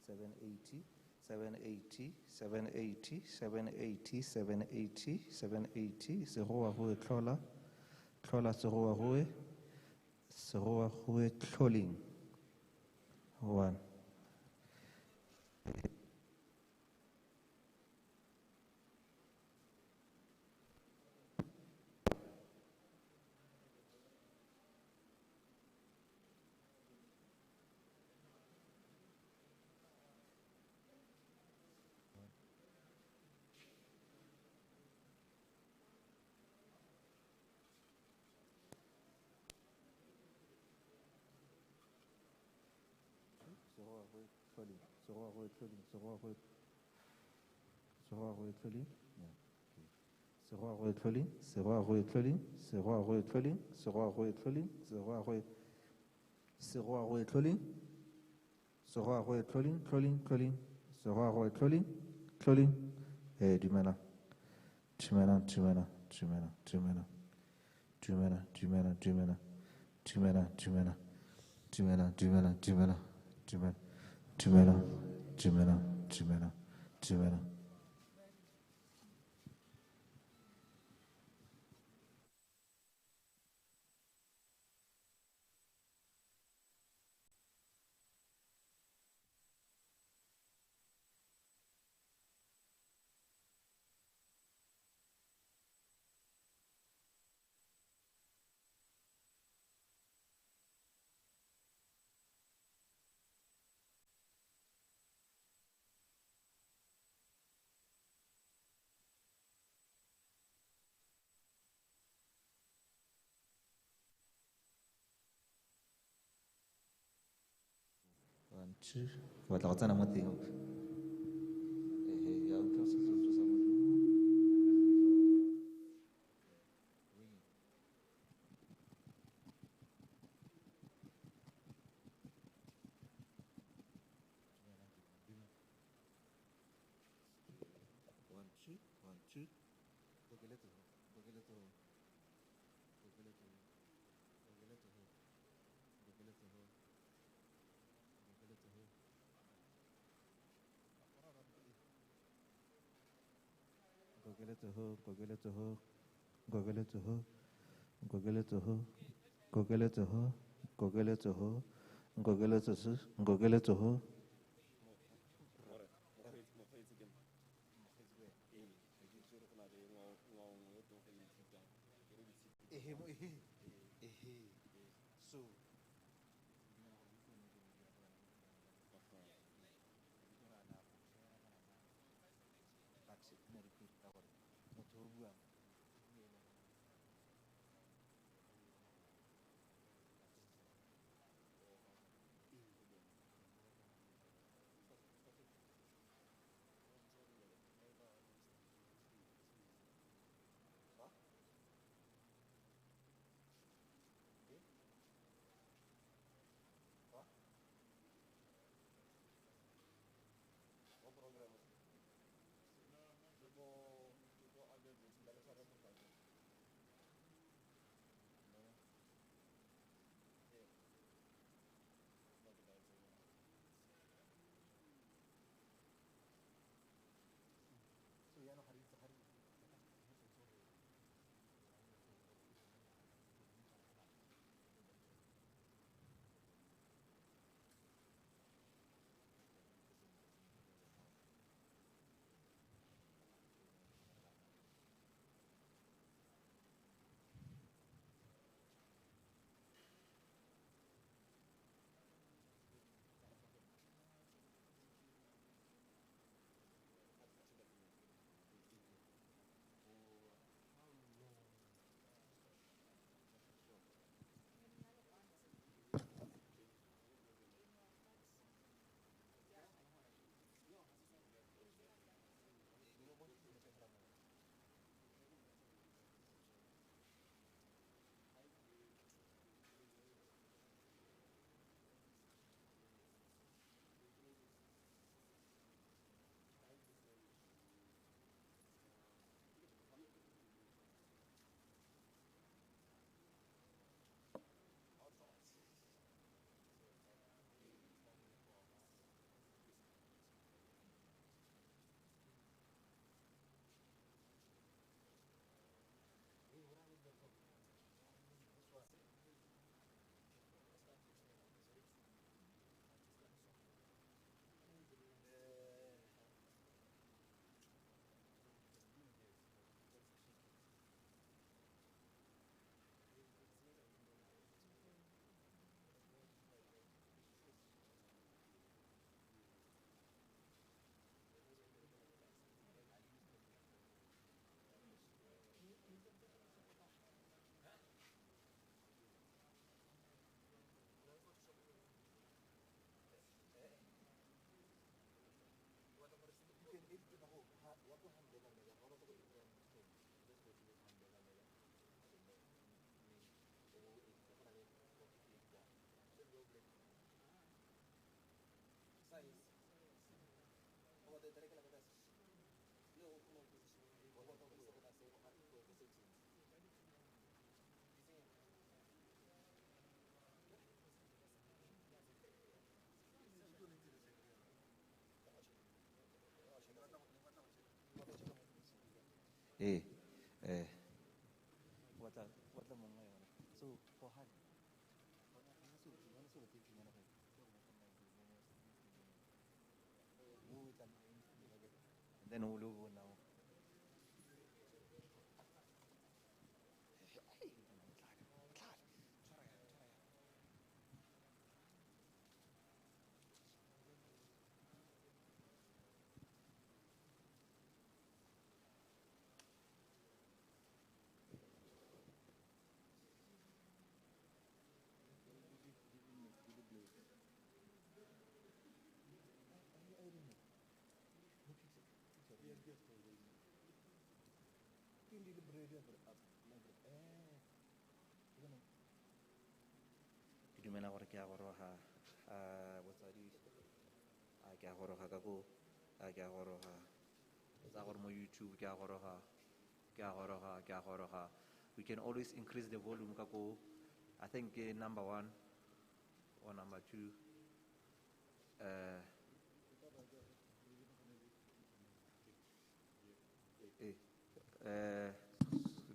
780, 780, 780, 780, 780, 780, Zero Arue Clola, Clola Zero Arue Cloling. 1. Voilà, on a monté. Eh, eh. Whatla mong ngayon? So, pohan. Then ulu now. Dumela gore ke a goroga botsadi ke a goroga ka ko ke a goroga tsa gore mo YouTube ke a goroga we can always increase the volume ka ko I think number 1 or number 2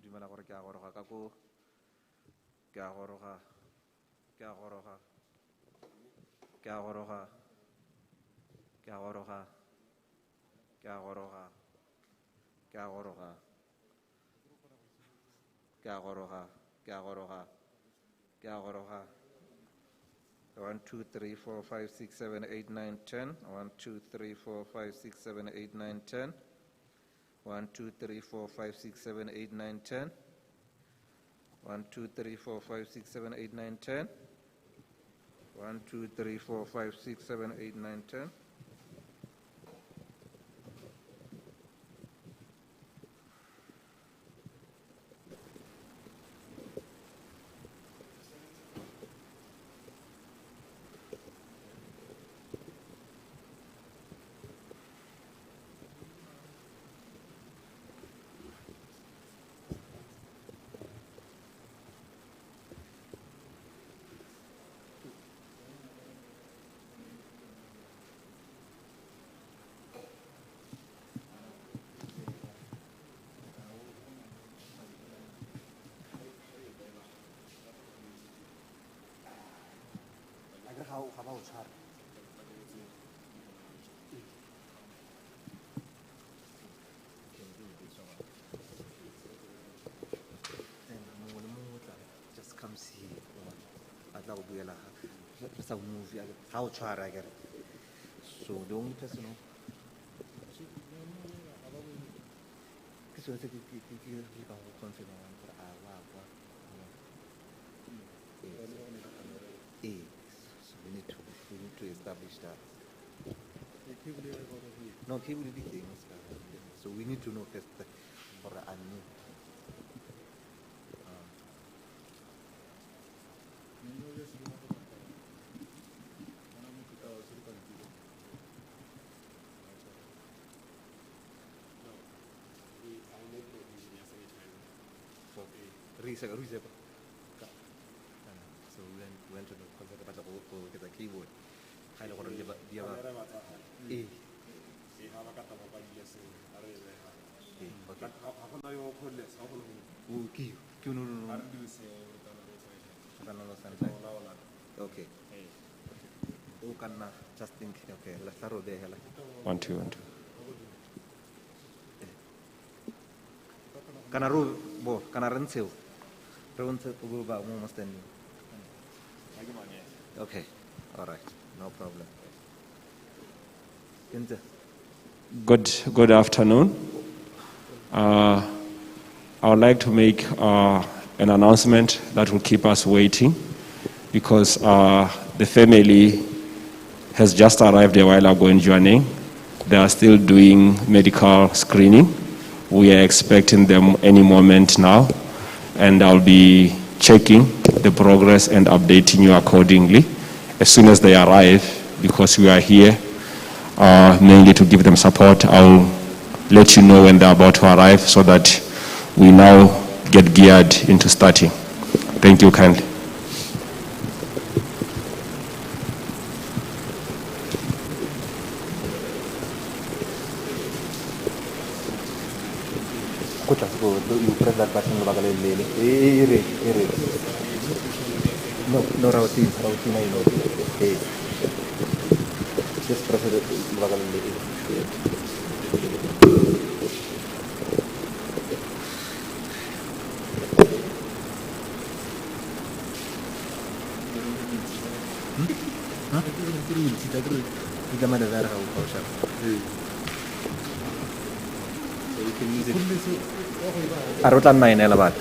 dumela gore ke a goroga ka ko ke a goroga ke a goroga 1 2 3 4 5 6 7 8 9 10 1 2 3 4 5 6 7 8 9 10 1 2 3 4 5 6 7 8 9 10 1 2 3 4 5 6 7 8 9 10 1 2 3 4 5 6 7 8 9 10 just come see atla go buela re sa movie ha o tshwara ke so the only person ke so se ke ba go confirm gore a wa kwa so we need to establish that no cable the things so we need to know first for a new so we went to the concert about the keyboard kind of okay just think okay let's start there 1 2 1 2 kana ro bo kana rentseo ronse go ba mo stand okay all right no problem Good afternoon. I would like to make an announcement that will keep us waiting because the family has just arrived a while ago in Joanning. They are still doing medical screening. We are expecting them any moment now, and I'll be checking the progress and updating you accordingly as soon as they arrive, because we are here mainly to give them support. I'll let you know when they're about to arrive so that we now get geared into starting. Thank you kindly. Kucha. you press that button bakalelele. Red. No, routing I know. Hey. Just press it bakalelele. Kita mana darah kau kau So you can use it. Arutan main elabat.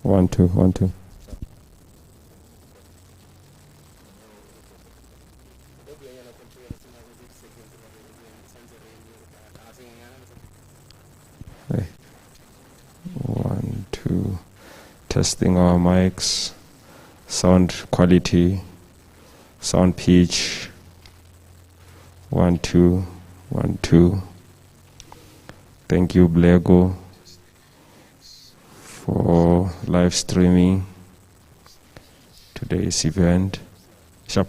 1 2 1 2. Hey. 1 2. Testing our mics, sound quality, sound pitch. 1 2 1 2. Thank you, Blego, for live streaming today's event. Sharp.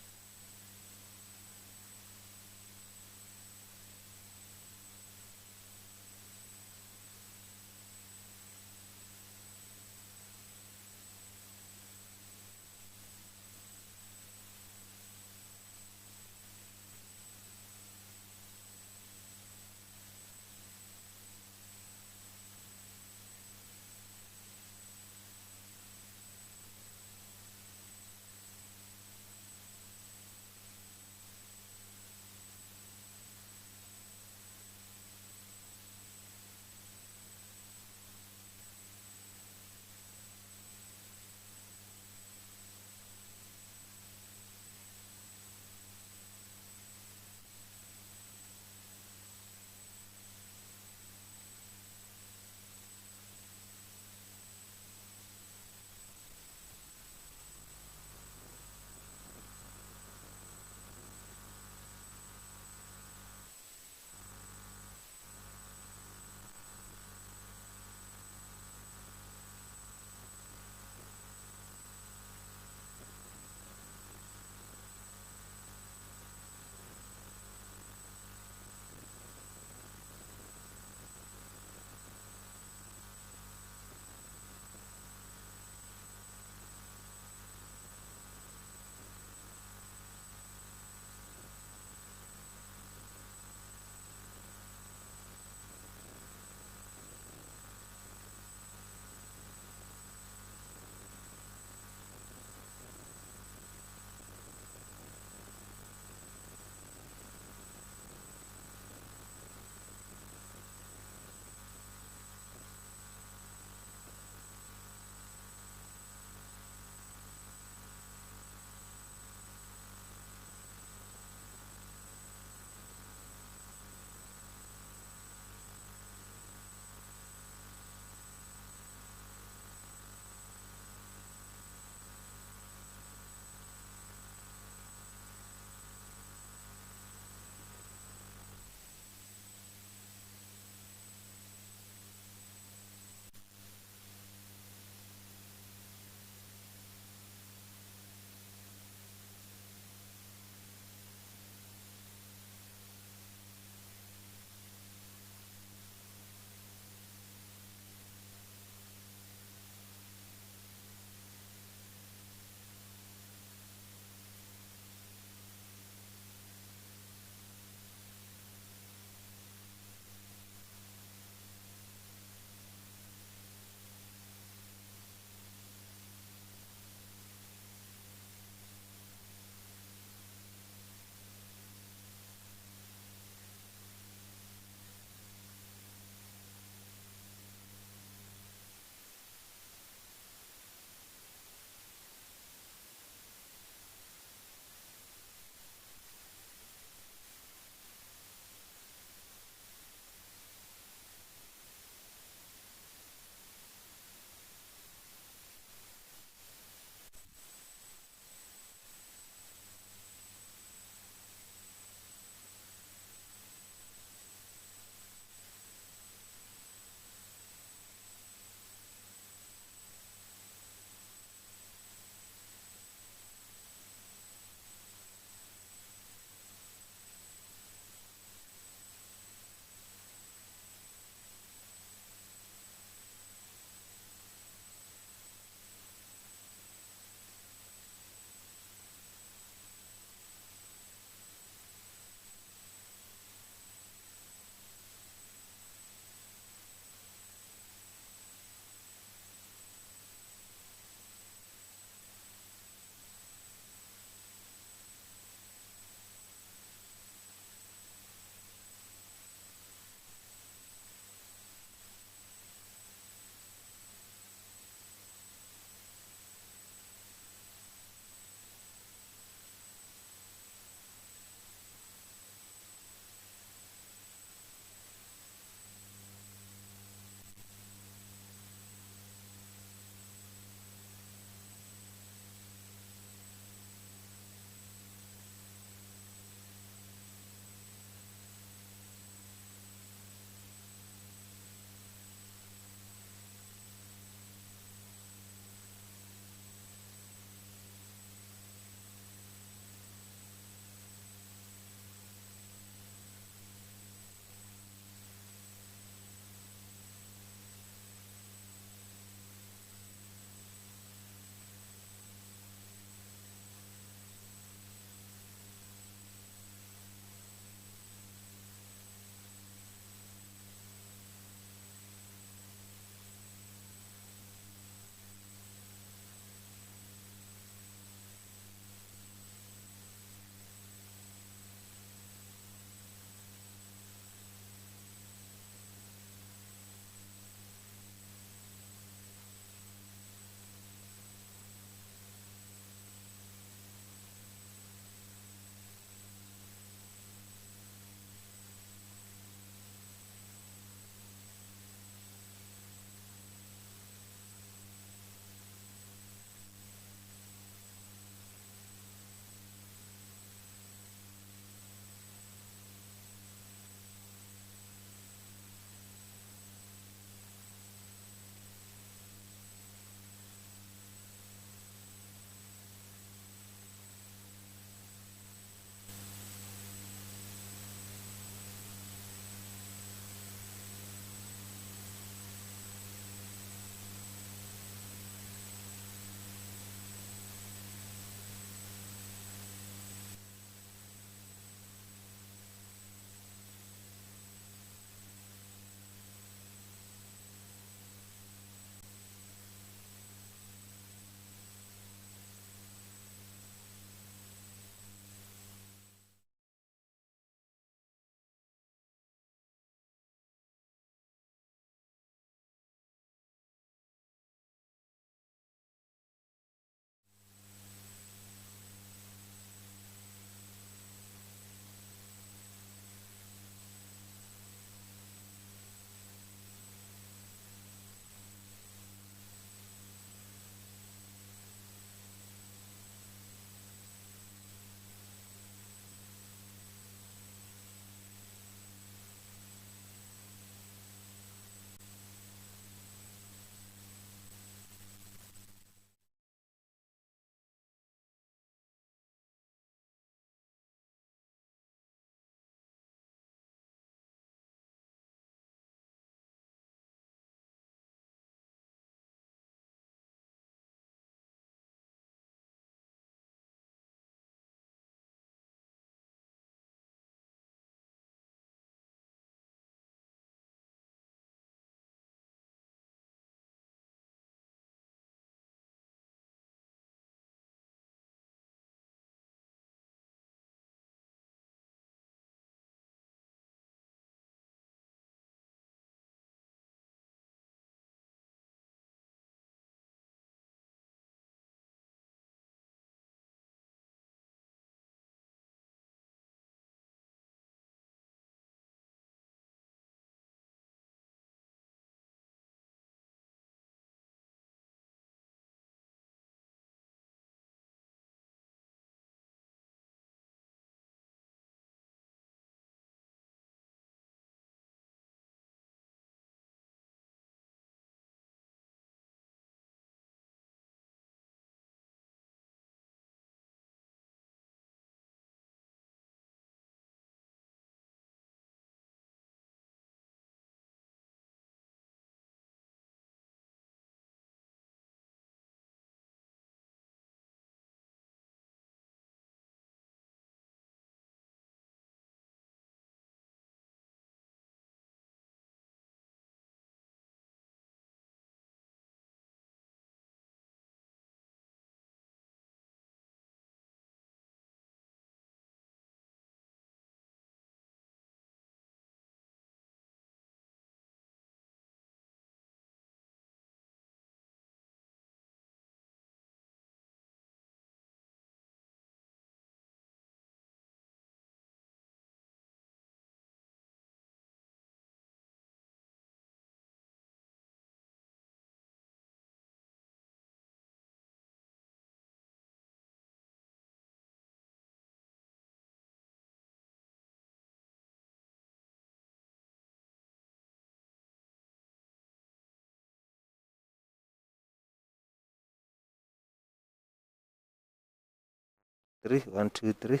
3, 1, 2, 3,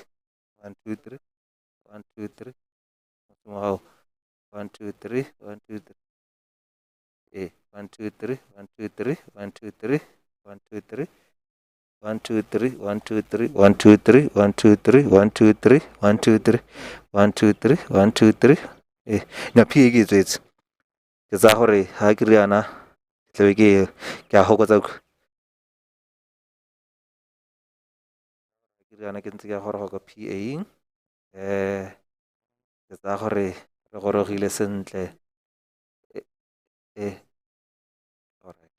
1, 2, 3, 1, 2, 3. Wow. 1, 2, 3, 1, 2, 3. 1, 2, 3, 1, 2, 3, 1, 2, 3, 1, 2, 3. 1, 2, 3, 1, 2, 3, 1, 2, 3, 1, 2, 3, 1, 2, 3, 1, 2, 3, 1, 2, 3, 1, 2, 3. Nya phi ke tswetse. Ke tsa gore ha ke riana tlabe ke a hokotsa ke riana ke ntse ke goroga PA-ing. Ke tsa gore re gorogile sentle. Alright.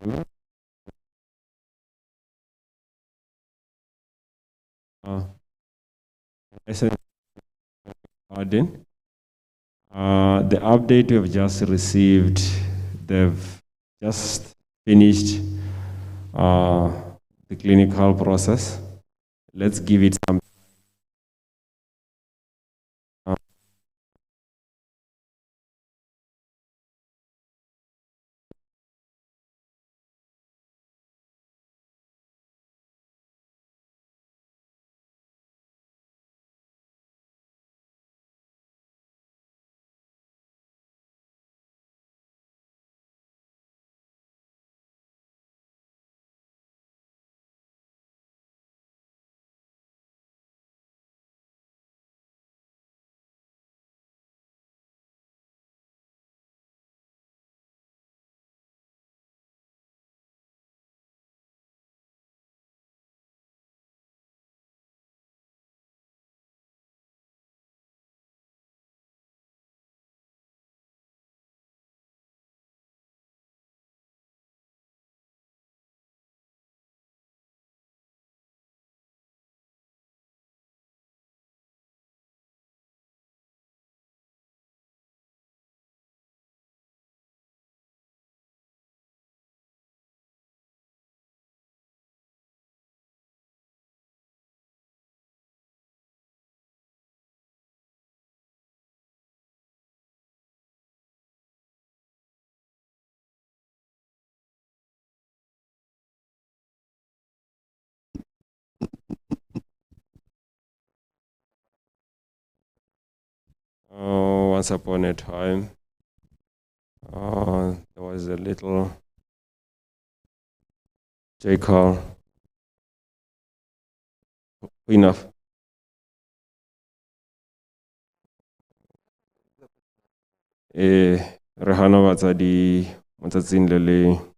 SN Garden. The update we have just received, they've just finished the clinical process. Let's give it some once upon a time, there was a little jackal. Enough. Re hana batsadi motsatsing le le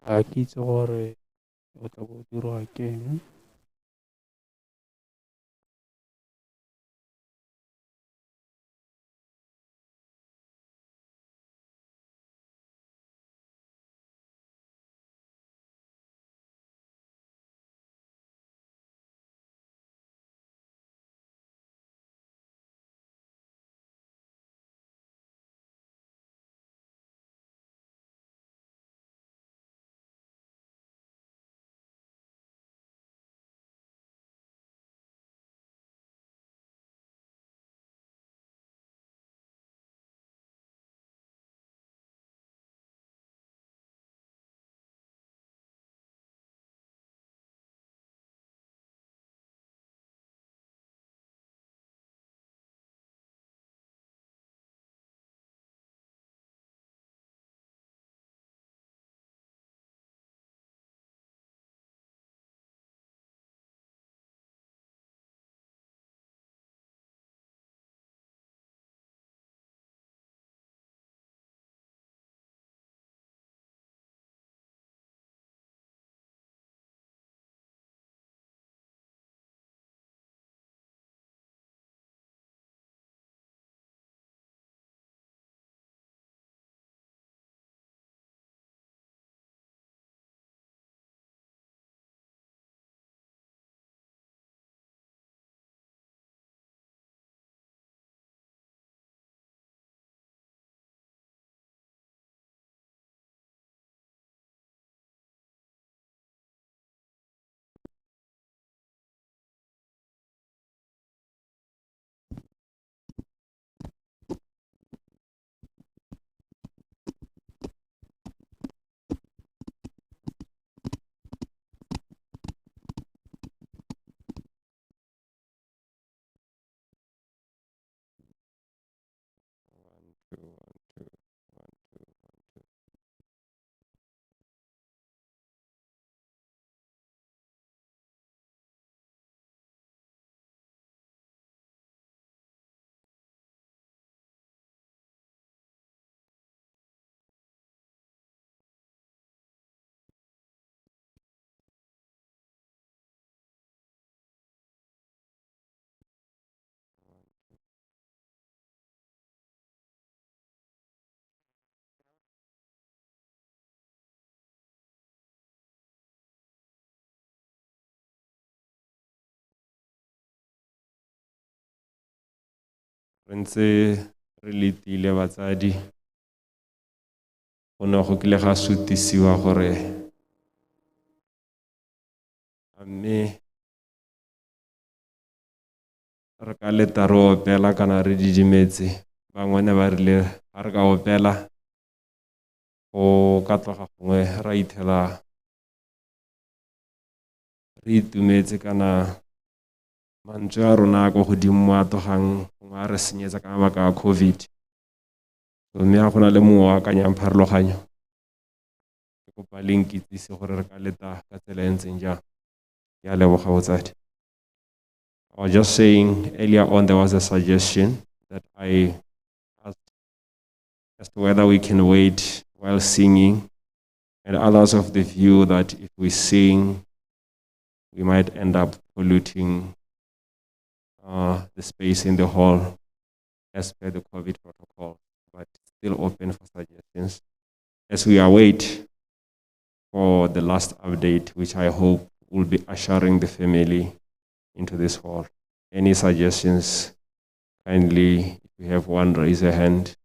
ga ke itse gore o tla bo dirwa ke eng. re ntse re letile batsadi go ne go kile ga sutisiwa gore mme re ka leta re opela kana re didimetse bangwe ne ba rile ga re ka opela go ka tloga gongwe ra ithela re itumetse kana mantswe a rona go godimo a togang gongwe a re senyetsa ka mabaka a COVID. So mme a gona le mongwe wa akanyang pharologanyo ke kopa le nkitsise gore re ka leta ka tsela e ntseng jang. Ya leboga botsadi. I was just saying earlier on there was a suggestion that I asked as to whether we can wait while singing, and others of the view that if we sing we might end up polluting the space in the hall as per the COVID protocol, but still open for suggestions as we await for the last update, which I hope will be ushering the family into this hall. Any suggestions? Kindly, if you have one, raise a hand.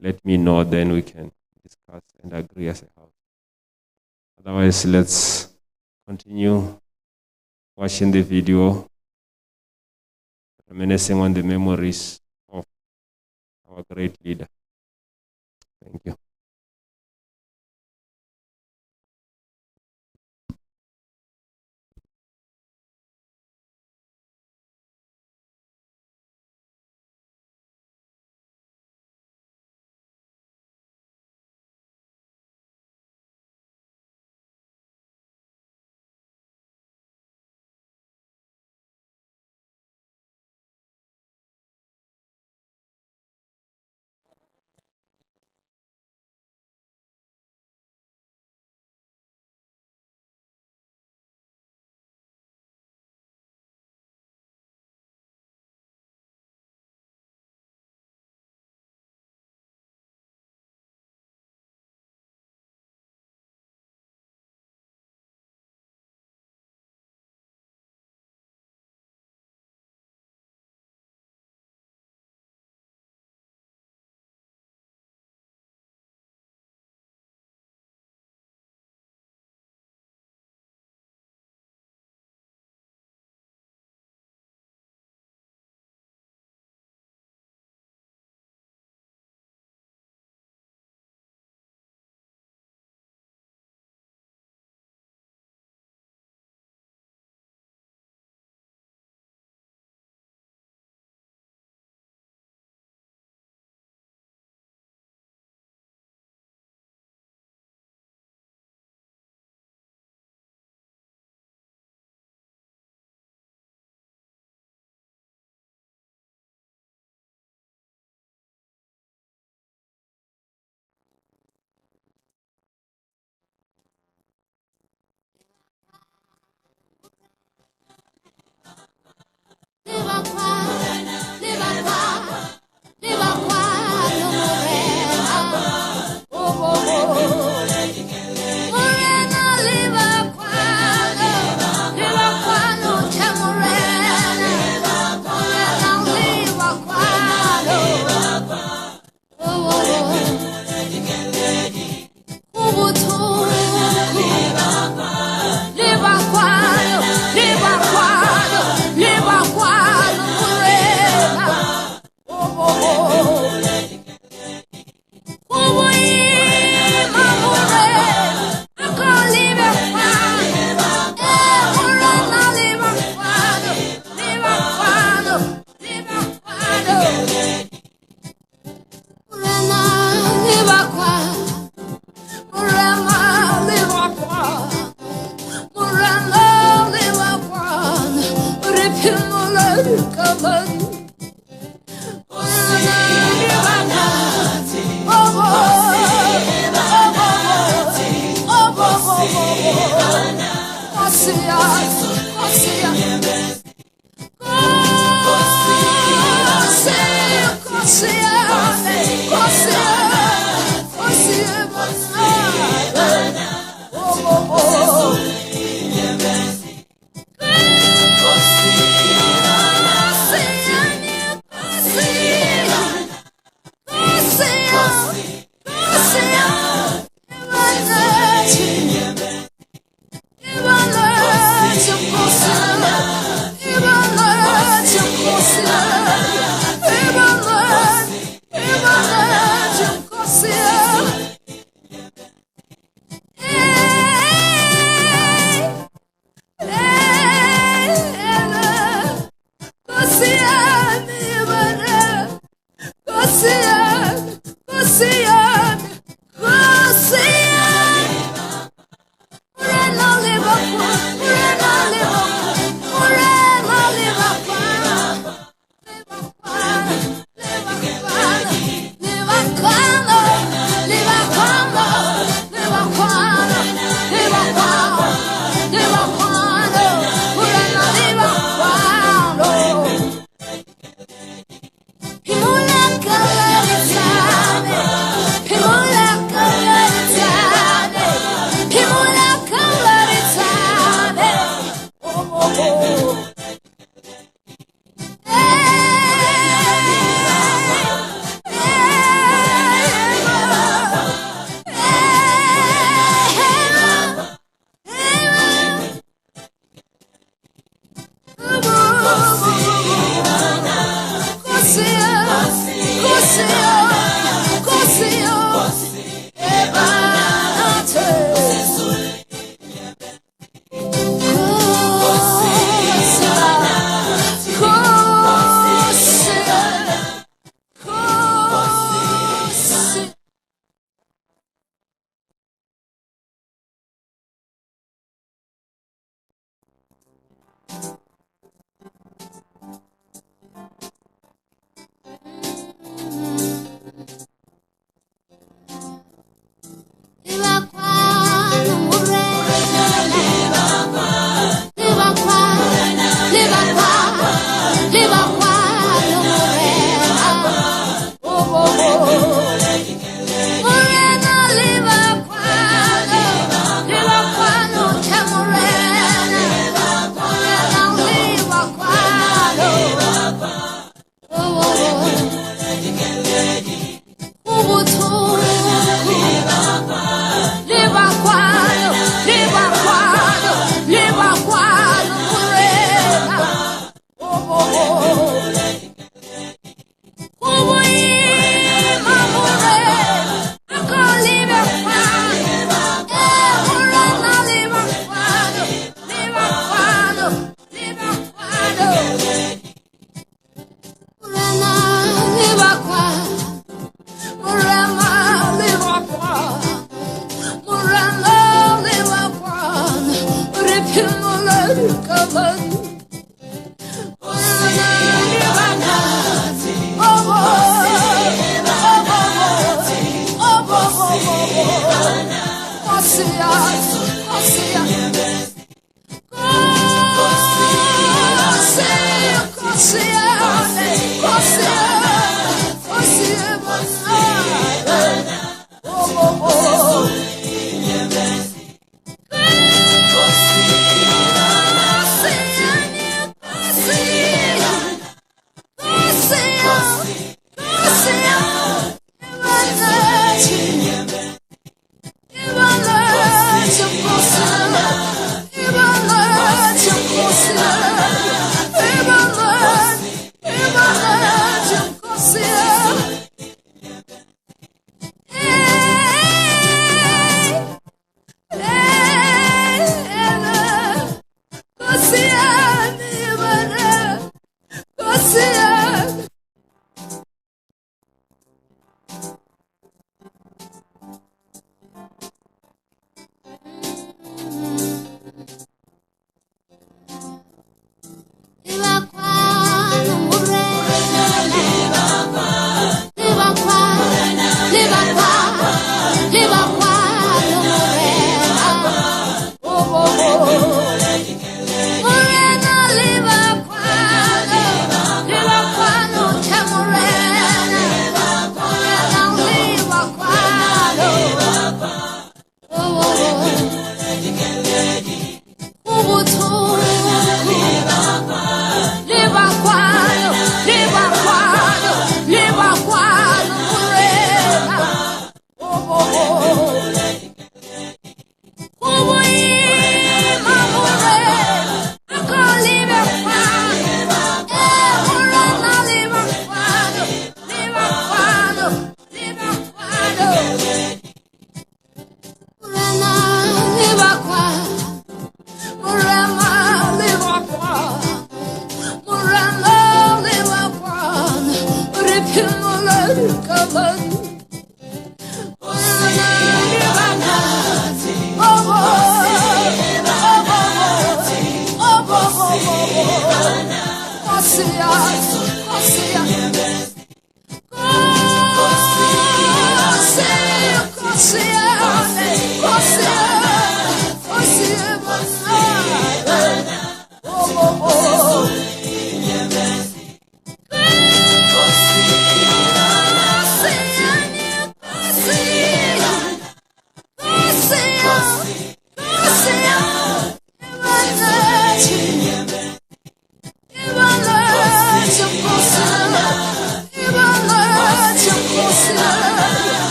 Let me know, then we can discuss and agree as a house. Otherwise, let's continue watching the video, reminiscing on the memories of our great leader. Thank you.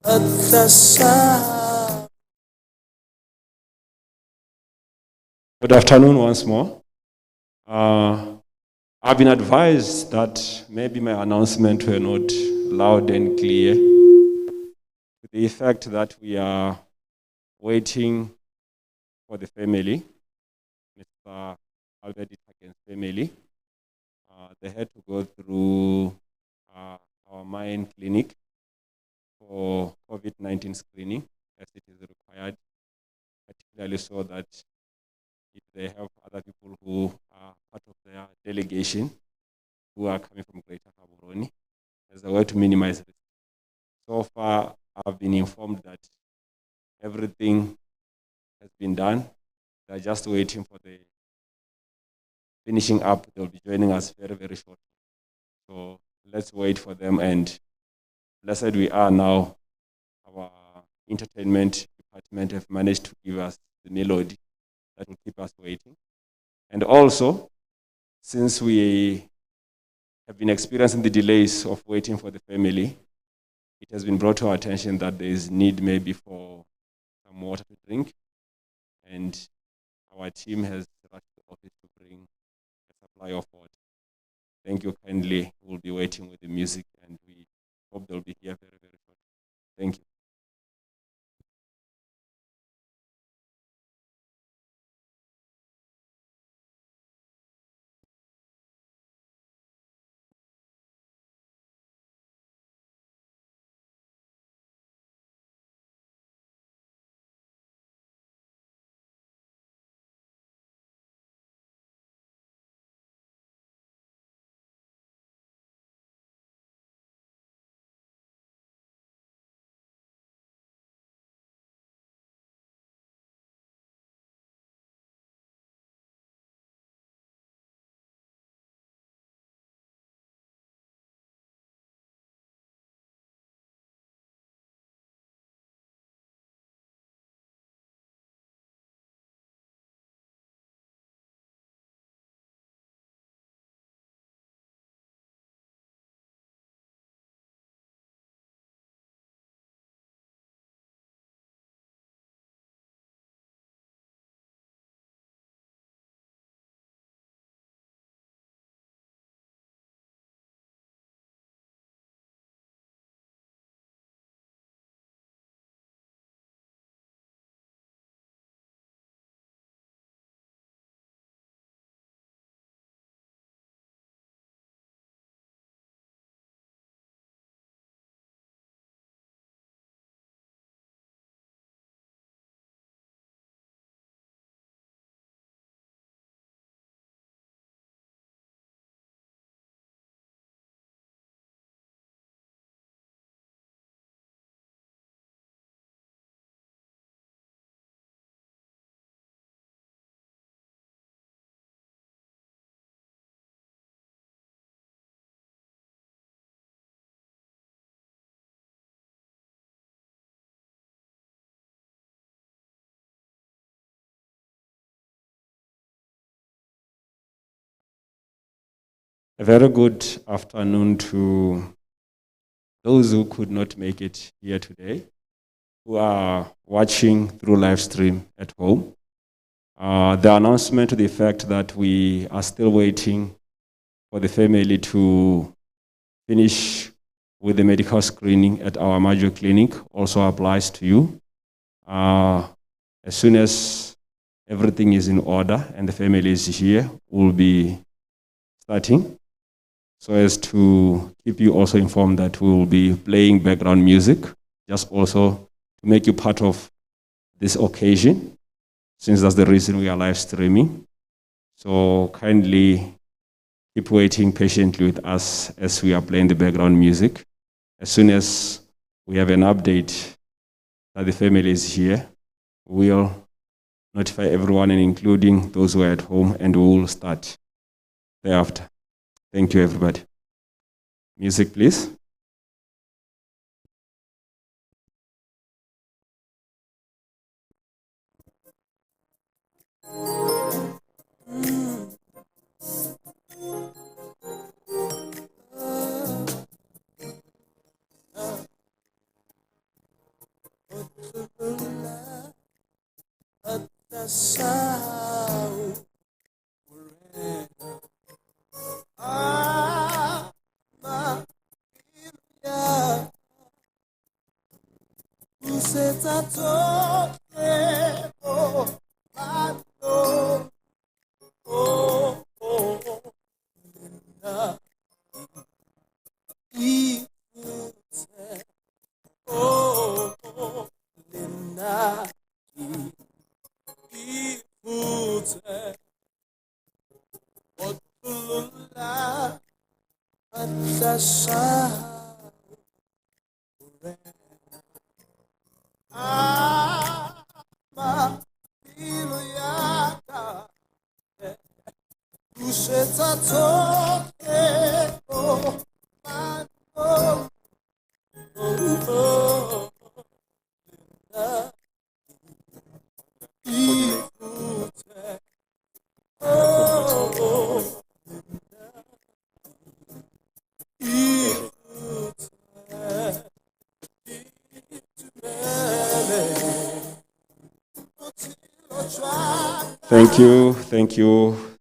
At Good afternoon once more. I've been advised that maybe my announcement were not loud and clear, to the effect that we are waiting for the family, Mr. Albert Itaken's family. They had to go through our mine clinic for COVID-19 screening, as it is required, particularly so that if they have other people who are part of their delegation who are coming from Greater Gaborone, as a way to minimize it. So far, I've been informed that everything has been done. They're just waiting for the finishing up. They'll be joining us very, very shortly. So let's wait for them, and blessed we are now. Our entertainment department have managed to give us the melody that will keep us waiting. And also, since we have been experiencing the delays of waiting for the family, it has been brought to our attention that there is need maybe for some water to drink. And our team has rushed to the office to bring a supply of water. Thank you kindly. We'll be waiting with the music, and we hope they'll be here very, very shortly. Thank you. A very good afternoon to those who could not make it here today, who are watching through live stream at home. The announcement to the effect that we are still waiting for the family to finish with the medical screening at our Majo clinic also applies to you. As soon as everything is in order and the family is here, we'll be starting, so as to keep you also informed that we will be playing background music, just also to make you part of this occasion, since that's the reason we are live streaming. So kindly keep waiting patiently with us as we are playing the background music. As soon as we have an update that the family is here, we'll notify everyone, and including those who are at home, and we will start thereafter. Thank you, everybody. Music, please.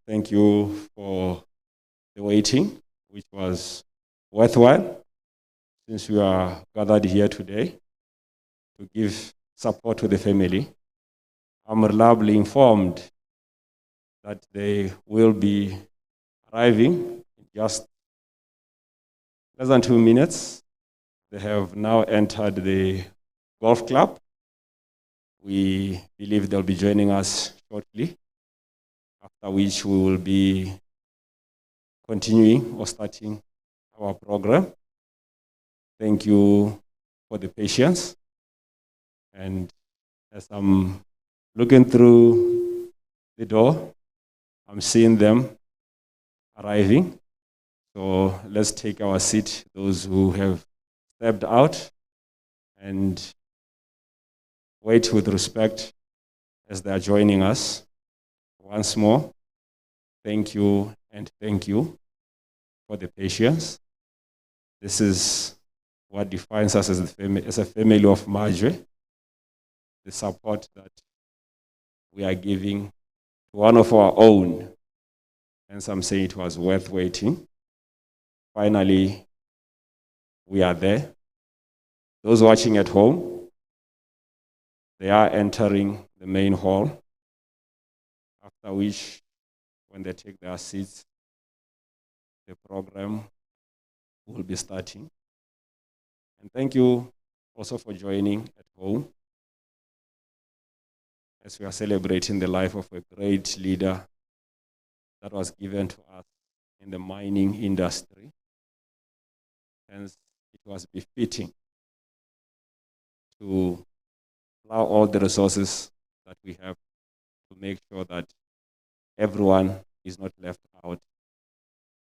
Thank you for the waiting, which was worthwhile, since we are gathered here today to give support to the family. I'm reliably informed that they will be arriving in just less than 2 minutes. They have now entered the golf club. We believe they'll be joining us shortly, after which we will be continuing or starting our program. Thank you for the patience. And as I'm looking through the door, I'm seeing them arriving. So let's take our seat, those who have stepped out, and wait with respect as they are joining us. Once more, thank you and thank you for the patience. This is what defines us as a family of Majwe, the support that we are giving to one of our own. And some say it was worth waiting. Finally, we are there. Those watching at home, they are entering the main hall, after which, when they take their seats, the program will be starting. And thank you also for joining at home as we are celebrating the life of a great leader that was given to us in the mining industry. Hence, it was befitting to allow all the resources that we have to make sure that everyone is not left out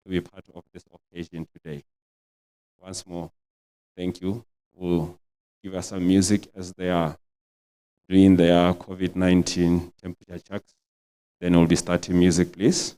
to be part of this occasion today. Once more, thank you. We'll give us some music as they are doing their COVID-19 temperature checks. Then we'll be starting music, please.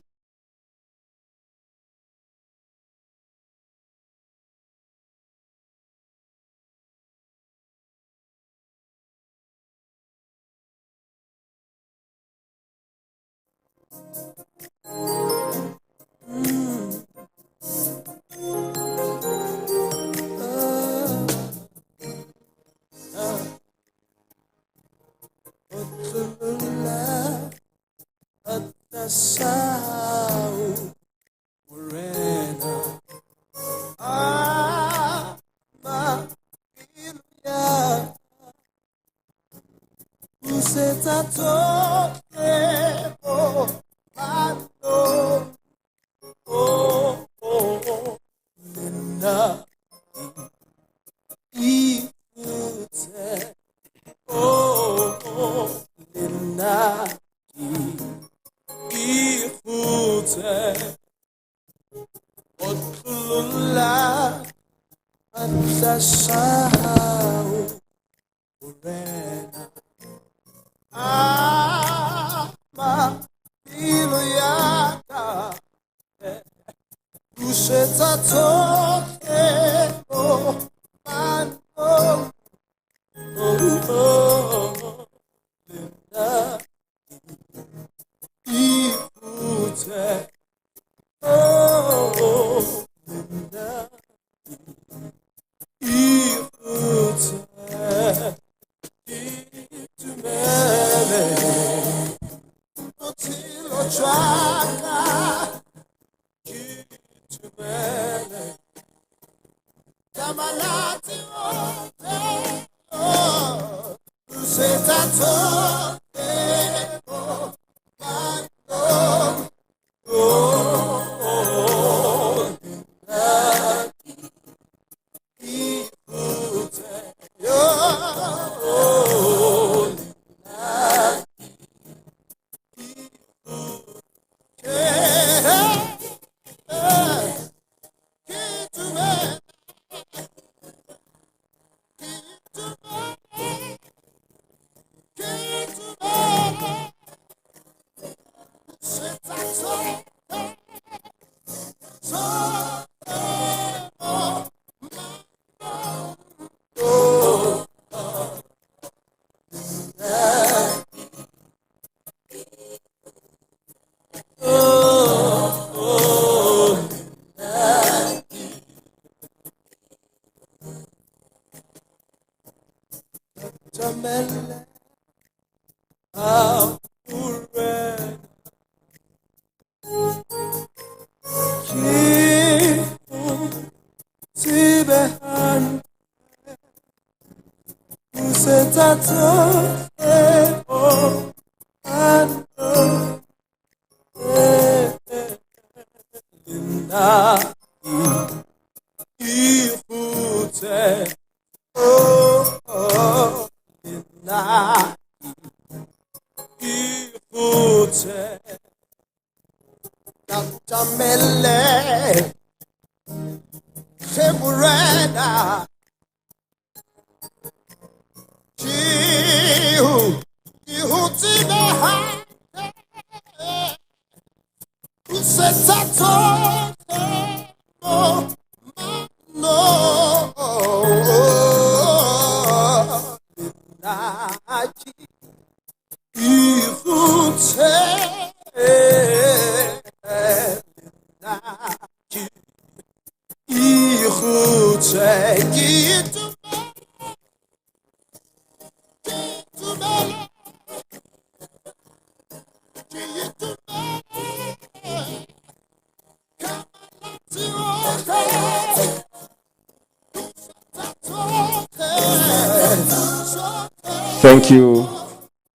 Thank you,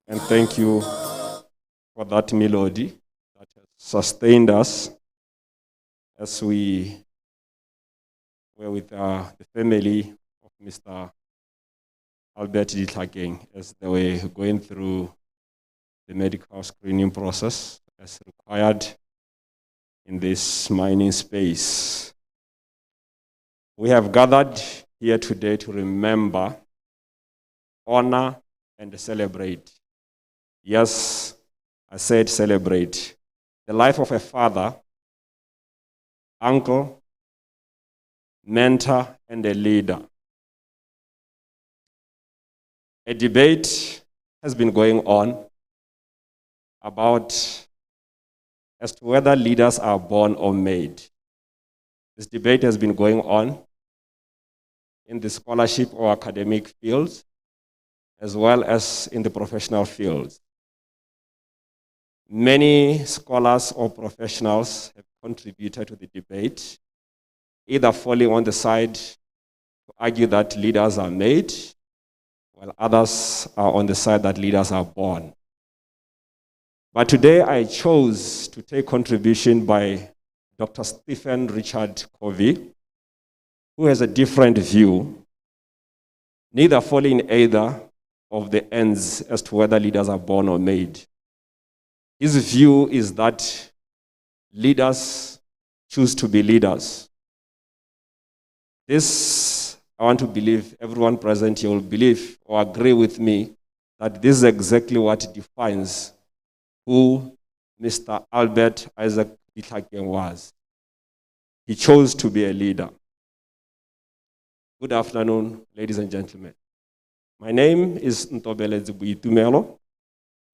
and thank you for that melody that has sustained us as we were with the family of Mr. Albert Ditlhakeng as they were going through the medical screening process as required in this mining space. We have gathered here today to remember, honor, and celebrate. Yes, I said celebrate. The life of a father, uncle, mentor, and a leader. A debate has been going on about as to whether leaders are born or made. This debate has been going on in the scholarship or academic fields, as well as in the professional fields. Many scholars or professionals have contributed to the debate, either falling on the side to argue that leaders are made, while others are on the side that leaders are born. But today I chose to take contribution by Dr. Stephen Richard Covey, who has a different view, neither falling in either of the ends as to whether leaders are born or made. His view is that leaders choose to be leaders. This, I want to believe, everyone present here will believe or agree with me that this is exactly what defines who Mr. Albert Isaac Ditlhakeng was. He chose to be a leader. Good afternoon, ladies and gentlemen. My name is Ntobele Zibuitumelo,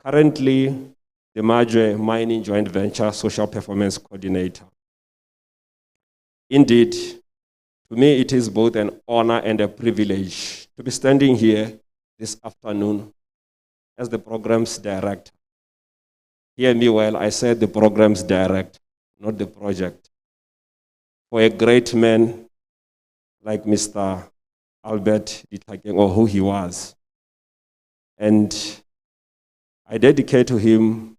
currently the Majwe Mining Joint Venture Social Performance Coordinator. Indeed, to me it is both an honor and a privilege to be standing here this afternoon as the program's director. Hear me well, I said the program's director, not the project. For a great man like Mr. Albert Ditlhakeng, or who he was. And I dedicate to him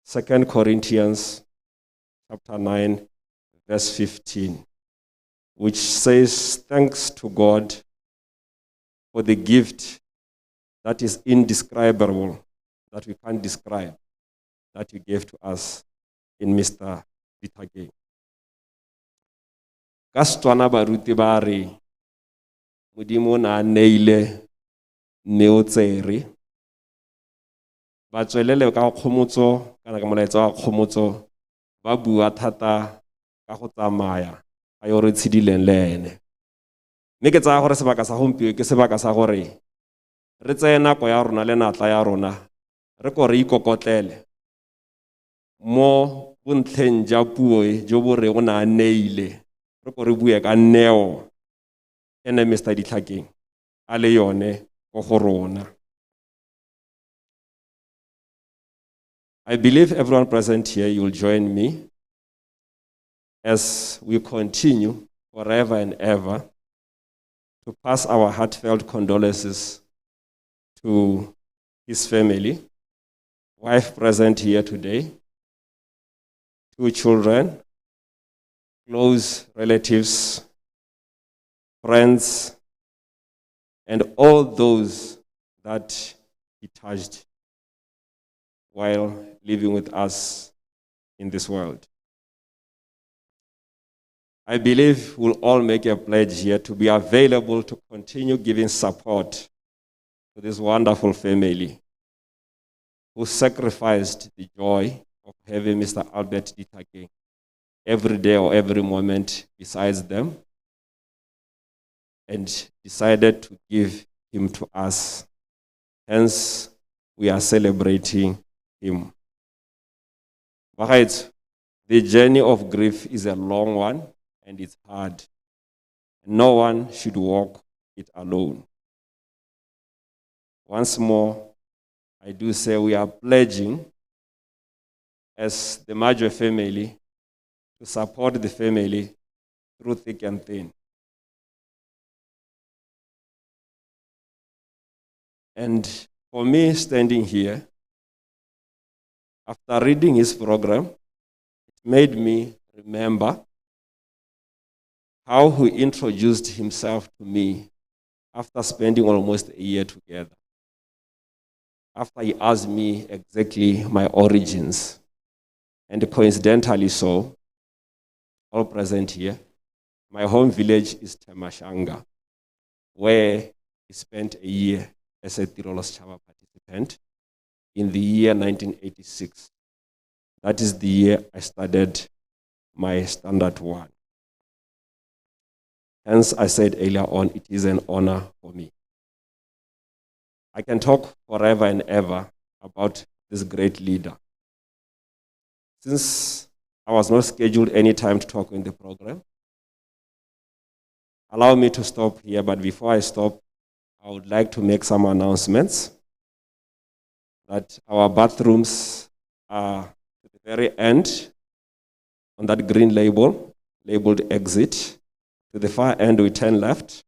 2 Corinthians chapter 9, verse 15, which says, "Thanks to God for the gift that is indescribable, that we can't describe, that you gave to us in Mr. Ditlhakeng." Ka Setswana baruti ba re Modimo o ne a neile mme o tsere, ba tswelele ka kgomotso kana ka molaetsa wa kgomotso ba bua thata ka go tsamaya a yo re tshidileng le ene. Mme ke tsaya gore sebaka sa gompieno ke sebaka sa gore re tseye nako ya rona le natla ya rona re ko re ikokotlele mo bontlheng ja puo jo bo re go na neile, re ko re bue ka neo ene Mr. Ditlhakeng a le yone go go rona. I believe everyone present here, you'll join me as we continue forever and ever to pass our heartfelt condolences to his family, wife present here today, 2 children, close relatives, friends, and all those that he touched while living with us in this world. I believe we'll all make a pledge here to be available to continue giving support to this wonderful family who sacrificed the joy of having Mr. Albert Ditlhakeng every day or every moment besides them and decided to give him to us. Hence, we are celebrating him. But the journey of grief is a long one and it's hard. No one should walk it alone. Once more, I do say we are pledging as the Major family to support the family through thick and thin. And for me, standing here, after reading his program, it made me remember how he introduced himself to me after spending almost a year together. After he asked me exactly my origins, and coincidentally so, all present here, my home village is Temashanga, where he spent a year as a Tirolo Chava participant in the year 1986. That is the year I started my Standard 1. Hence, I said earlier on, it is an honor for me. I can talk forever and ever about this great leader. Since I was not scheduled any time to talk in the program, allow me to stop here, but before I stop, I would like to make some announcements that our bathrooms are at the very end on that green label, labeled exit. To the far end, we turn left,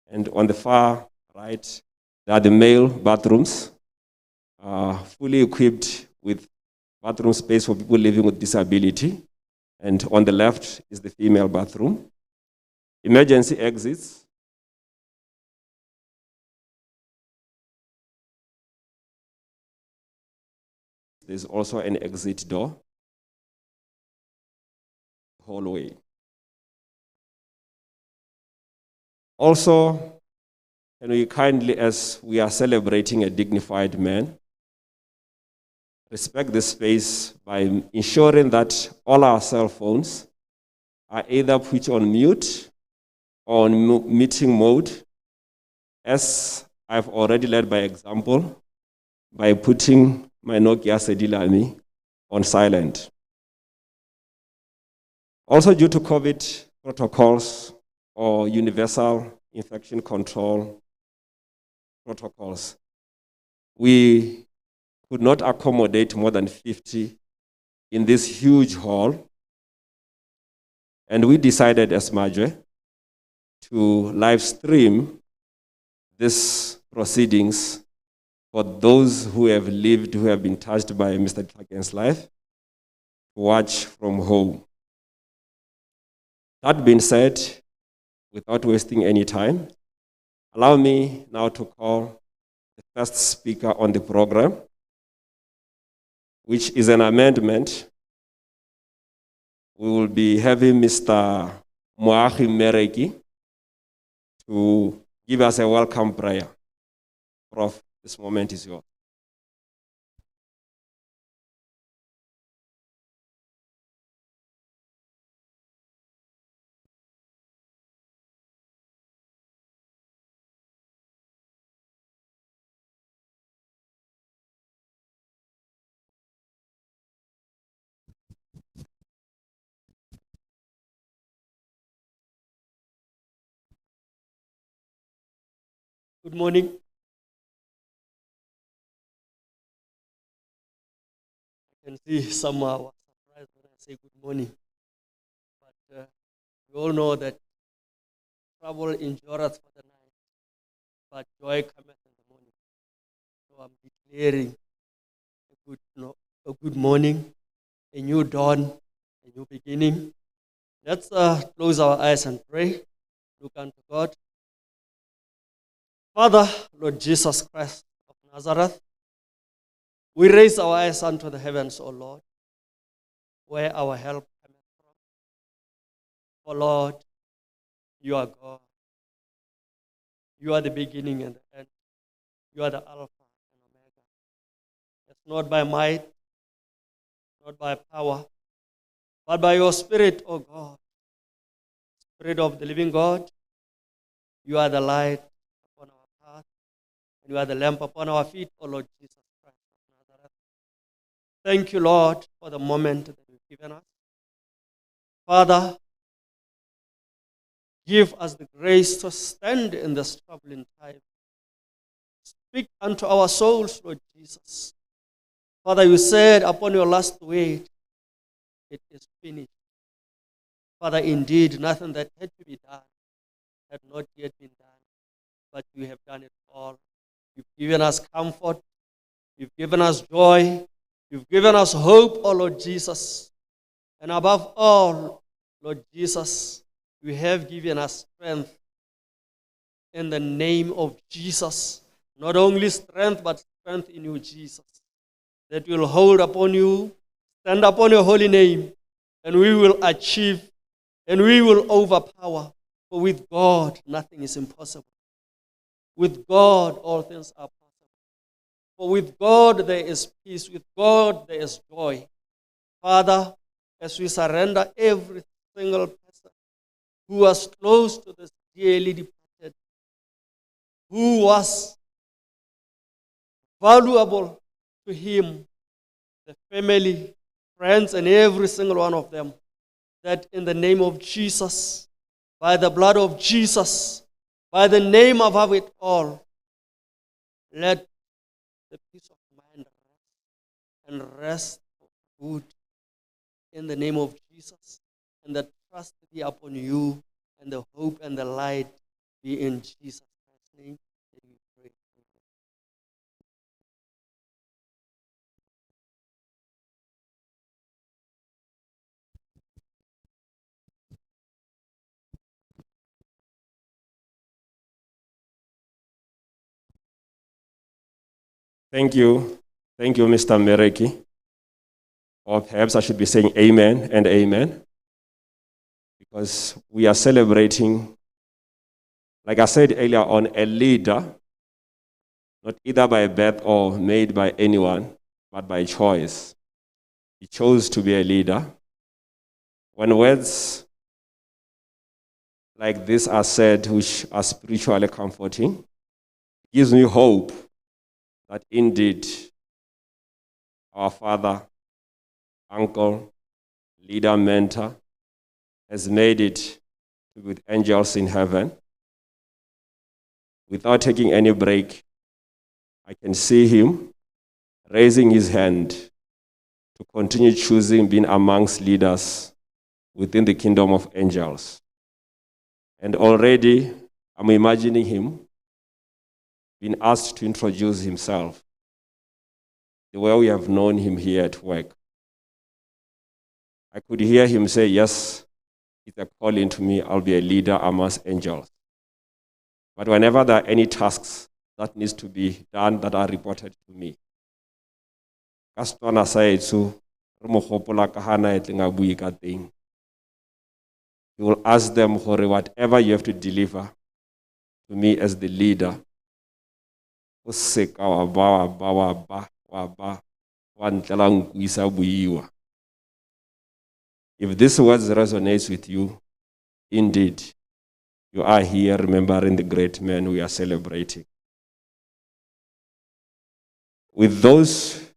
and on the far right, there are the male bathrooms, fully equipped with bathroom space for people living with disability, and on the left is the female bathroom. Emergency exits. There's also an exit door, hallway. Also, can we kindly, as we are celebrating a dignified man, respect the space by ensuring that all our cell phones are either put on mute or on meeting mode, as I've already led by example by putting my Nokia Sedilami on silent. Also, due to COVID protocols or universal infection control protocols, we could not accommodate more than 50 in this huge hall. And we decided as Major to live stream these proceedings for those who have lived, who have been touched by Mr. Tlhaken's life, to watch from home. That being said, without wasting any time, allow me now to call the first speaker on the program, which is an amendment. We will be having Mr. Moagi Mereki to give us a welcome prayer. Prof, this moment is yours. Good morning. I can see some were surprised when I say good morning. But we all know that trouble endureth for the night, but joy cometh in the morning. So I'm declaring a good morning, a new dawn, a new beginning. Let's close our eyes and pray. Look unto God. Father, Lord Jesus Christ of Nazareth, we raise our eyes unto the heavens, O Lord, where our help cometh from. For Lord, you are God. You are the beginning and the end. You are the Alpha and Omega. It's not by might, not by power, but by your Spirit, O God. Spirit of the living God, you are the light upon our path, and you are the lamp upon our feet, O Lord Jesus Christ of Nazareth. Thank you, Lord, for the moment that you've given us. Father, give us the grace to stand in this troubling time. Speak unto our souls, Lord Jesus. Father, you said upon your last word, it is finished. Father, indeed, nothing that had to be done had not yet been done, but you have done it all. You've given us comfort. You've given us joy. You've given us hope, oh Lord Jesus. And above all, Lord Jesus, you have given us strength in the name of Jesus. Not only strength, but strength in you, Jesus. That we'll hold upon you, stand upon your holy name, and we will achieve, and we will overpower. For with God, nothing is impossible. With God, all things are possible. For with God, there is peace. With God, there is joy. Father, as we surrender every single person who was close to this dearly departed, who was valuable to him, the family, friends, and every single one of them, that in the name of Jesus, by the blood of Jesus, by the name above it all, let the peace of mind rest and rest for good in the name of Jesus, and the trust be upon you, and the hope and the light be in Jesus Christ's name. We pray. Thank you. Thank you, Mr. Mereki. Or perhaps I should be saying amen and amen. Because we are celebrating, like I said earlier on, a leader, not either by birth or made by anyone, but by choice. He chose to be a leader. When words like this are said, which are spiritually comforting, it gives me hope that indeed our father, uncle, leader, mentor has made it to be with angels in heaven. Without taking any break, I can see him raising his hand to continue choosing being amongst leaders within the kingdom of angels. And already I'm imagining him being asked to introduce himself the way we have known him here at work. I could hear him say, yes, it's a calling to me, I'll be a leader amongst angels. But whenever there are any tasks that needs to be done that are reported to me, he will ask them, whatever you have to deliver to me as the leader, if this words resonates with you, indeed, you are here remembering the great men we are celebrating. With those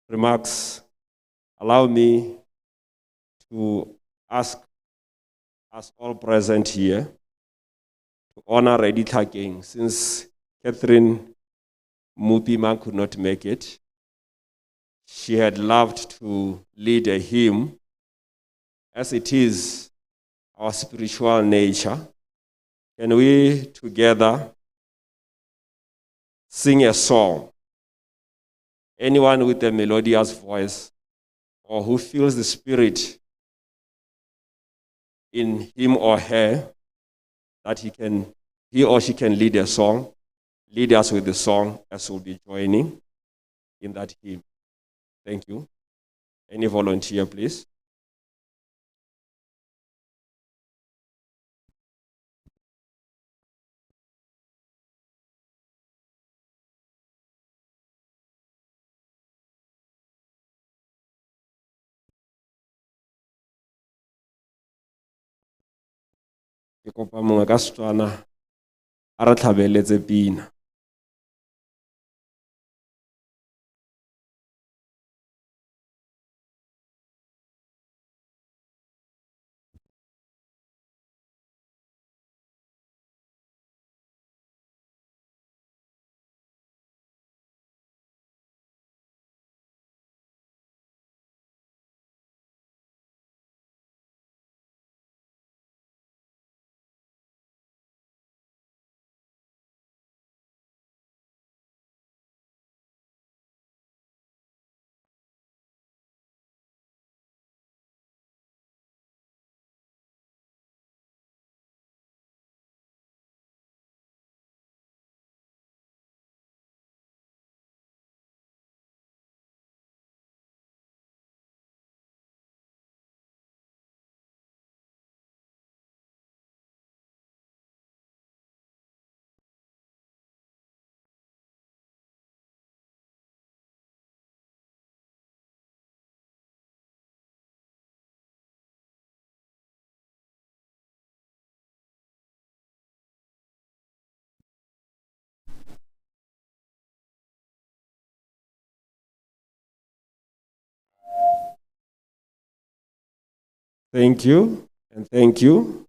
remarks, allow me to ask us all present here to honor Eddie Tlhakeng, since Catherine Mupima could not make it. She had loved to lead a hymn, as it is our spiritual nature. Can we together sing a song? Anyone with a melodious voice or who feels the spirit in him or her, that he or she can lead a song, lead us with the song as we'll be joining in that hymn. Thank you. Any volunteer, please? Ke kopa mongwe ka Setswana a re tlhabeletse pina. Thank you, and thank you.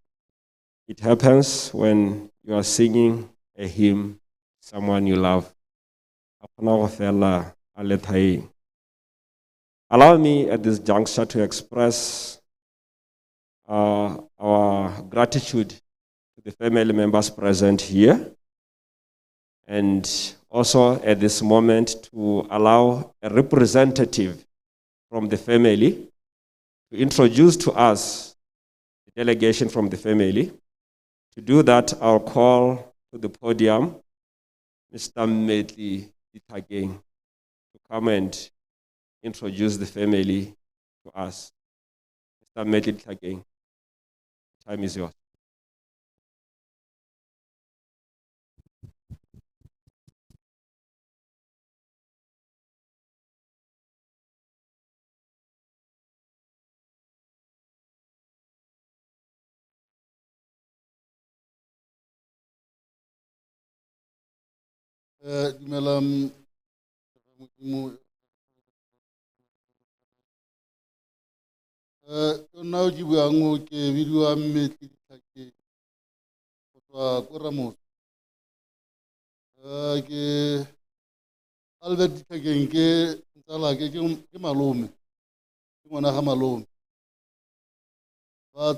It happens when you are singing a hymn, someone you love. Allow me at this juncture to express our gratitude to the family members present here, and also at this moment to allow a representative from the family to introduce to us the delegation from the family. To do that, I'll call to the podium Mr. Medley Tlhakeng to come and introduce the family to us. Mr. Medley Tlhakeng, time is yours. Dumelang nna ke buang mo ke bidiwa Medley Tlhakeng go tswa ko Ramos. Ke Albert Tlhakeng ke ntsala ke malome, ke ngwana ga malome. ba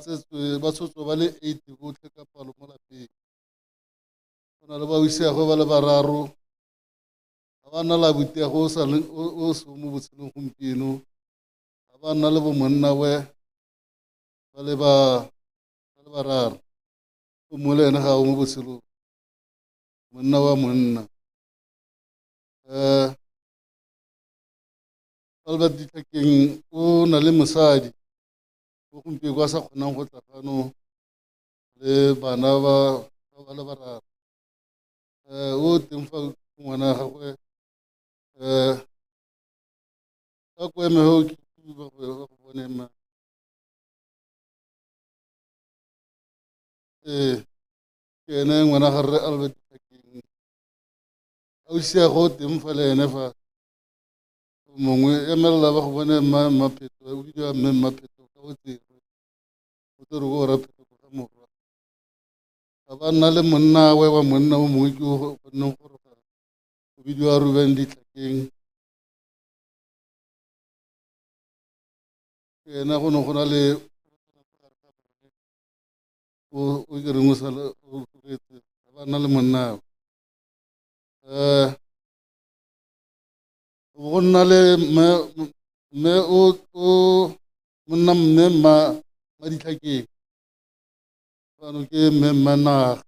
tshotswe ba le 8 botlhe ka palo mo lapeng. Go na le ba isiago ba le bararo, ga ba nna labutiago o se mo botshelong gompieno, ga ba nna le bomonna ba le bararo, o mo le ene ga o mo botshelong, monna wa monna. Albert Ditlhakeng o na le mosadi o gompieno a sa kgonang go tla fano le bana ba le bararo. O teng fa ngwana wa gagwe ka ko eme ho ke ba go bone ma ke ene ngwana ga re Albert Ditlhakeng a o sia go teng fa le ene fa mongwe emelela ba go bone mapheto o bidiwa mme mapheto ka o tsere o tsere go ra pheto ka morwa ga ba nna le monna wa monna o mongwe ke o boneng gore o bidiwa Ruben Ditlhakeng. Ke ena go ne go na le o ke reng o sale o tsetse ga ba nna le monna go nna le mme o monna mme ma Ditlhakeng fano ke mme Managa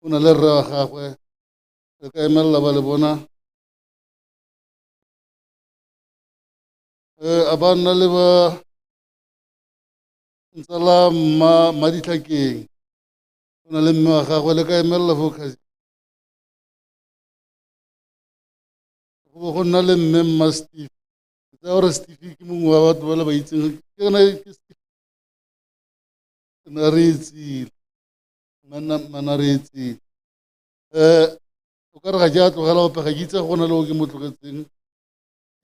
o na le rre wa gagwe re ka emelela ba le bona a ba nna le ba ntsala ma Ditlhakeng o na le mme wa gagwe le ka emelela focus go nna le mme mma Steve tsa gore Steve ke mongwe wa batho ba le ba itseng ke yona ke Steve na re itsile mana re itsile o ka re ga ke a tlogela ope ga ke itse go na le o ke mo tlogetseng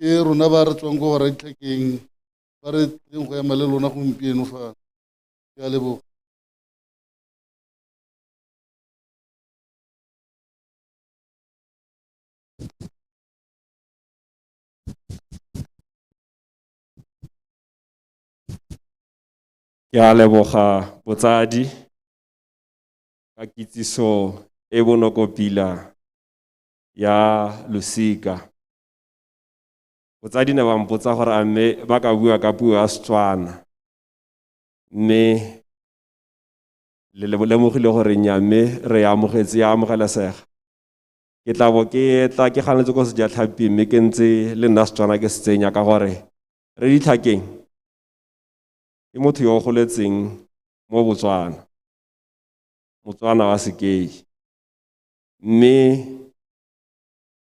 ke rona ba re tswang ko Gara Ditlhakeng ba re tleng go ema le lona gompieno fa ke a leboga. Ke a leboga botsadi ka kitsiso e bonokopila ya losika. Botsadi ne ba mpotsa gore a mme ba ka bua ka puo ya Setswana, mme le lemogile gore nya mme re amogetse ya amogelesega. Ke tla bo ke tla ke ganetse go Sejatlhapi mme ke ntse le nna Setswana ke se tsenya ka gore re Ditlhakeng ke motho yo o goletseng mo Botswana, Motswana wa Sekei, mme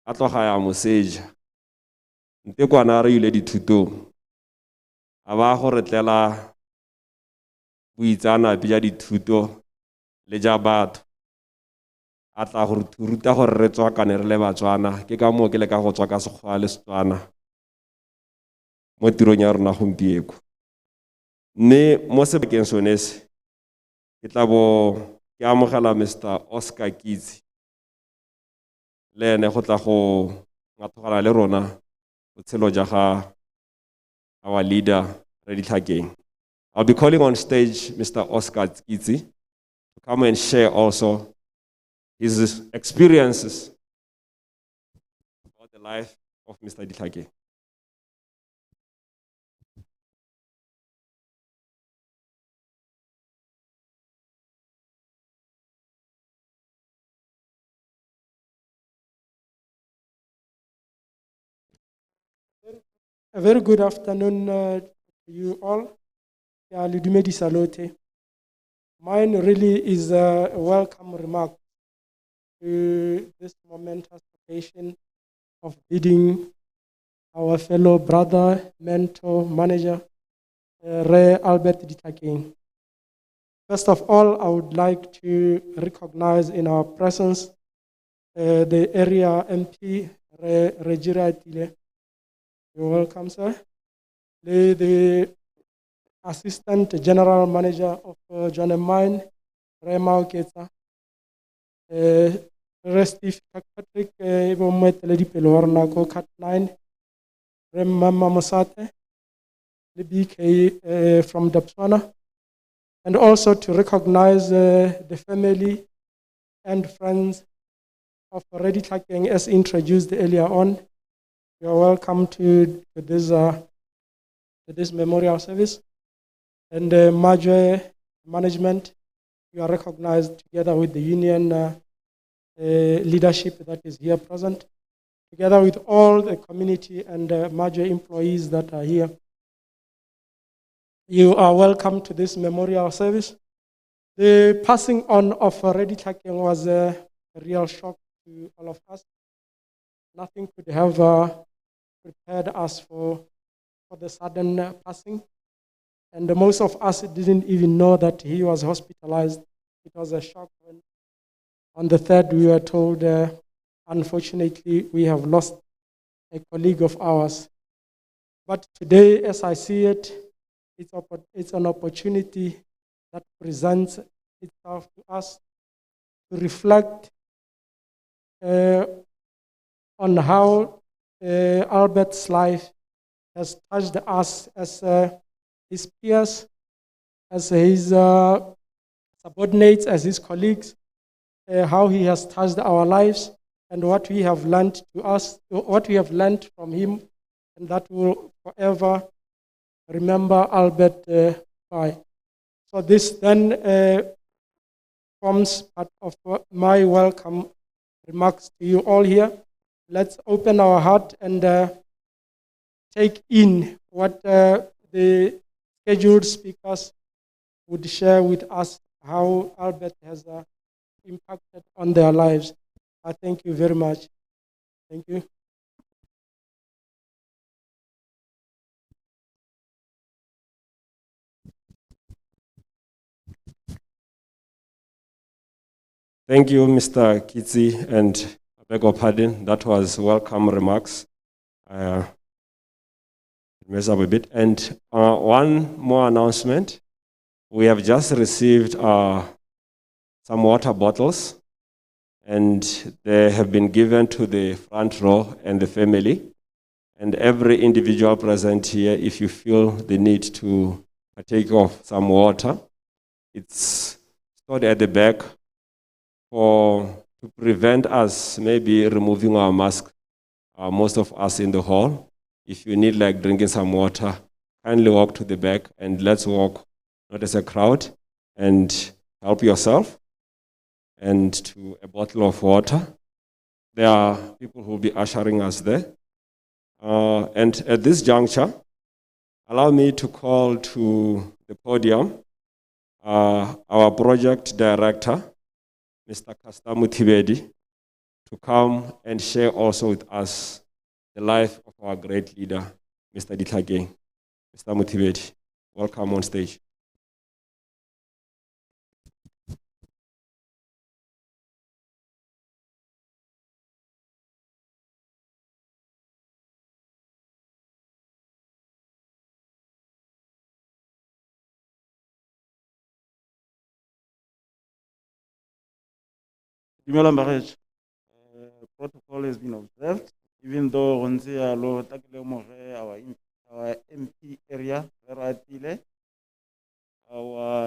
a tloga ya moseja nte kwana re ile dithutong a ba go retlela boitsanapi ja dithuto le ja batho a tla go ruta gore re tswakane re le Batswana. Ke ka moo ke le ka go tswa ka Sekgowa le Setswana mo tirong ya rona gompieno. Mme mo sebakeng sone se ke tla bo ke amogela Mr. Oscar Kitsi le ene go tla go ngathogana le rona botshelo ja ga our leader Re Ditlhakeng. I'll be calling on stage Mr. Oscar Kitsi to come and share also his experiences about the life of Mr. Ditlhakeng. A very good afternoon to you all. Le dumedisa lotlhe. Mine really is a welcome remark to this momentous occasion of bidding our fellow brother, mentor, manager, Re Albert Ditlhakeng. First of all, I would like to recognize in our presence the area MP, Re Regira Tile. You're welcome, sir. The Assistant General Manager of John M. Mine, Re Maoketsa. Re Steve Kirkpatrick, Ivo Mweteledi Pelornako, Cat 9, Re Mama Mosate, the BK from Botswana, and also to recognize the family and friends of Reddy Tlhakeng as introduced earlier on. You are welcome to this memorial service. And Major management, you are recognized together with the union leadership that is here present, together with all the community and Major employees that are here. You are welcome to this memorial service. The passing on of Reddy Tlhakeng was a real shock to all of us. Nothing could have prepared us for the sudden passing. And most of us didn't even know that he was hospitalized. It was a shock when on the 3rd we were told, unfortunately, we have lost a colleague of ours. But today, as I see it, it's an opportunity that presents itself to us to reflect on how Albert's life has touched us as his peers, as his subordinates, as his colleagues, how he has touched our lives, and what we have learned from him, and that will forever remember Albert by. So this then forms part of my welcome remarks to you all here. Let's open our heart and take in what the scheduled speakers would share with us, how Albert has impacted on their lives. I thank you very much. Thank you. Thank you, Mr. Kitsi, and I beg your pardon. That was welcome remarks. Mess up a bit. And one more announcement. We have just received some water bottles, and they have been given to the front row and the family. And every individual present here, if you feel the need to partake of some water, it's stored at the back to prevent us maybe removing our mask, most of us in the hall. If you need like drinking some water, kindly walk to the back and let's walk, not as a crowd, and help yourself and to a bottle of water. There are people who will be ushering us there. And at this juncture, allow me to call to the podium our project director, Mr. Caster Muthibedi, to come and share also with us the life of our great leader, Mr. Tlhakeng. Mr. Muthibedi, welcome on stage. Dumelang Baresh. Protocol has been observed, even though on our MP area, our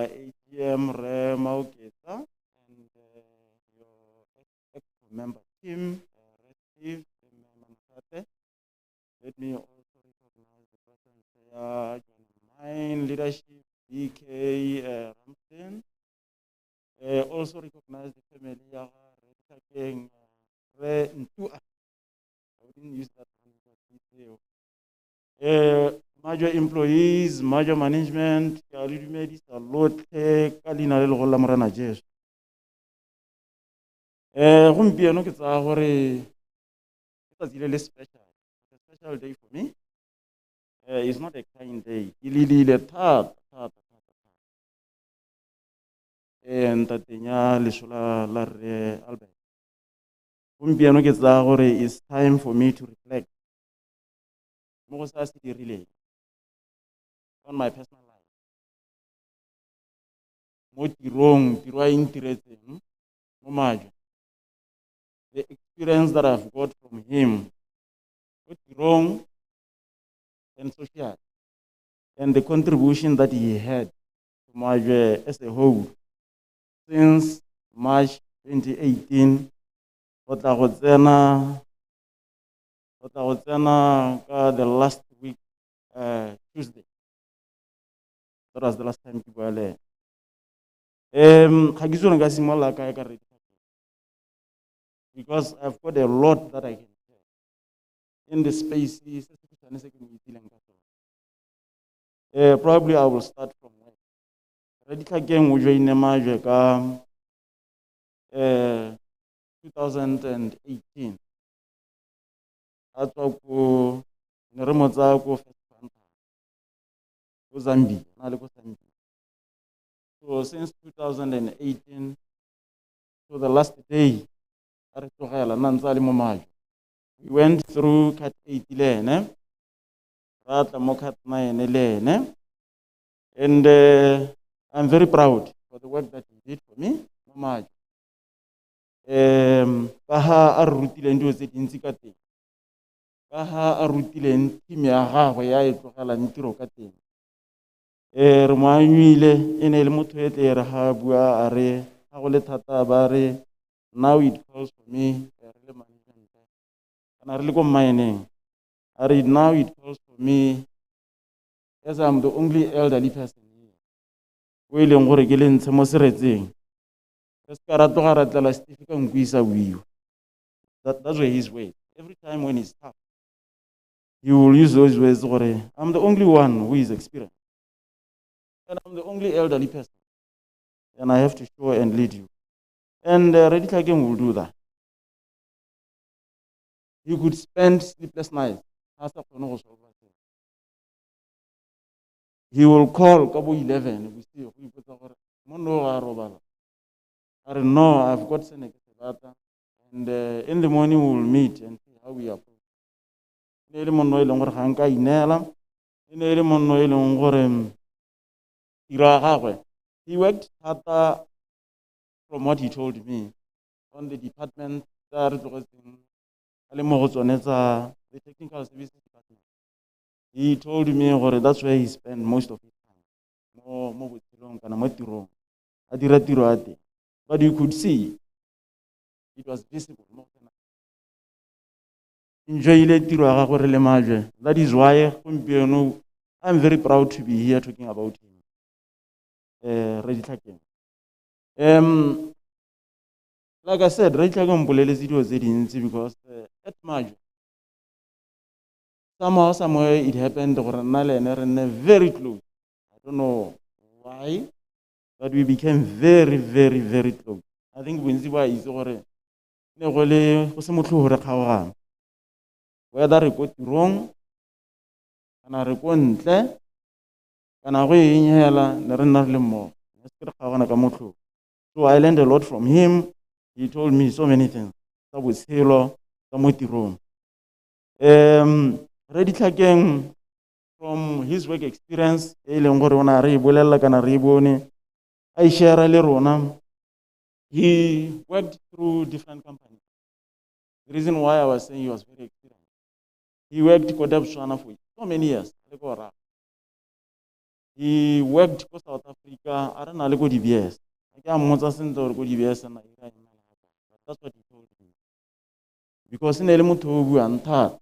ATM Mauketa, and your member team, Steve, let me also recognize the presence there, mine leadership, BK Ramsden. Also recognize the family of Tlhakeng, I wouldn't use that one. Major employees, major management, gompieno ke tsaya gore ke tsatsi le special. It's a special day for me. It's not a kind day. Ke lelile thata. Ntatenya lesola la re Albert. Gompieno ke tsaya gore it's time for me to reflect mo go sa se dirileng on my personal life. Mo tirong, tiro a intiretseng mo Majwa. The experience that I've got from him, mo tirong and social. and the contribution that he had to Majwe as a whole since March 2018. The last week, Tuesday. That was the last time people were there. Because I've got a lot that I can share in the spaces. Probably I will start from where. Radical game we join 2018. That's why Zambia. So since 2018 to the last day, we went through Cat 8 lane, Cat 9 and I'm very proud for the work that he did for me. Kaha arutile ndio zetinzi kate. Kaha arutile team ya gagwe ya itlogela ntiro ka teng. Re moanyile ene le motho ete re ha bua are ha go le thata ba re now it calls for me re le management kana re le ko mining are now it calls for me as I'm the only elderly person here we le ngore ke le ntshe mo seretseng that's where his way. Every time when he's tough, he will use those words. I'm the only one who is experienced. And I'm the only elderly person. And I have to show and lead you. And Radical Game will do that. You could spend sleepless nights. He will call Cabo 11. We see I don't know, I've got Seneca and in the morning we will meet and see how we approach. He worked harder from what he told me on the department that was in the technical services department. He told me that's where he spent most of his time. But you could see it was visible. That is why I'm very proud to be here talking about him. Like I said, because at Maju, somewhere it happened very close. I don't know why. But we became very, very, very close. I think Winziwa is whether I got wrong, and I record and I so I learned a lot from him. He told me so many things. That was Halo, Radical Gang, from his work experience, I share a little. He worked through different companies. The reason why I was saying he was very experienced. He worked for Botswana for so many years. He worked for South Africa. I don't know how DBS. That's what he told me. Because in Elemutu and Tat,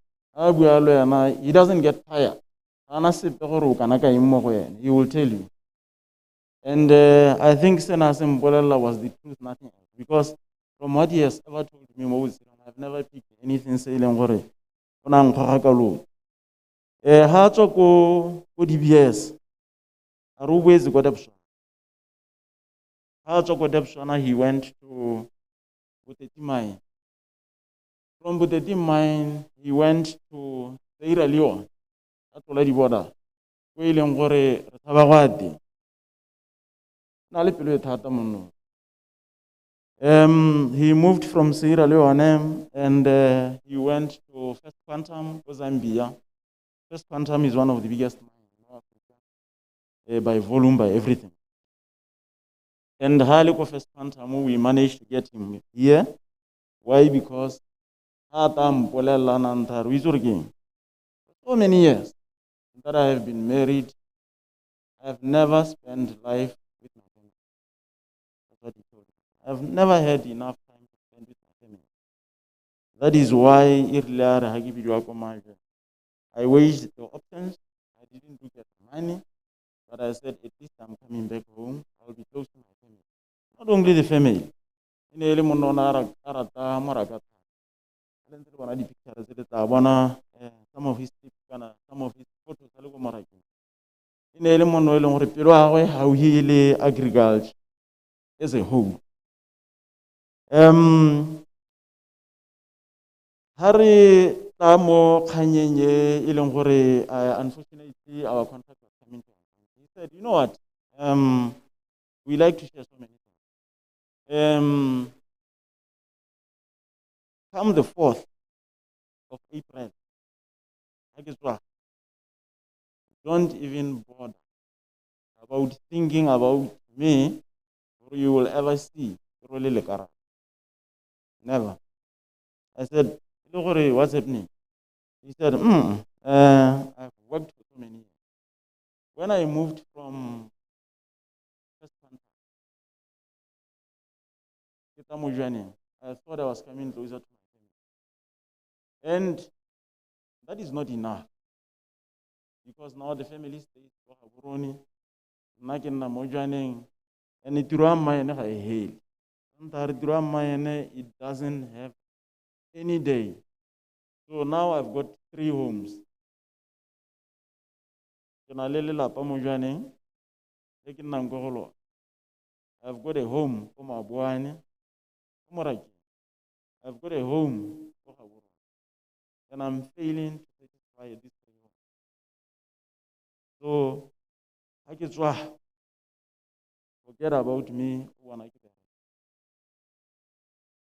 he doesn't get tired. He will tell you. And I think Senasim Bolela was the truth, nothing else. Because from what he has ever told me, I've never picked anything saying Ngore. Hatoko DBS. Aruwezi Godepshana. Hatoko Depshana, he went to Buteti Mine. From Buteti Mine, he went to Sierra Leone. That's already border. William Gore Tabawadi. He moved from Sierra Leone and he went to First Quantum, Zambia. First Quantum is one of the biggest mines in North Africa, by volume, by everything. And Haliko First Quantum, we managed to get him here. Why? Because so many years that I have been married, I've never spent life with my family. That's what he told me. I've never had enough time to spend with my family. That is why I weighed the options. I didn't look at the money, but I said, at least I'm coming back home. I'll be close to my family. Not only the family. Some of his tips, some of his photos. How he agriculture as a whole. Hari tamo khanyenye ileng gore unfortunately our contract was coming to an end. He said, you know what? We like to share so many things. Come the 4th of April, don't even bother about thinking about me, or you will ever see. Never. I said, what's happening? He said, I've worked for so many years. When I moved from First Panther, I thought I was coming closer to my family. And that is not enough. Because now the family stays for Haburoni, Nakina Mojaning, and it it doesn't have any day. So now I've got 3 homes. I've got a home for Mabuani. I've got a home for Haburoni. And I'm failing to satisfy this 3 homes. So, forget about me.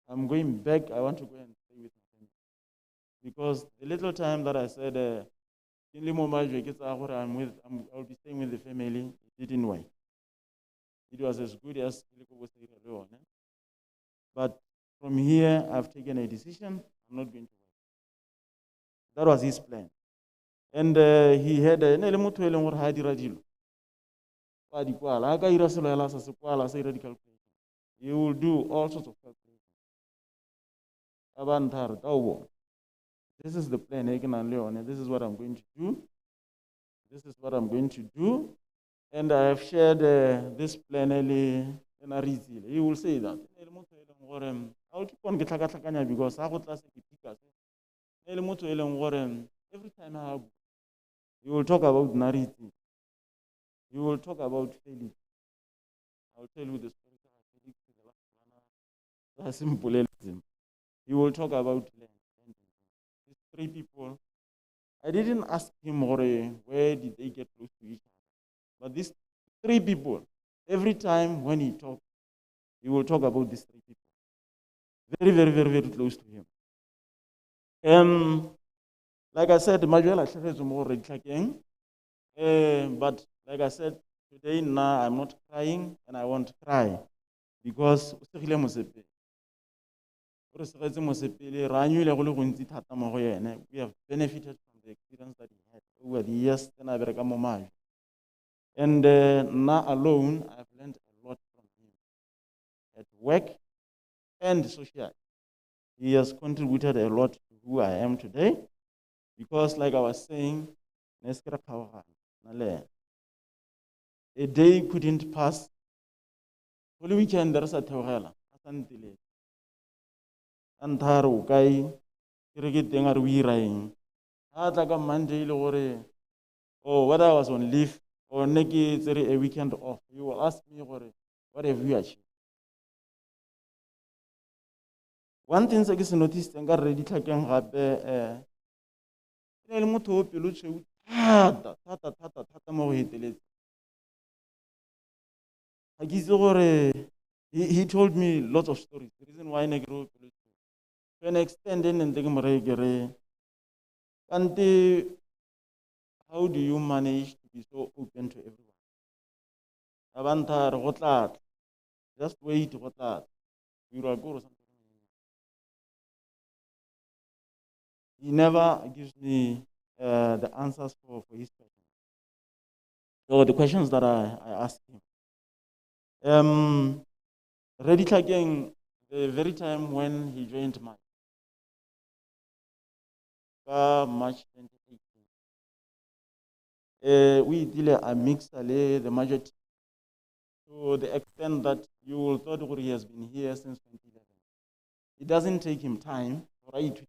I'm going back. I want to go and stay with my family. Because the little time that I said, I'll be staying with the family, it didn't work. It was as good as but from here, I've taken a decision. I'm not going to work. That was his plan. And he had a he will do all sorts of calculations. This is the plan, this is what I'm going to do. This is what I'm going to do. And I have shared this plan early. He will say that. I'll keep on getting because I would every time I have, you will talk about narrative. You will talk about failure. I'll tell you the story. He will talk about land. These 3 people, I didn't ask him where did they get close to each other. But these 3 people, every time when he talks, he will talk about these 3 people. Very, very, very, very close to him. Like I said, but like I said, today now I'm not crying and I won't cry because we have benefited from the experience that he had over the years. And now alone, I've learned a lot from him at work and social. He has contributed a lot to who I am today because, like I was saying, a day couldn't pass. Holy weekend, there's a Tawhela. Antaro, Kai, Kirigit, are we rain? Like Monday, or whether I was on leave or naked a weekend off, you will ask me, what have you achieved? One thing I noticed and got ready to have he told me lots of stories. The reason why I grew up to an extent and how do you manage to be so open to everyone? Just wait, you are good or something. He never gives me the answers for his questions. So the questions that I asked him. Ready Tlhakeng, the very time when he joined March 2018, we did a mix the majority to the extent that you will thought he has been here since 2011. It doesn't take him time, right?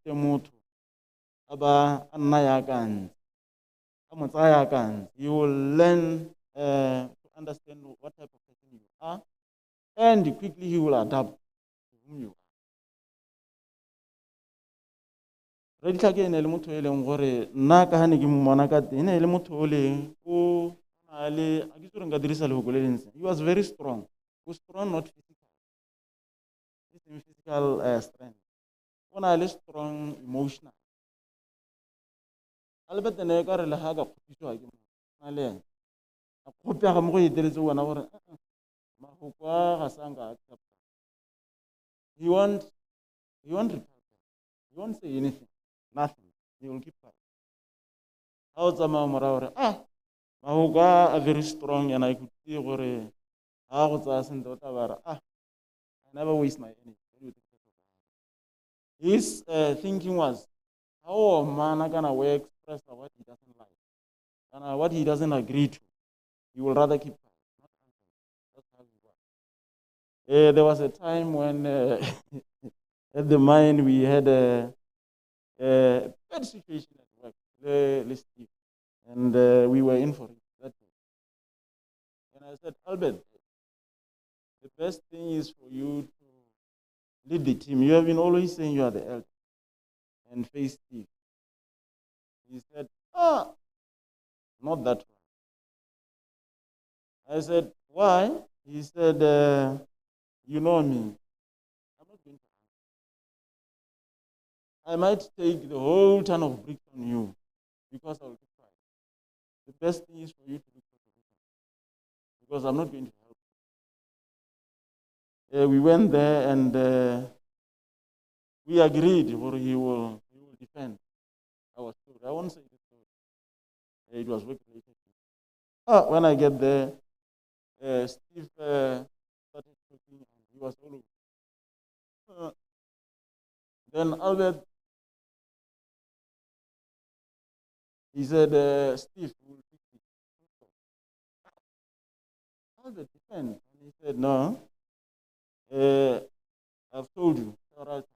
You will learn to understand what type of person you are, and quickly he will adapt to whom you are. Ready Tlhakeng le motho e leng gore nna ka hane ke mmona ka teng le motho o leng o na le a ke tsore nka dirisa le go le lentse. He was very strong. He was strong, not physical. It's in physical strength. O na le strong emotional. Albert ne ka re le ha ka khupitswa ke mona le ena. A khopya ga mo go eteletse bona gore mahokwa ga sanga accept. He won't reply. He won't say anything. Nothing. He will keep quiet. How Mahokwa are very strong, and I could see gore I never waste my energy. His thinking was, how a man gonna work express what he doesn't like and what he doesn't agree to. He will rather keep quiet. Not answer. That's how he was. There was a time when at the mine we had a bad situation at work, and we were in for it that day. And I said, Albert, the best thing is for you to lead the team. You have been always saying you are the elder and face Steve. He said, not that one. I said, why? He said, you know me. I'm not going to answer. I might take the whole ton of bricks on you because I will keep quiet. The best thing is for you to look for solution because I'm not going to help you. We went there and we agreed or he will defend our story. I won't say the story. It was work related. When I get there, Steve started talking and he was all over. Then Albert, he said, Steve, will fix it. Albert defend. And he said, no, I've told you several times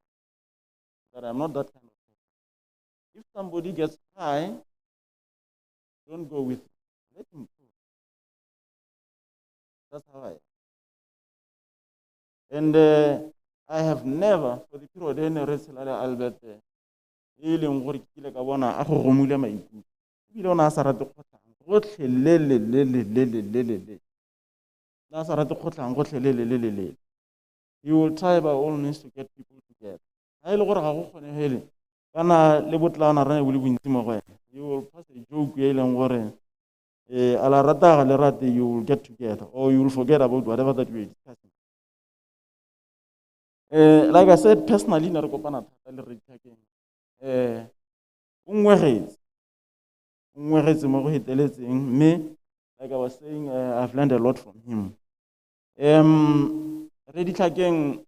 that I'm not that kind of person. If somebody gets high, don't go with him. Let him go. That's how I am. And I have never, for the period in Albert, ileng gore ke ile ka bona a go gomule maikutlo ebile o na sa rate kgotlang gotlhe le na sa rate kgotlang gotlhe le he will try by all means to get people together ha ile gore ga go kgonegele kana le botlana rena bo le bontsi mo go ena you will pass a joke e leng gore ala rata le rate you will get together or you will forget about whatever that we are discussing. Like I said, personally na re kopana thata le Ready Tlhakeng. Like I was saying, I've learned a lot from him. Ready Tlhakeng,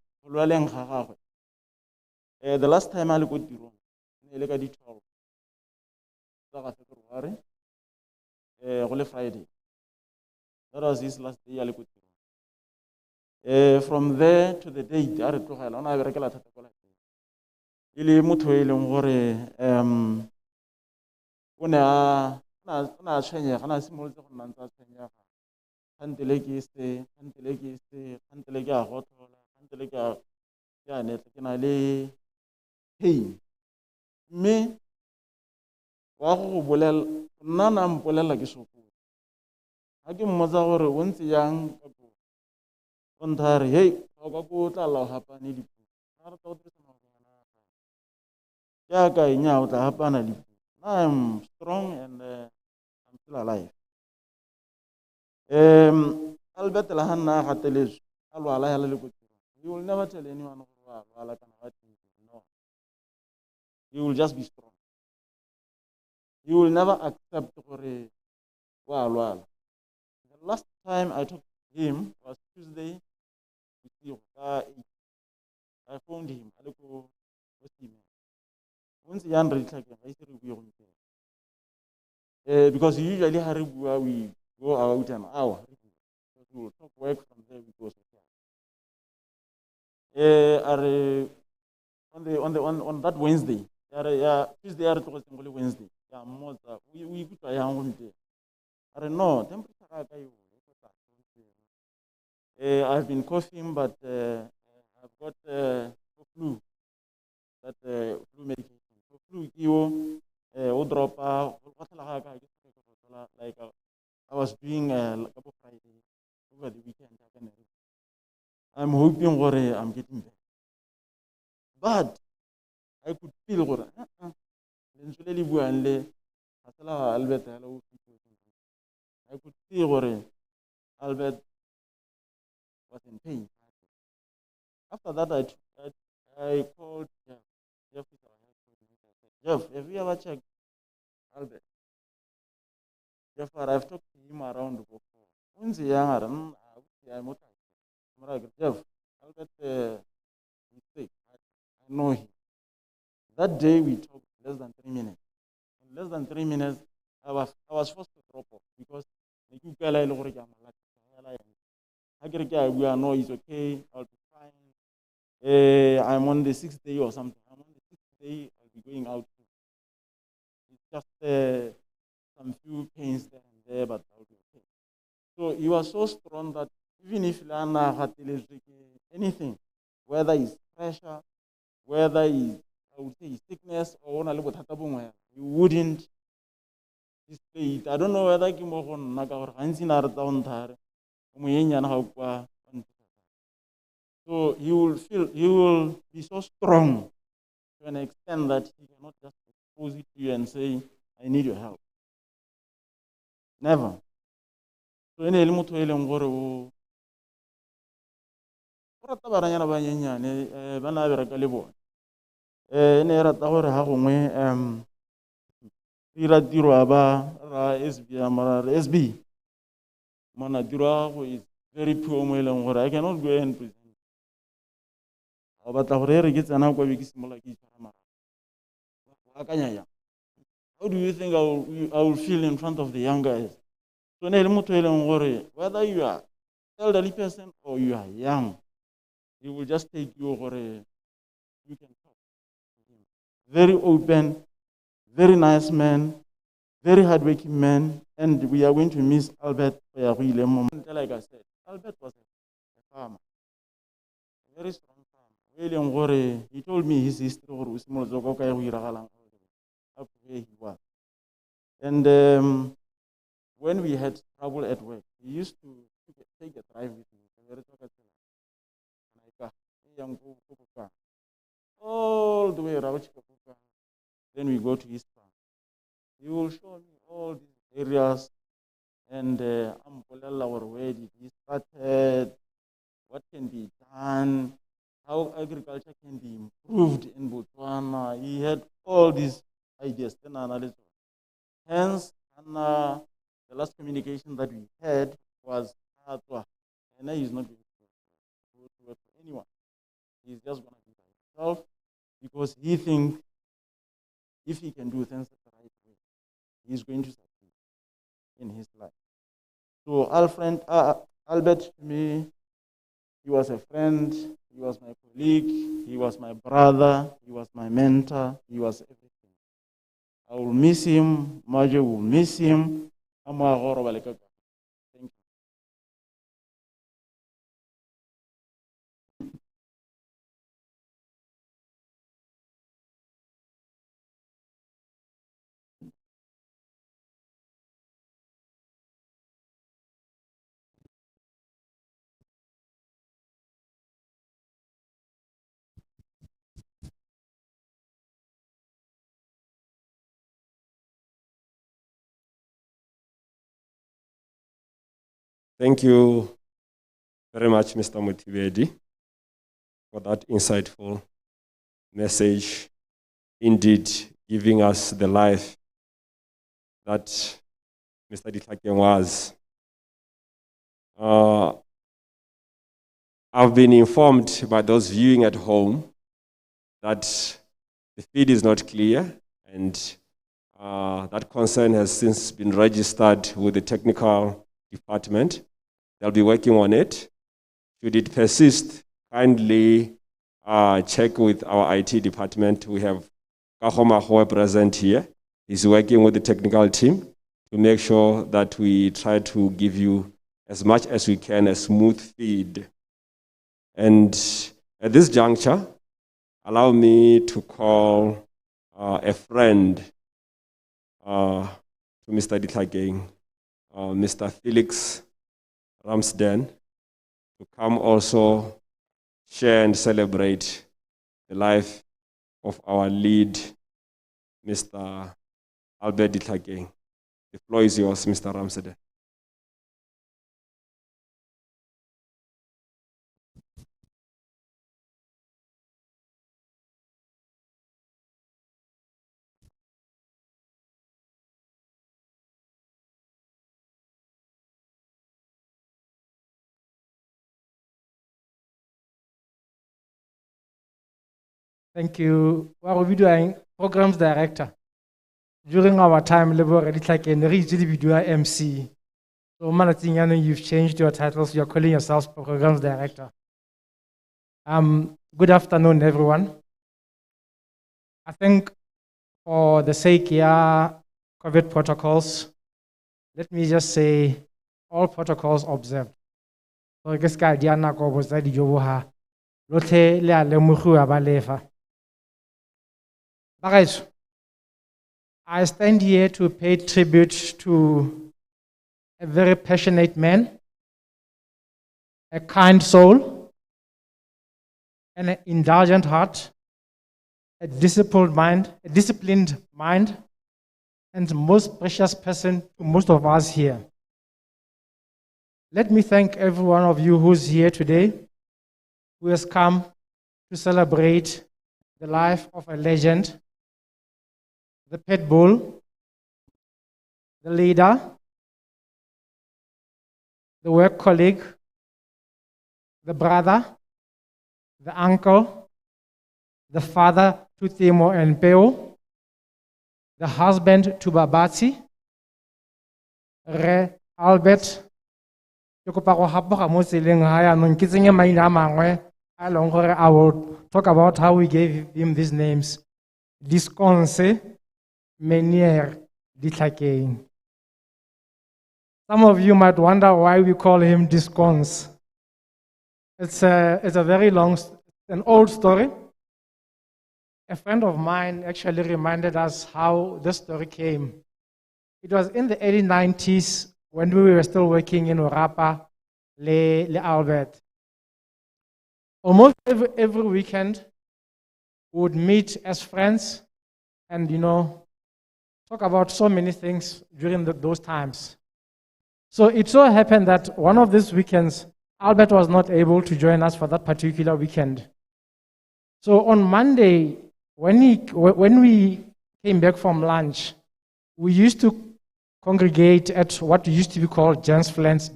the last time I looked at the February, Friday. That was his last day. From there to the date, I ile motho e leng gore o ne a tshwenyega na simolotse go nna ntse a tshwenyega kgantele ke a gothola kgantele ke a netle ke na le pain mme wa go bolela nna na mpolela ke sokole ha ke mmotsa gore o ntse yang ka go o ntare hey ga ka go tla la hapane di a re tla go dirisa I'm strong and I'm still alive. Albert Lahana Hatelis, he will never tell anyone no. He will just be strong. He will never accept The last time I talked to him was Tuesday. I phoned him. Because usually we go out an hour. We will talk work from there. We go on that Wednesday. Tuesday Wednesday. We go to no temperature. I've been coughing, but I've got flu. That flu medication. Flu, drop like I was doing a couple of Friday over the weekend. I'm hoping I'm getting better. But I could feel I could feel Albert was in pain. After that, I called Jeff. Jeff, have you ever checked Albert? Jeff, I've talked to him around before. When's he young? Jeff, Albert is sick. I know him. That day we talked less than 3 minutes. In less than 3 minutes, I was forced to drop off because we are no, it's okay, I'll be fine. I'm on the 6th day or something. I'm on the 6th day, I'll be going out. It's just some few pains there and there, but I'll be okay. So he was so strong that even if Lana had anything, whether it's pressure, whether it's, I would say, sickness or you wouldn't display it. I don't know whether so he will be so strong to an extent that he cannot just expose it to you and say, I need your help. Never. So any elimuto ele ngoro rata baranyana ba nyenyane bana bera ka lebone ene rata gore ha gongwe ira tiro aba ra SB amara SB mana tiro go is very poor mo ele ngoro I cannot go and present aba tla gore re ke tsena kwa be ke simola ke itshara mara akanya ya. How do you think I will feel in front of the young guys? So whether you are elderly person or you are young, he will just take you over. You can talk to him. Very open, very nice man, very hardworking man, and we are going to miss Albert. Like I said, Albert was a farmer, a very strong farmer. He told me his history up to where he was. And when we had trouble at work, he used to take a drive with me. All the way around. Then we go to his farm. He will show me all these areas and where did he started, what can be done, how agriculture can be improved in Botswana. He had all these ideas. Hence, the last communication that we had was and he's not going to work for anyone. He's just going to be by himself because he thinks if he can do things the right way, he's going to succeed in his life. So Albert to me, he was a friend, he was my colleague, he was my brother, he was my mentor, he was everything. I will miss him, Majo will miss him. Thank you. Thank you very much, Mr. Motivedi, for that insightful message, indeed giving us the life that Mr. Ditlhakeng was. I've been informed by those viewing at home that the feed is not clear, and that concern has since been registered with the technical department. They'll be working on it. Should it persist, kindly check with our IT department. We have Kahoma Hoe present here. He's working with the technical team to make sure that we try to give you as much as we can a smooth feed. And at this juncture, allow me to call a friend to Mr. Ditlhakeng, Mr. Felix Ramsden, to come also share and celebrate the life of our lead, Mr. Albert Ditlhakeng. The floor is yours, Mr. Ramsden. Thank you. What are we doing? Programs director. During our time, it's like a video MC. So, Manating, you've changed your titles. You're calling yourself programs director. Good afternoon, everyone. I think for the sake of COVID protocols, let me just say all protocols observed. So, I guess Diana was that you Lote le alemuhu abalefa. Guys, I stand here to pay tribute to a very passionate man, a kind soul, an indulgent heart, a disciplined mind, and most precious person to most of us here. Let me thank every one of you who's here today, who has come to celebrate the life of a legend, the pit bull, the leader, the work colleague, the brother, the uncle, the father to Timo and Peo, the husband to Babati, Re Albert. I will talk about how we gave him these names. Disconse, Menier, Ditlhakeng. Some of you might wonder why we call him Disconse. It's a very long, an old story. A friend of mine actually reminded us how this story came. It was in the early 90s when we were still working in Orapa, Le Albert. Almost every weekend, we would meet as friends and, talk about so many things during those times. So it so happened that one of these weekends, Albert was not able to join us for that particular weekend. So on Monday, when we came back from lunch, we used to congregate at what used to be called Jens Flats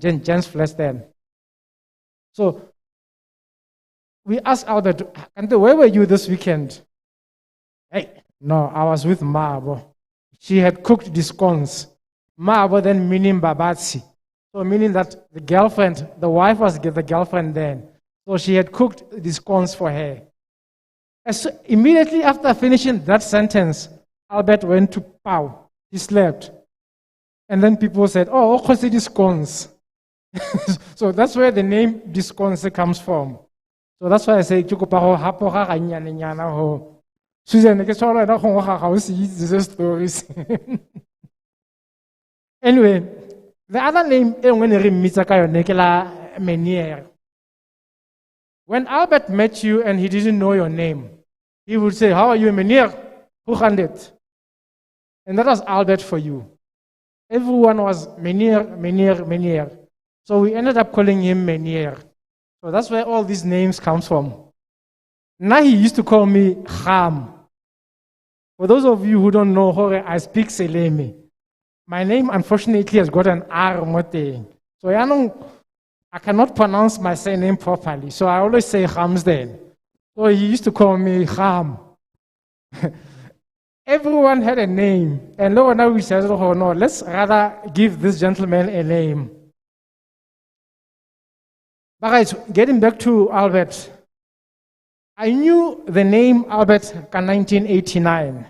then. So we asked Albert, where were you this weekend? Hey, no, I was with Maabo. She had cooked the scones. Maabo then meaning Babatsi. So meaning that the wife was the girlfriend then. So she had cooked the scones for her. Immediately after finishing that sentence, Albert went to Pau. He slept. And then people said, oh, the scones. So that's where the name Disconse comes from. So that's why I say, Susan, these stories. Anyway, the other name, Menier. When Albert met you and he didn't know your name, he would say, how are you, Menier? Who handed? And that was Albert for you. Everyone was Menier. So we ended up calling him Menier. So that's where all these names come from. Now he used to call me Kham. For those of you who don't know Hore, I speak Selemi. My name, unfortunately, has got an R mote. So I cannot pronounce my surname properly, so I always say Hamsden. So he used to call me Ham. Everyone had a name, and now we said, oh no, let's rather give this gentleman a name. But guys, getting back to Albert, I knew the name Albert in 1989.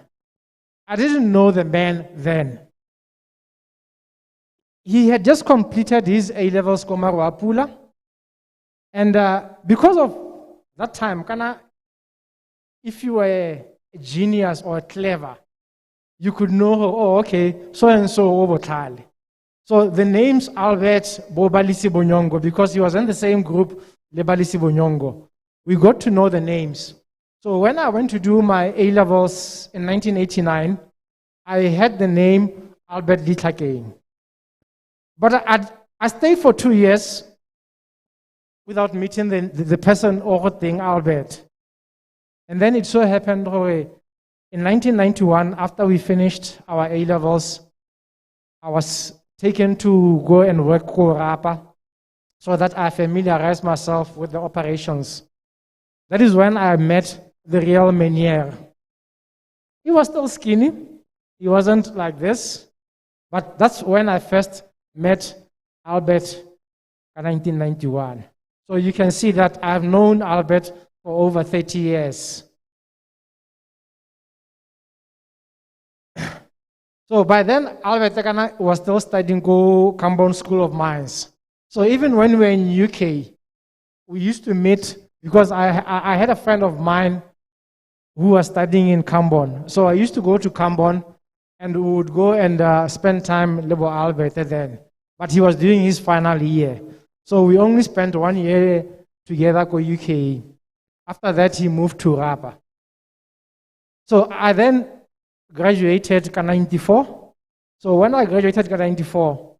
I didn't know the man then. He had just completed his A-levels Komaru Apula, and because of that time, if you were a genius or clever, you could know, oh, okay, so and so Obotale. So the name's Albert Bobalisi Bonyongo because he was in the same group, Lebalisi Bonyongo. We got to know the names. So when I went to do my A-levels in 1989, I had the name Albert Litlakane. But I stayed for 2 years without meeting the person or thing, Albert. And then it so happened in 1991, after we finished our A-levels, I was taken to go and work for Rapa so that I familiarized myself with the operations. That is when I met the real Menier. He was still skinny. He wasn't like this. But that's when I first met Albert in 1991. So you can see that I've known Albert for over 30 years. So by then, Albert Tekana was still studying Cambon School of Mines. So even when we were in UK, we used to meet because I had a friend of mine who was studying in Cambon. So I used to go to Cambon and we would go and spend time with Albert then. But he was doing his final year. So we only spent 1 year together in UK. After that, he moved to Rapa. So I then graduated in 94. So when I graduated in 94,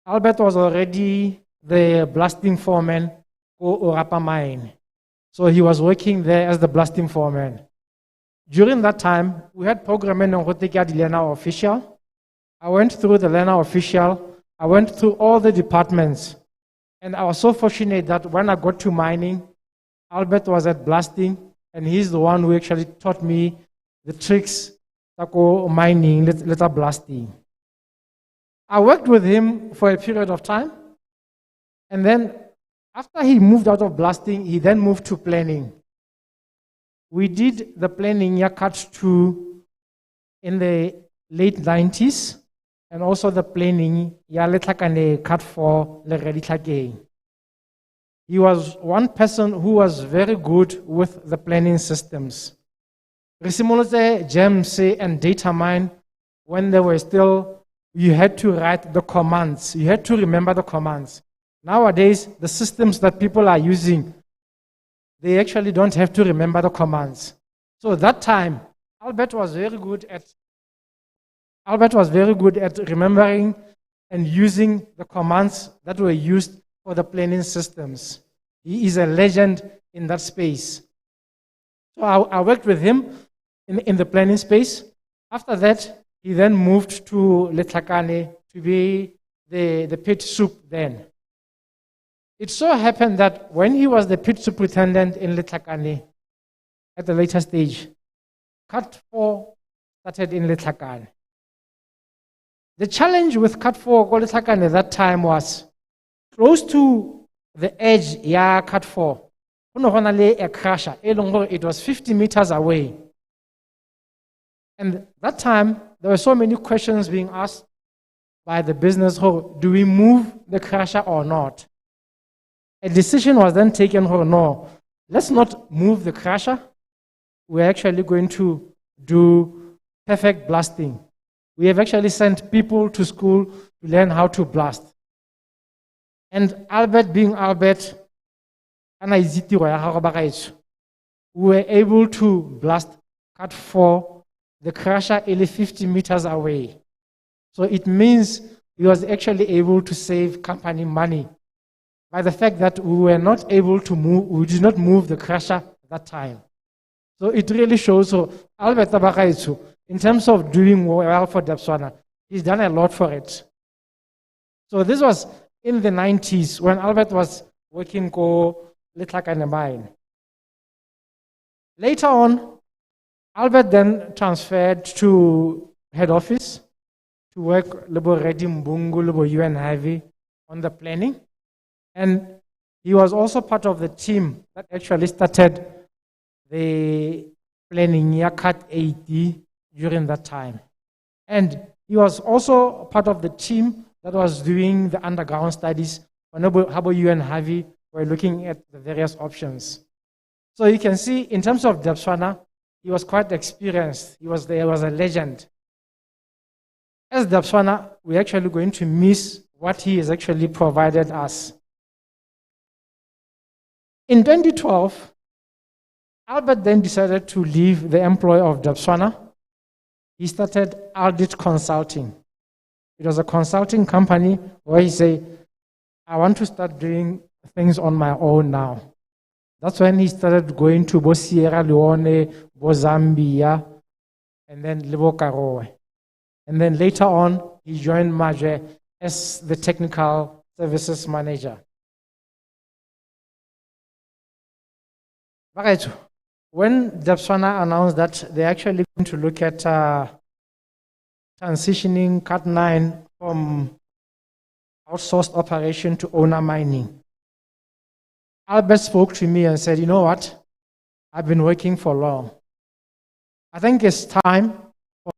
Albert was already the blasting foreman for Rapa mine. So he was working there as the blasting foreman. During that time, we had programming on Rotika the Learner Official. I went through the Learner Official. I went through all the departments. And I was so fortunate that when I got to mining, Albert was at blasting, and he's the one who actually taught me the tricks that go mining, later blasting. I worked with him for a period of time, and then after he moved out of blasting, he then moved to planning. We did the planning cut 2 in the late 90s, and also the planning cut 4 le. He was one person who was very good with the planning systems. Risimoloze, GEMS, and data mine, when they were still, you had to write the commands. You had to remember the commands. Nowadays, the systems that people are using, they actually don't have to remember the commands. So that time, Albert was very good at remembering and using the commands that were used for the planning systems. He is a legend in that space. So I worked with him in the planning space. After that, he then moved to Letlakane to be the pit soup then. It so happened that when he was the pit superintendent in Letlakane, at the later stage, Cut 4 started in Letlakane. The challenge with Cut 4 Letlakane at that time was close to the edge, Cut 4. A crusher, it was 50 meters away. And that time, there were so many questions being asked by the business, do we move the crusher or not? A decision was then taken, no, let's not move the crusher. We're actually going to do perfect blasting. We have actually sent people to school to learn how to blast. And Albert being Albert, we were able to blast Cut 4, the crusher only 50 meters away. So it means he was actually able to save company money by the fact that we were not able to move, we did not move the crusher at that time. So it really shows, Albert Tabakaitu, in terms of doing well for Debswana, he's done a lot for it. So this was in the 90s when Albert was working ko Letlhakane mine. Later on, Albert then transferred to head office to work Lebo Redi Mbungu, Lebo UN Heavy on the planning. And he was also part of the team that actually started the planning Yakat 80 during that time. And he was also part of the team that was doing the underground studies on how UN Heavy were looking at the various options. So you can see in terms of Debswana, he was quite experienced. He was a legend. As Debswana, we're actually going to miss what he has actually provided us. In 2012, Albert then decided to leave the employ of Debswana. He started Aldit Consulting. It was a consulting company where he said, I want to start doing things on my own now. That's when he started going to both Sierra Leone, both Zambia, and then Lebo Karowe. And then later on, he joined Majwe as the technical services manager. When Debswana announced that they're actually going to look at transitioning Cat 9 from outsourced operation to owner mining, Albert spoke to me and said, you know what? I've been working for long. I think it's time for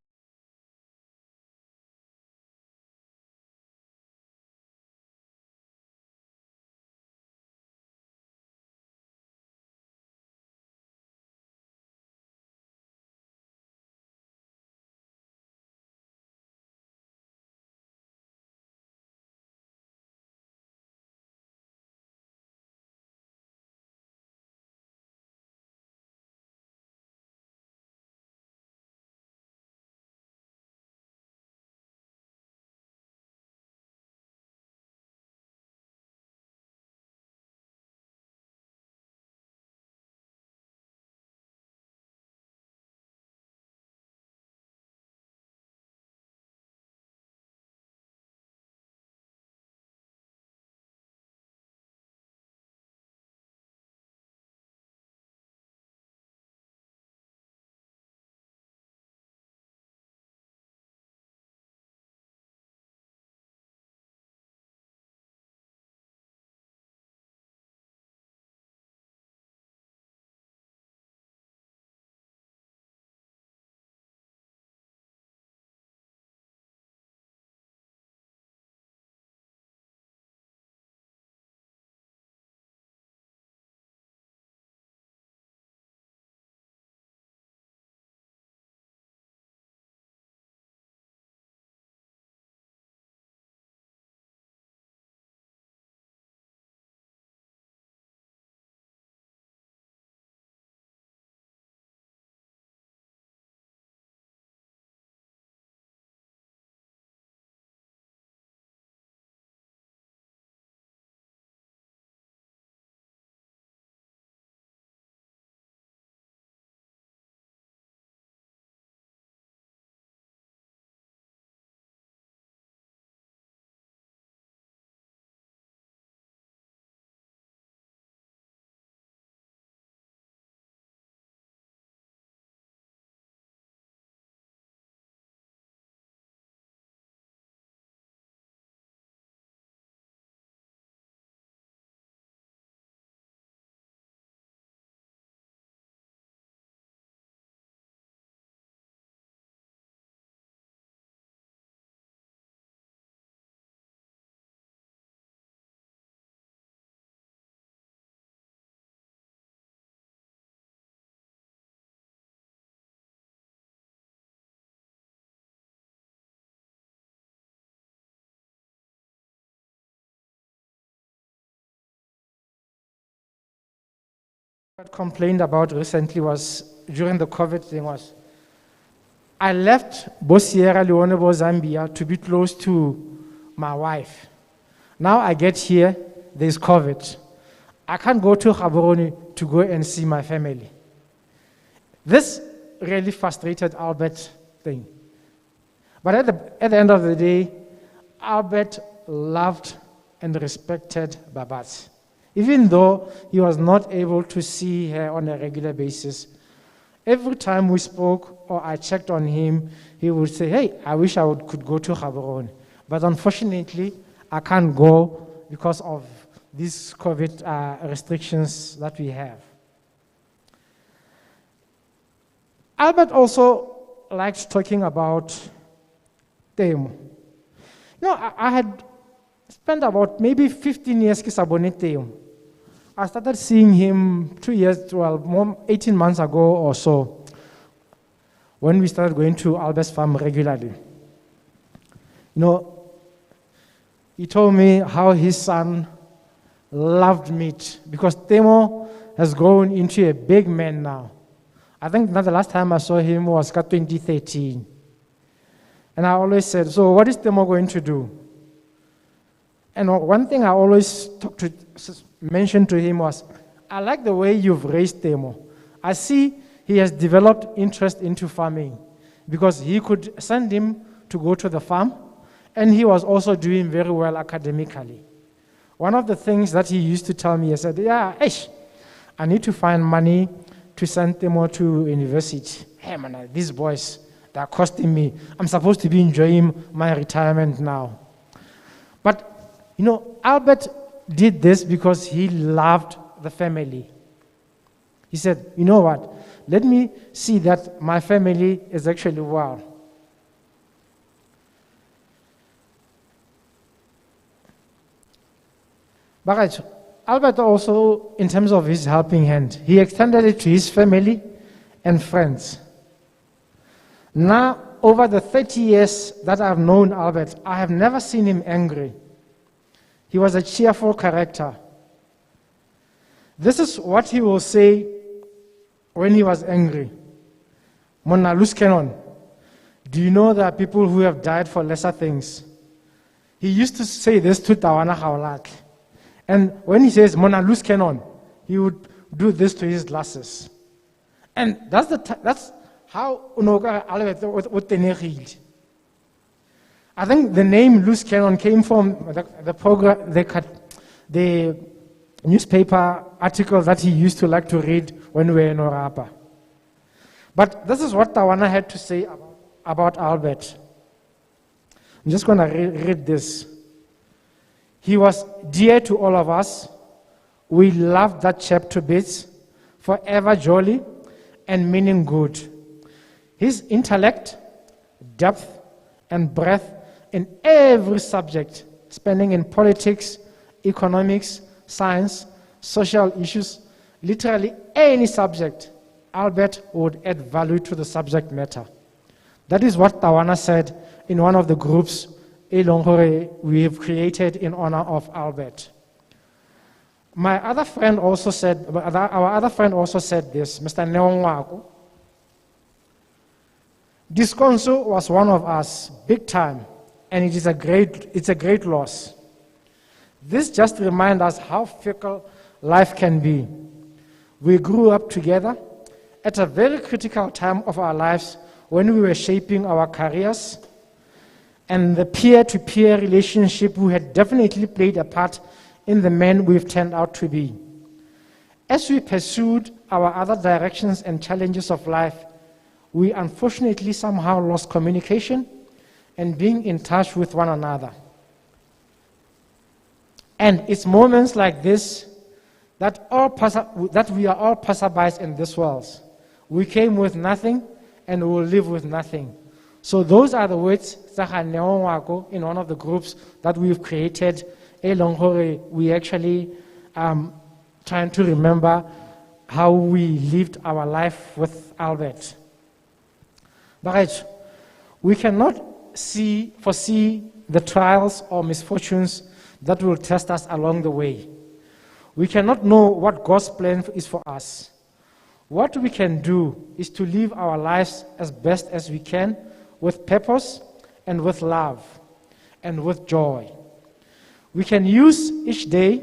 what complained about recently was during the COVID thing was I left both Sierra Leone, both Zambia to be close to my wife. Now I get here, there's COVID. I can't go to Gaborone to go and see my family. This really frustrated Albert thing. But at the end of the day, Albert loved and respected Babat. Even though he was not able to see her on a regular basis, every time we spoke or I checked on him, he would say, hey, I wish I could go to Gaborone. But unfortunately, I can't go because of these COVID restrictions that we have. Albert also liked talking about Temo. You know, I had spent about maybe 15 years kisabone Temo. I started seeing him 18 months ago or so, when we started going to Albert's farm regularly. You know, he told me how his son loved meat because Temo has grown into a big man now. I think the last time I saw him was 2013. And I always said, so what is Temo going to do? And one thing I always mentioned to him was, I like the way you've raised Temo. I see he has developed interest into farming because he could send him to go to the farm, and he was also doing very well academically. One of the things that he used to tell me, he said, yeah, I need to find money to send Temo to university. Hey man, these boys, they're costing me. I'm supposed to be enjoying my retirement now. But, you know, Albert did this because he loved the family. He said, you know what, let me see that my family is actually well. But Albert also, in terms of his helping hand, he extended it to his family and friends. Now, over the 30 years that I've known Albert, I have never seen him angry. He was a cheerful character. This is what he will say when he was angry. Mona Luskenon, do you know there are people who have died for lesser things? He used to say this to Tawana Haulak. And when he says Mona Luskenon, he would do this to his glasses. And that's how Unoka Albert Utenegil. I think the name loose cannon came from the newspaper article that he used to like to read when we were in Orapa. But this is what Tawana had to say about Albert. I'm just going to read this. He was dear to all of us. We loved that chap to bits, forever jolly and meaning good. His intellect, depth, and breadth in every subject, spanning in politics, economics, science, social issues, literally any subject, Albert would add value to the subject matter. That is what Tawana said in one of the groups we have created in honor of Albert. Our other friend also said this, Mr. Neongwaku. Disconso was one of us, big time, and it's a great loss. This just reminds us how fickle life can be. We grew up together at a very critical time of our lives when we were shaping our careers, and the peer-to-peer relationship we had definitely played a part in the men we've turned out to be. As we pursued our other directions and challenges of life, we unfortunately somehow lost communication and being in touch with one another. And it's moments like this that we are all passerbys in this world. We came with nothing and we will live with nothing. So those are the words in one of the groups that we've created. We actually trying to remember how we lived our life with Albert. But we cannot foresee the trials or misfortunes that will test us along the way. We cannot know what God's plan is for us. What we can do is to live our lives as best as we can, with purpose and with love and with joy. We can use each day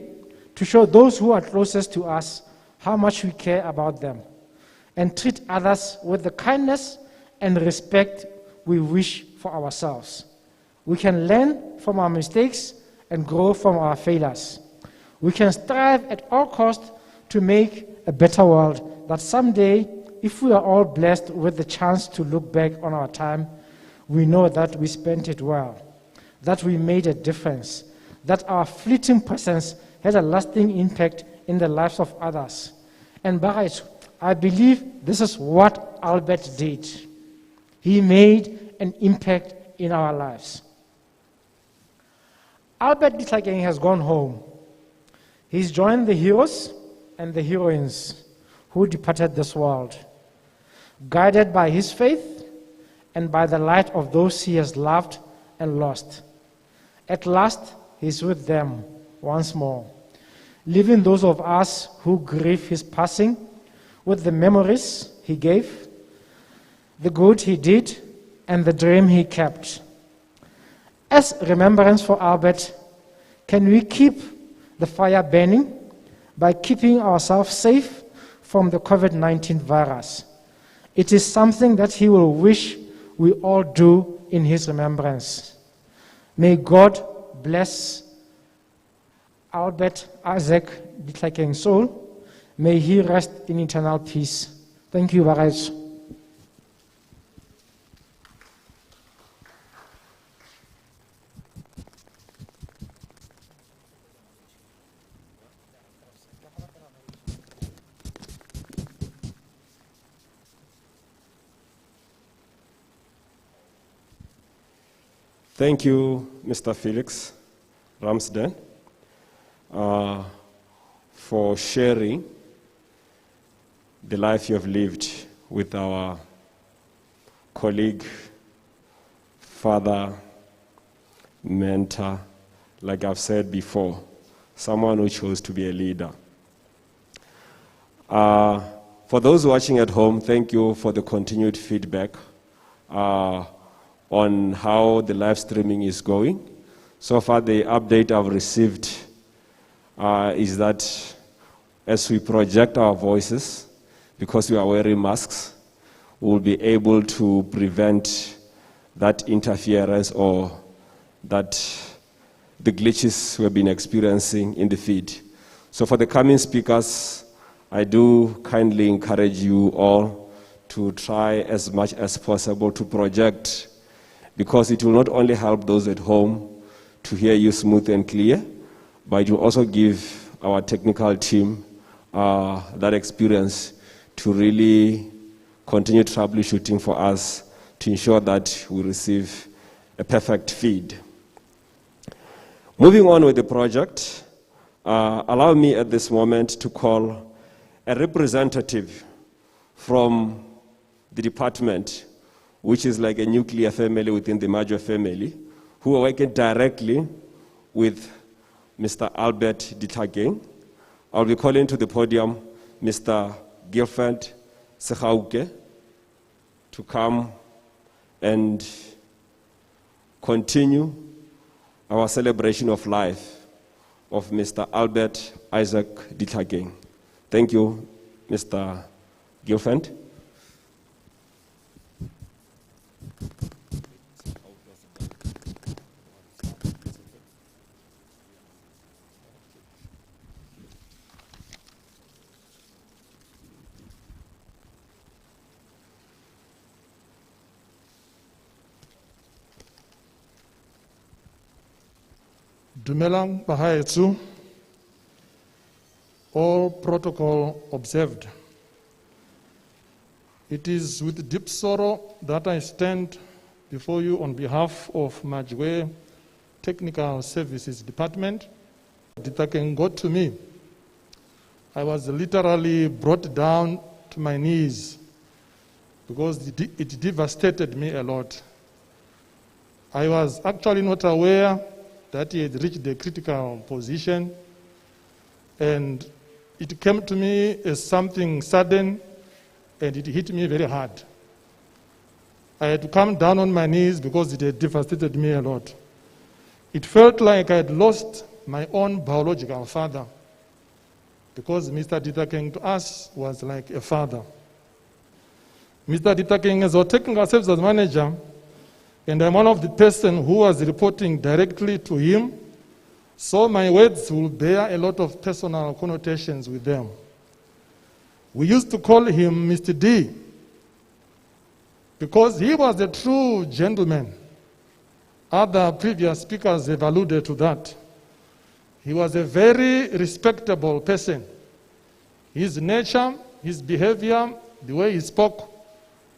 to show those who are closest to us how much we care about them and treat others with the kindness and respect we wish for ourselves. We can learn from our mistakes and grow from our failures. We can strive at all costs to make a better world, that someday, if we are all blessed with the chance to look back on our time, we know that we spent it well, that we made a difference, that our fleeting presence had a lasting impact in the lives of others. And Bagaetsho, I believe this is what Albert did. He made an impact in our lives. Albert Ditlhakeng has gone home. He's joined the heroes and the heroines who departed this world, guided by his faith and by the light of those he has loved and lost. At last, he's with them once more, leaving those of us who grieve his passing with the memories he gave, the good he did, and the dream he kept. As remembrance for Albert, can we keep the fire burning by keeping ourselves safe from the COVID-19 virus? It is something that he will wish we all do in his remembrance. May God bless Albert Isaac Ditlhakeng's soul. May he rest in eternal peace. Thank you, Bagaetsho. Thank you, Mr. Felix Ramsden, for sharing the life you have lived with our colleague, father, mentor, like I've said before, someone who chose to be a leader. For those watching at home, thank you for the continued feedback on how the live streaming is going. So far, the update I've received is that as we project our voices, because we are wearing masks, we'll be able to prevent that interference or that the glitches we've been experiencing in the feed. So for the coming speakers, I do kindly encourage you all to try as much as possible to project, because it will not only help those at home to hear you smooth and clear, but it will also give our technical team that experience to really continue troubleshooting for us to ensure that we receive a perfect feed. Moving on with the project, allow me at this moment to call a representative from the department, which is like a nuclear family within the Major family, who are working directly with Mr. Albert Ditlhakeng. I'll be calling to the podium Mr. Gilfred Sekgauke to come and continue our celebration of life of Mr. Albert Isaac Ditlhakeng. Thank you, Mr. Gilfred. Dumelang Bagaetsho, all protocol observed. It is with deep sorrow that I stand before you on behalf of Majwe Technical Services Department. Ditlhakeng got to me. I was literally brought down to my knees because it devastated me a lot. I was actually not aware that he had reached the critical position, and it came to me as something sudden, and it hit me very hard. I had to come down on my knees because it had devastated me a lot. It felt like I had lost my own biological father, because Mr. Ditlhakeng to us was like a father. Mr. Ditlhakeng is our technical services manager, and I'm one of the person who was reporting directly to him So my words will bear a lot of personal connotations with them. We used to call him Mr. D because he was a true gentleman. Other previous speakers have alluded to that. He was a very respectable person. His nature, his behavior, the way he spoke,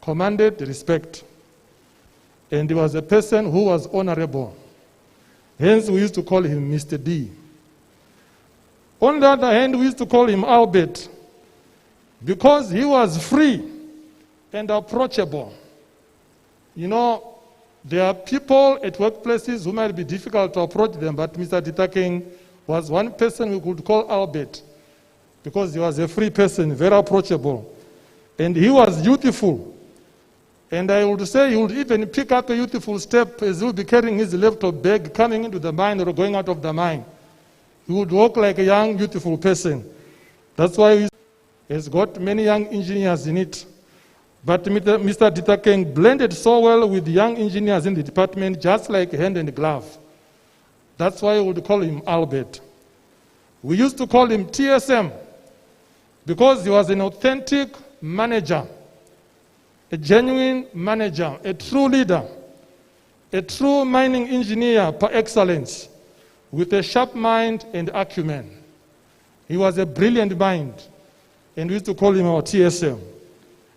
commanded respect. And he was a person who was honorable. Hence, we used to call him Mr. D. On the other hand, we used to call him Albert because he was free and approachable. You know, there are people at workplaces who might be difficult to approach them, but Mr. Ditakeng was one person we could call Albert because he was a free person, very approachable. And he was youthful. And I would say he would even pick up a youthful step as he would be carrying his laptop bag coming into the mine or going out of the mine. He would walk like a young, beautiful person. That's why he has got many young engineers in it. But Mr. Ditakeng blended so well with young engineers in the department, just like hand and glove. That's why we would call him Albert. We used to call him TSM because he was an authentic manager, a genuine manager, a true leader, a true mining engineer par excellence, with a sharp mind and acumen. He was a brilliant mind, and we used to call him our TSM.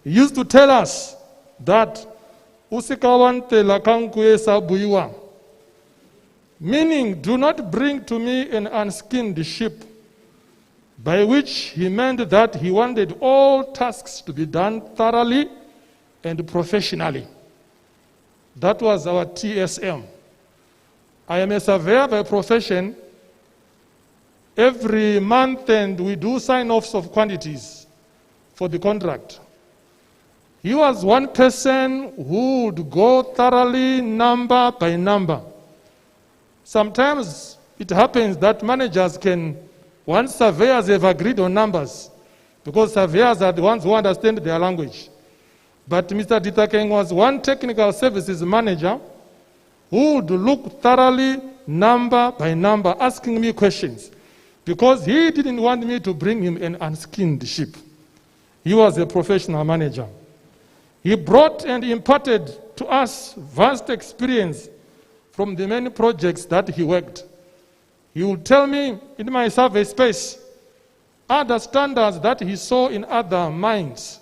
He used to tell us that usikawante lakankuye sabuiwa, meaning do not bring to me an unskinned sheep, by which he meant that he wanted all tasks to be done thoroughly and professionally. That was our TSM. I am a surveyor by profession. Every month and we do sign-offs of quantities for the contract. He was one person who would go thoroughly number by number. Sometimes it happens that managers can, once surveyors have agreed on numbers, because surveyors are the ones who understand their language. But Mr. Ditakeng was one technical services manager who would look thoroughly number by number, asking me questions, because he didn't want me to bring him an unskinned sheep. He was a professional manager. He brought and imparted to us vast experience from the many projects that he worked. He would tell me in my survey space other standards that he saw in other mines,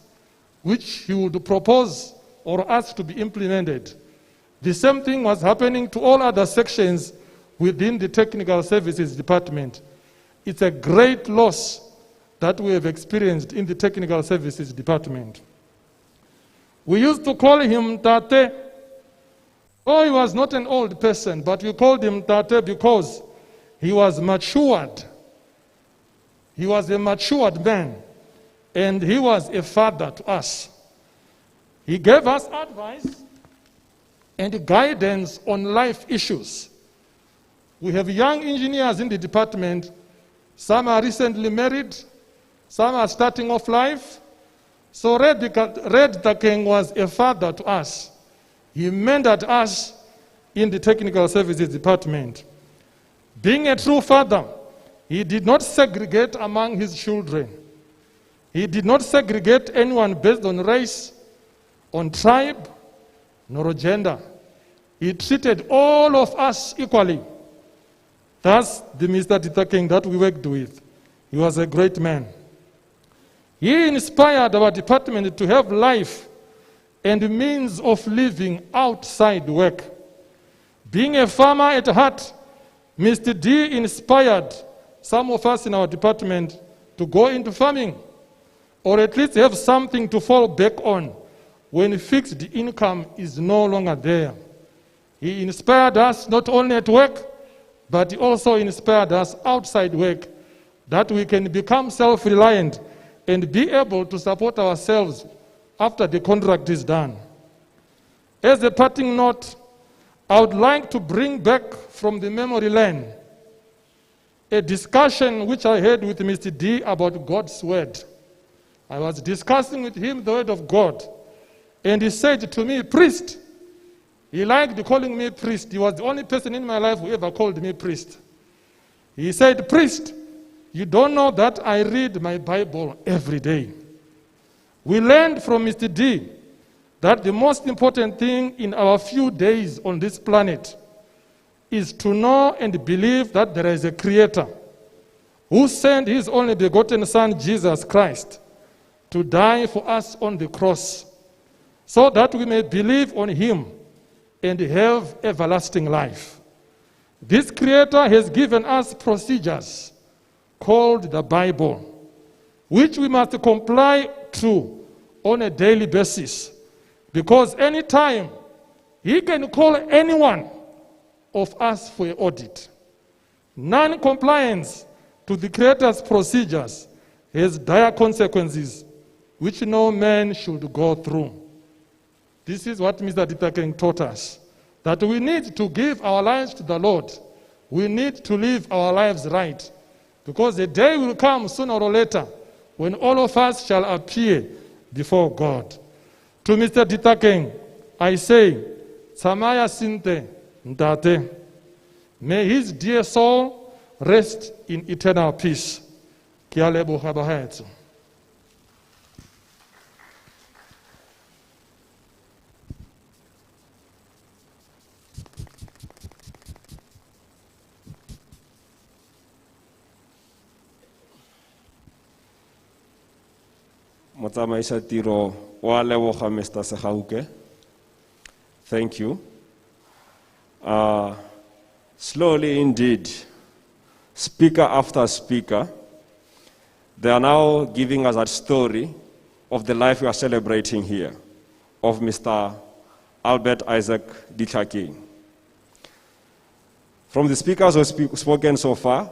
which he would propose or ask to be implemented. The same thing was happening to all other sections within the technical services department. It's a great loss that we have experienced in the technical services department. We used to call him Tate. Oh, he was not an old person, but we called him Tate because he was matured. He was a matured man, and he was a father to us. He gave us advice and guidance on life issues. We have young engineers in the department. Some are recently married, some are starting off life. So Red Ditakeng was a father to us. He mentored us in the technical services department. Being a true father, he did not segregate among his children. He did not segregate anyone based on race, on tribe, nor gender. He treated all of us equally. That's the Mr. Ditakeng that we worked with. He was a great man. He inspired our department to have life and means of living outside work. Being a farmer at heart, Mr. D inspired some of us in our department to go into farming, or at least have something to fall back on when fixed income is no longer there. He inspired us not only at work, but he also inspired us outside work, that we can become self-reliant and be able to support ourselves after the contract is done. As a parting note, I would like to bring back from the memory lane a discussion which I had with Mr. D about God's word. I was discussing with him the word of God, and he said to me, priest. He liked calling me priest. He was the only person in my life who ever called me priest. He said, "Priest, you don't know that I read my Bible every day." We learned from Mr. D that the most important thing in our few days on this planet is to know and believe that there is a Creator who sent his only begotten Son, Jesus Christ, to die for us on the cross, so that we may believe on him and have everlasting life. This Creator has given us procedures called the Bible, which we must comply to on a daily basis, because anytime he can call anyone of us for an audit. Non-compliance to the Creator's procedures has dire consequences which no man should go through. This is what Mr. Ditakeng taught us, that we need to give our lives to the Lord. We need to live our lives right, because the day will come sooner or later when all of us shall appear before God. To Mr. Ditakeng, I say, Samaya Sinte Ndate, may his dear soul rest in eternal peace. Ke a leboga bagaetsho. Motsamaisa tiro wa leboga Mr. Segauke. Thank you. Slowly indeed, speaker after speaker, they are now giving us a story of the life we are celebrating here, of Mr. Albert Isaac Ditakeng. From the speakers who have spoken so far,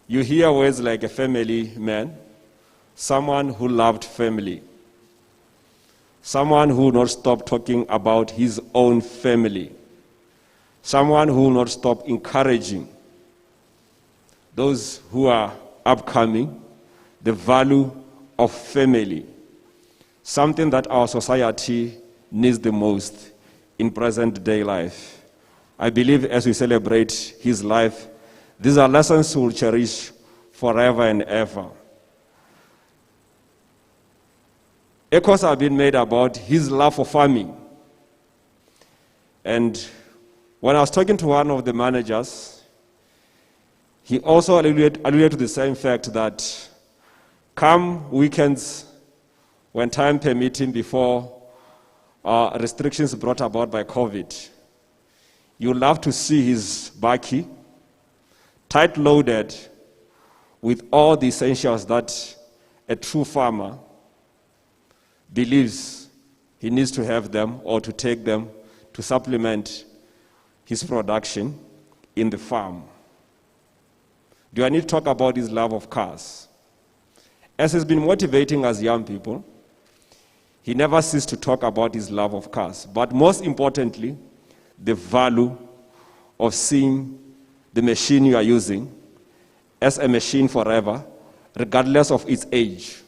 you hear words like a family man, someone who loved family, someone who will not stop talking about his own family, someone who will not stop encouraging those who are upcoming the value of family, something that our society needs the most in present day life. I believe as we celebrate his life, these are lessons we will cherish forever and ever. Echoes have been made about his love for farming. And when I was talking to one of the managers, he also alluded to the same fact that come weekends, when time permitting, before restrictions brought about by COVID, you love to see his bakkie tight-loaded with all the essentials that a true farmer believes he needs to have them or to take them to supplement his production in the farm. Do I need to talk about his love of cars? As he's been motivating us young people, he never ceased to talk about his love of cars. But most importantly, the value of seeing the machine you are using as a machine forever, regardless of its age.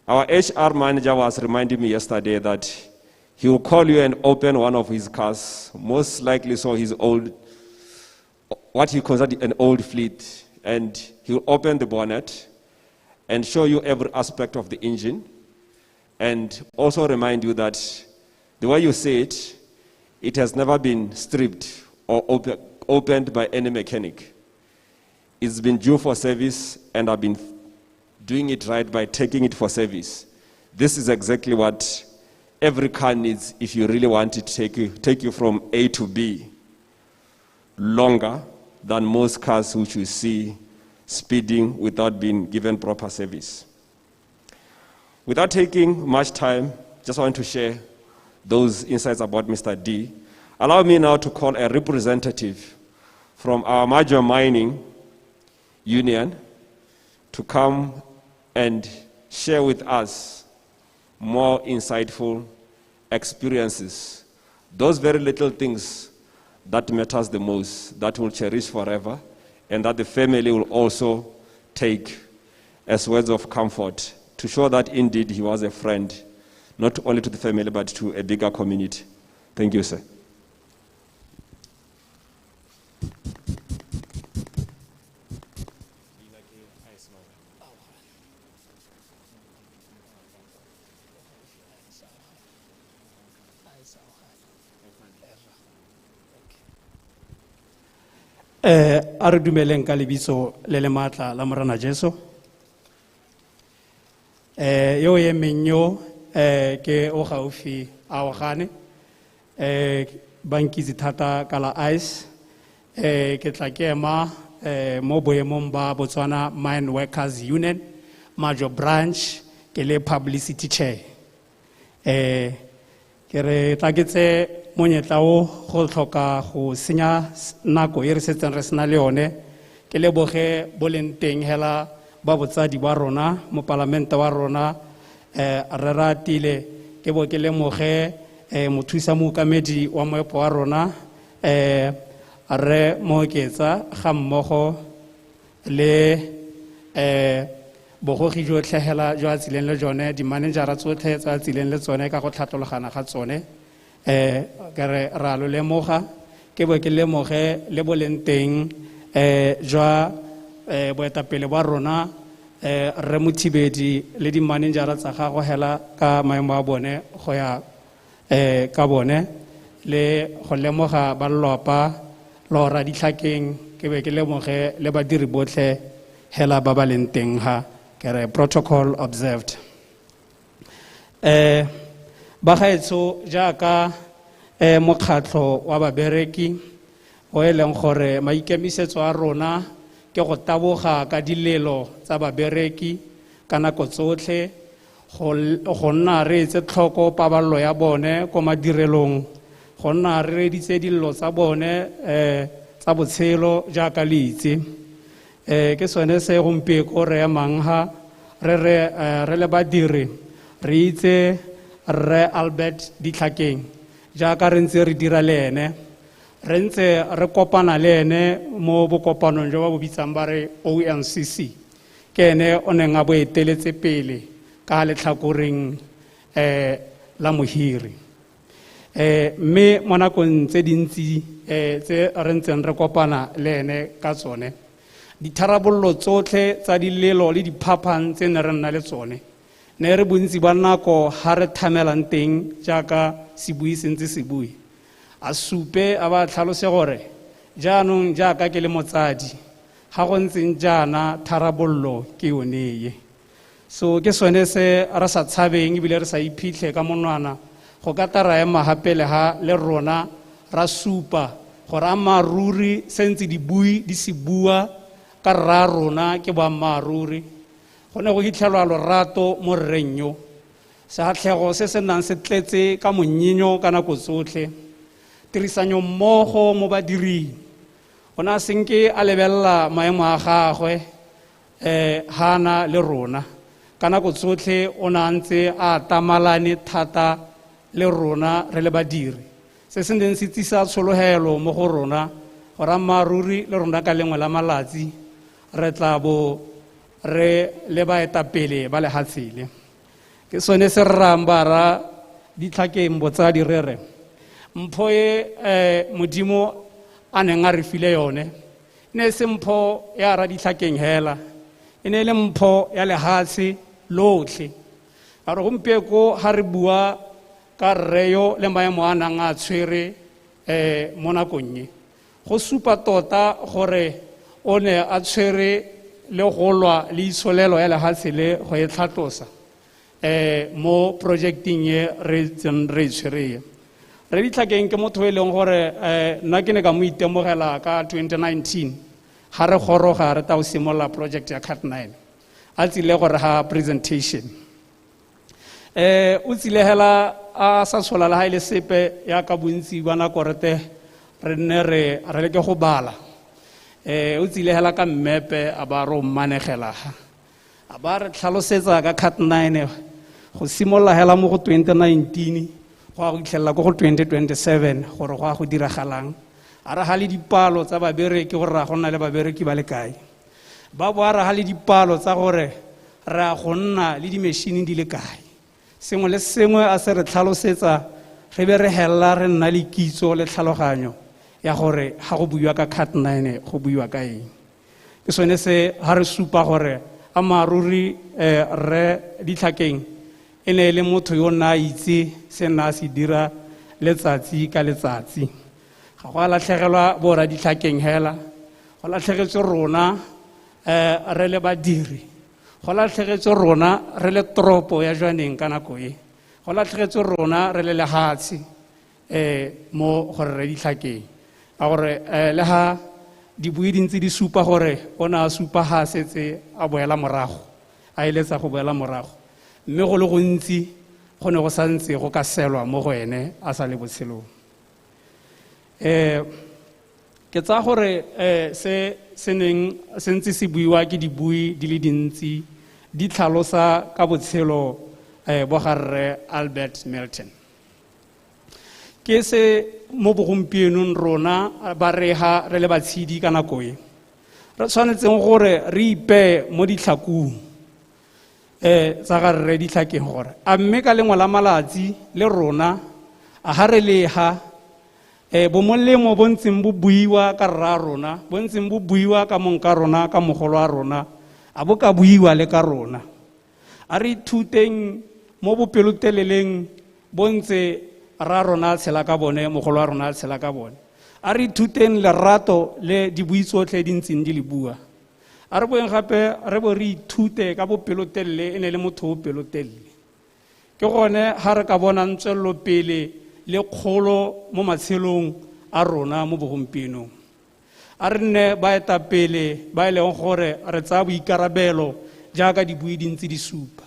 Our HR manager was reminding me yesterday that he will call you and open one of his cars, most likely so his old, what he considered an old fleet, and he will open the bonnet and show you every aspect of the engine, and also remind you that the way you see it, it has never been stripped or opened by any mechanic. It's been due for service, and I've been doing it right by taking it for service. This is exactly what every car needs if you really want it to take you from A to B, longer than most cars which you see speeding without being given proper service. Without taking much time, just want to share those insights about Mr. D. Allow me now to call a representative from our major mining union to come and share with us more insightful experiences, those very little things that matters the most, that will cherish forever, and that the family will also take as words of comfort to show that indeed he was a friend, not only to the family but to a bigger community. Thank you, sir. A re dumeleng ka lebitso le le maatla la Morena Jesu. Yo ye menyo ke o gaufi a o gane bankizi thata ka la ice ke tla ke ema mo boemong ba Botswana Mine Workers Union Majo branch ke le publicity chair. Ke re tla ke tse monyetla o go tlhoka go senya nako e re setseng re sena le yone ke leboge boleng teng hela ba botsadi ba rona mo parlamente wa rona re ratile ke bo ke lemoge mothusa mookamedi wa moepo wa rona re mooketsa ga mmogo le bogogi jotlhe hela jwa tsileng le jone di managera tsotlhe tsa tsileng le tsone ka go tlhatologana ga tsone ke re ra lo lemoga ke bo ke lemoge le boleng teng jwa boetapele ba rona re mothibedi le di managera tsa gago hela ka maemo a bone go ya ka bone le go lemoga ba llopa lora ditlhakeng ke be ke lemoge le badiri botlhe hela ba ba leng teng ha ke re protocol observed. Ba gaetso jaaka mokgatlho wa babereki o eleng gore maikemisetso a rona ke go taboga ka dilelo tsa babereki ka nako tsotlhe go nna re etse tlhoko paballo ya bone ko madirelong go nna re reditse dillo tsa bone tsa botshelo jaaka le itse ke sone se gompieko re emang ha re le badiri re itse Re Albert Ditlhakeng jaaka re ntse re dira le ene re ntse re kopana le ene mo bokopanong jo ba bo bitsang ba re ONCC ke ene o neng a bo eteletse pele ka letlhakoreng la mohiri mme mo nakong tse dintsi tse re ntseng re kopana le ene ka tsone ditharabollo tsotlhe tsa dilelo le diphapang tse ne re nna le tsone ne re bontsi ba nako ha re thamelang teng jaaka sebui sentse se bui a supe a ba tlhalose gore jaanong jaaka ke le motsadi ga go ntseng jaana tharabollo ke yone ye so ke sone se re sa tshabeng ebile re sa iphitlhe ka monwana go ka tara ema gapele ha le rona ra supa gore a maruri sentse di bui di se bua ka rra rona ke boammaaruri go ne go hitlhelwa lorato mo rrenyo segatlhego se se nang se tletse ka monyinyo ka nako tsotlhe tirisanyo mmogo mo badiring o na senke a lebelela maemo a gagwe hana le rona ka nako tsotlhe o na ntse a tamalane thata le rona re le badiri se se neng se tsisa tshologelo mo go rona gore maruri le rona ka lengwe la malatsi re tla bo re le baetapele ba lehatshele ke sone se rramba ra Ditlhakeng botsadi re mpho e modimo a neng a re file yone ne se mpho ya ra Ditlhakeng hela e ne le mpho ya lehatshe lotlhe a re gompieko ha re bua ka rreyo le maemo a nang a tshwere mo nakong e go supa tota gore o ne a tshwere le go lwa le isolelo ya lehatshe le go e tlhatlosa mo projecting ye re tshwereye re Ditlhakeng ke motho e leng gore nna ke ne ka mo itemogela ka 2019 ha re goroga re ta o simolla project ya Cat9 a tsile gore ha presentation o tsile hela a sa tshola le ha ile sepe ya ka bontsi ba nako re nne re le ke go bala o tsile hela ka mmepe a ba ro manegela a ba re tlhalosetsa ka Cat9 go simolla hela mo go 2019 go a go itlhella go 2027 gore go a go diragalang a re ha le dipalo tsa babereki gore ra go nna le babereki ba le kae ba bo a re ha le dipalo tsa gore ra go nna le dimešhini di le kae sengwe le sengwe a se re tlhalosetsa re be re hella re nna le kitso le tlhaloganyo ya gore ha go buiwa ka Cat9 go buiwa ka eng ke sone se ha re supa gore a maruri re Ditlhakeng e ne le motho yo na itse se na se dira letsatsi ka letsatsi. Ga go a latlhegelwa borra ditlhakeng hela, go latlhegetswe rona re le badiri, go latlhegetswe rona re le toropo ya Jwaneng ka nako e, go latlhegetswe rona re le lehatshe mo gore re ditlhakeng. A gore le ha dibui di ntse di supa gore o ne a supa ha setse a boela morago, a eletsa go boela morago, mme go le gontsi go ne go santse go ka selwa mo go ene a sa le botshelong. Ke tsa gore se ntse se buiwa ke dibui di le dintsi di tlhalosa ka botshelo bo ga Rre Albert Milton. Ke se mo bogompienong rona ba re ha re le batshedi ka nako e re tshwanetseng gore re ipe mo ditlhakong tsa ga Rre ditlhakeng gore a mme ka lengwe la malatsi le rona a ha re leha bomolemo bo ntseng bo buiwa ka rra rona, bo ntseng bo buiwa ka monka rona, ka mogolo wa rona, a bo ka buiwa le ka rona. A re ithuteng mo bopeloteleleng bo ntse rra rona tshela ka bone, mogolo wa rona tshela ka bone. A re ithuteng lerato le dibui tsotlhe di ntseng di le bua. A re boeng gape re bo re ithute ka bopelotelele, e ne le motho o pelotelele. Ke gone ha re ka bona ntswello pele le kgolo mo matshelong a rona mo bogompienong. A re nne baetapele ba e leng gore re tsaya boikarabelo jaaka dibui di ntse di supa,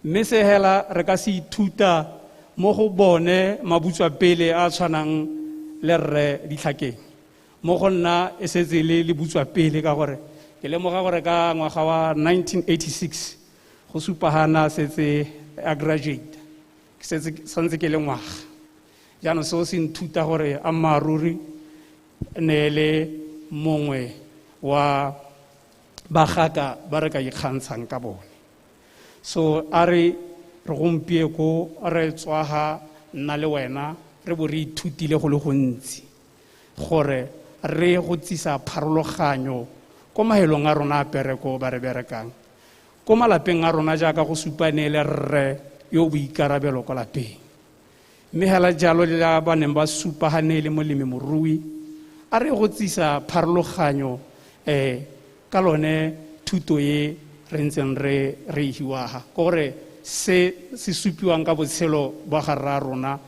mme se hela re ka se ithuta mo go bone mabutswapele a tshwanang le Rre ditlhakeng, mo go nna e setse le butswapele ka gore ke lemoga gore ka ngwaga wa 1986 go supa hana setse a graduate, ke santse ke le ngwaga. Jaanong seo se nthuta gore a mmaaruri ne le mongwe wa bagaka ba re ka ikgantshang ka bone. So a re gompieko re tswaga nna le wena re bo re ithutile go le gontsi gore re go tsisa pharologanyo ko mahelong a rona a pereko ba re berekang, ko malapeng a rona jaaka go supane le Rre yo boikarabelo ko lapeng. Mme hela jalo le ba neng ba supagane le molemi morui a re go tsisa pharologanyo ka lone thuto e re ntseng re hiwaga gore se supiwang ka botshelo ba ga rra rona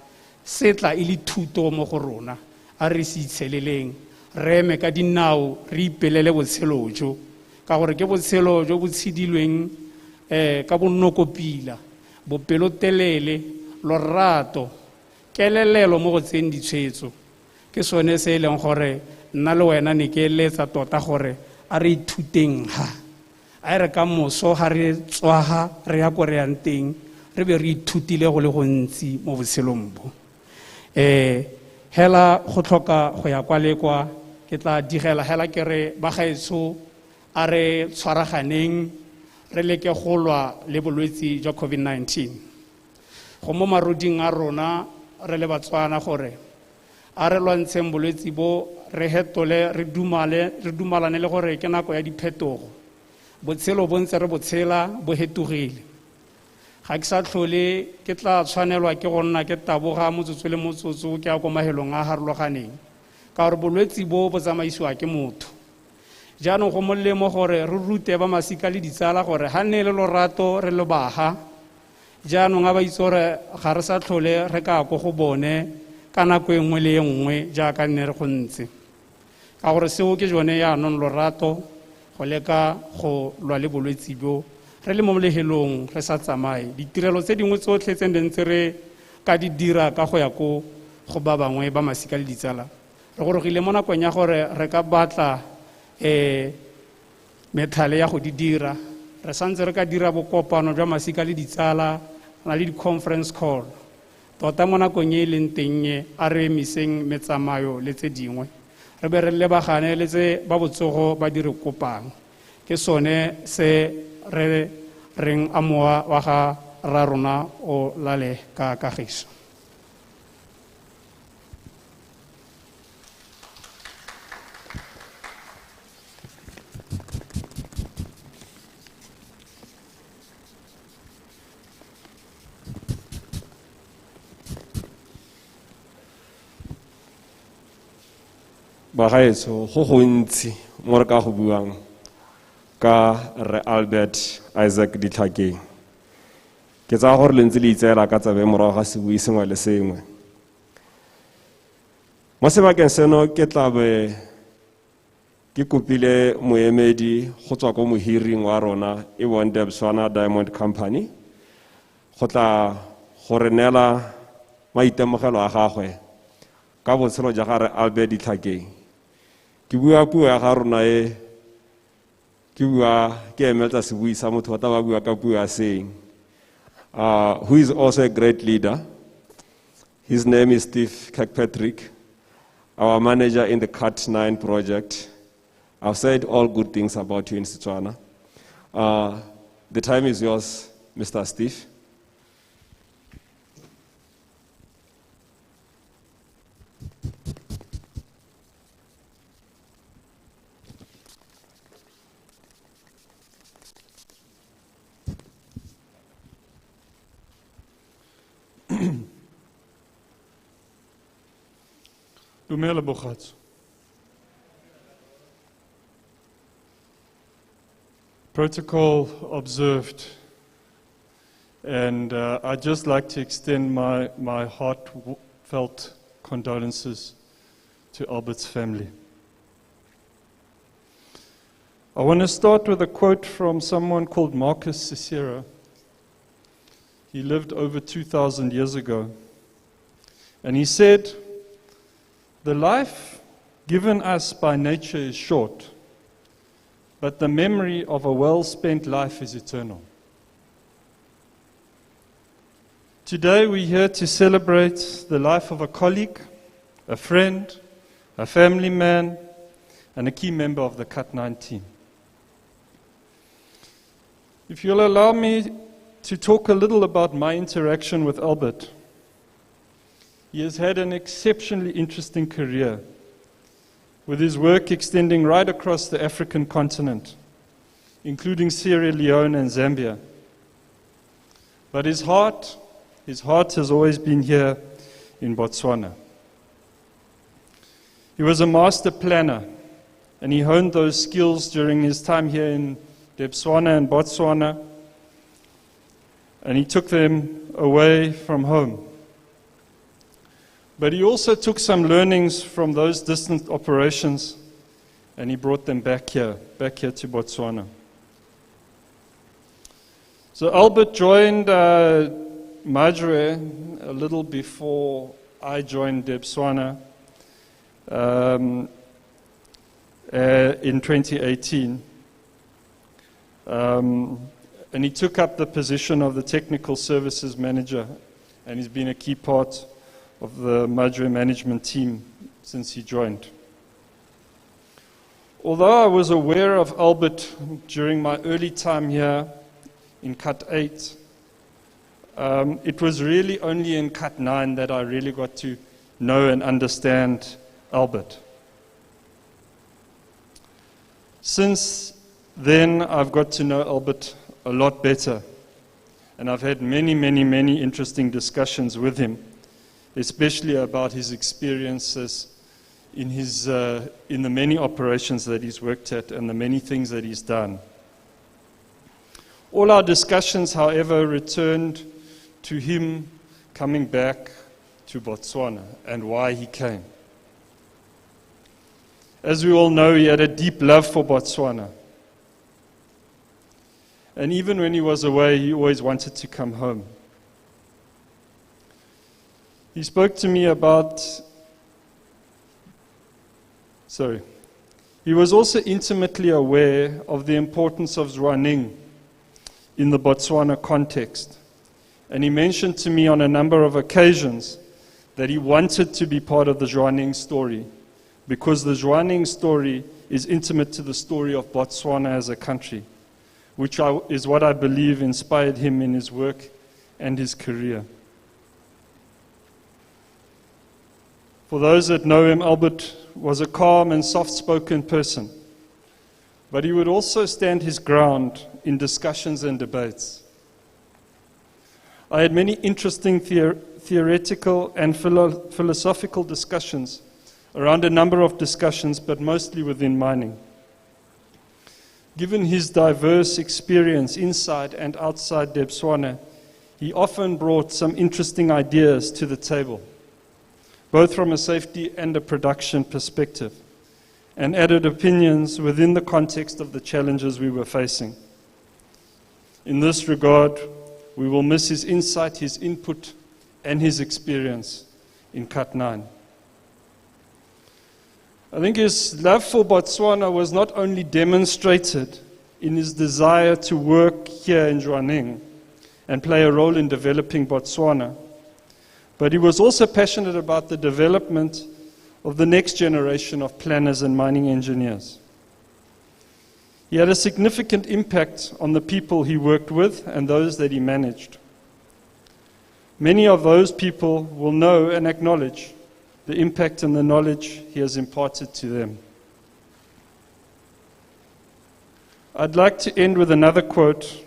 se tla e le thuto mo go rona. A re se itsheleleng re eme ka dinao re ipelele botshelo jo, ka gore ke botshelo jo bo tshedilweng ka bonokopila, bopelotelele, lorato, kelelelo mo go tseng ditshwetso. Ke sone se e leng gore nna le wena ne ke eletsa tota gore a re ithuteng ha a re ka moso ga re tswaga re ya ko re yang teng re be re ithutile go le gontsi mo botshelong bo. Hela go tlhoka go ya kwa le kwa ke tla digela hela ke re ba gaetsho a re tshwaraganeng re leke go lwa le bolwetse jwa COVID-19 go mo maruding a rona re le Batswana gore a re lwantsheng bolwetse bo re hetole re dumalane le gore ke nako ya diphetogo, botshelo bo ntse re botshela bo hetogile. Ga ke sa tlhole ke tla tshwanelwa ke go nna ke taboga motsotso le motsotso ke ya ko mahelong a harologaneng ka gore bolwetse bo tsamaisiwa ke motho. Jaanong go molemo gore re rute ba masika le ditsala gore ha nne le lorato re lo baga, jaanong a ba itse gore ga re sa tlhole re ka go go bone ka nako e nngwe le e nngwe jaaka nne re go ntse, ka gore seo ke jone yaanong lorato go leka go lwa le bolwetse bo re le mo molehelong re sa tsamaye. Ditirelo tse dingwe tsotlhe tse ntse re ka di dira ka go ya go ba bangwe ba masika le ditsala re gorogile mo nakong ya gore re ka batla methale ya go di dira. Re santse re ka dira bokopano jwa masika le ditsala na le di-conference call tota mo nakong e leng teng a re emiseng metsamayo le tse dingwe re be re lebagane le tse ba botsogo ba dire kopang. Ke sone se re reng a mowa wa ga rra rona o lale ka kagiso. bagaetso go gontsi mo re ka go buang ka re Albert Isaac Ditlhakeng. Ke tsaya gore le ntse le itseela ka tsabe morago ga sebui sengwe le sengwe. Mo sebakeng seno ke tlabe ke kopile moemedi go tswa ko mohiring wa rona e bong Debswana Diamond Company go tla go re neela maitemogelo a gagwe ka botshelo jwa gare Albert Ditlhakeng. Ke bua puo ya ga rona e ke emeletsa sebui sa motho wa taba bua ka puo ya seng, who is also a great leader. His name is Steve Kirkpatrick, our manager in the Cut 9 project. I've said all good things about you in Setswana. The time is yours, Mr. Steve. Dumela Bogatso. Protocol observed, and I'd just like to extend my heartfelt condolences to Albert's family. I want to start with a quote from someone called Marcus Cicero. He lived over 2,000 years ago, and he said, "The life given us by nature is short, but the memory of a well-spent life is eternal." Today we're here to celebrate the life of a colleague, a friend, a family man, and a key member of the Cut 9 team. If you'll allow me to talk a little about my interaction with Albert. He has had an exceptionally interesting career, with his work extending right across the African continent, including Sierra Leone and Zambia. But his heart has always been here in Botswana. He was a master planner, and he honed those skills during his time here in Debswana and Botswana, and he took them away from home. But he also took some learnings from those distant operations, and he brought them back here to Botswana. So Albert joined Majwe a little before I joined Debswana in 2018. And he took up the position of the technical services manager, and he's been a key part of the Majwe management team since he joined. Although I was aware of Albert during my early time here in Cut 8, it was really only in Cut 9 that I really got to know and understand Albert. Since then, I've got to know Albert a lot better, and I've had many interesting discussions with him, especially about his experiences in the many operations that he's worked at and the many things that he's done. All our discussions, however, returned to him coming back to Botswana and why he came. As we all know, he had a deep love for Botswana. And even when he was away, he always wanted to come home. He spoke to me about... He was also intimately aware of the importance of Zwaneng in the Botswana context. And he mentioned to me on a number of occasions that he wanted to be part of the Zwaneng story, because the Zwaneng story is intimate to the story of Botswana as a country, which is what I believe inspired him in his work and his career. For those that know him, Albert was a calm and soft-spoken person, but he would also stand his ground in discussions and debates. I had many interesting theoretical and philosophical discussions around a number of discussions, but mostly within mining. Given his diverse experience inside and outside Debswana, he often brought some interesting ideas to the table, both from a safety and a production perspective, and added opinions within the context of the challenges we were facing. In this regard, we will miss his insight, his input, and his experience in Cut 9. I think his love for Botswana was not only demonstrated in his desire to work here in Jwaneng and play a role in developing Botswana, but he was also passionate about the development of the next generation of planners and mining engineers. He had a significant impact on the people he worked with and those that he managed. Many of those people will know and acknowledge the impact and the knowledge he has imparted to them. I'd like to end with another quote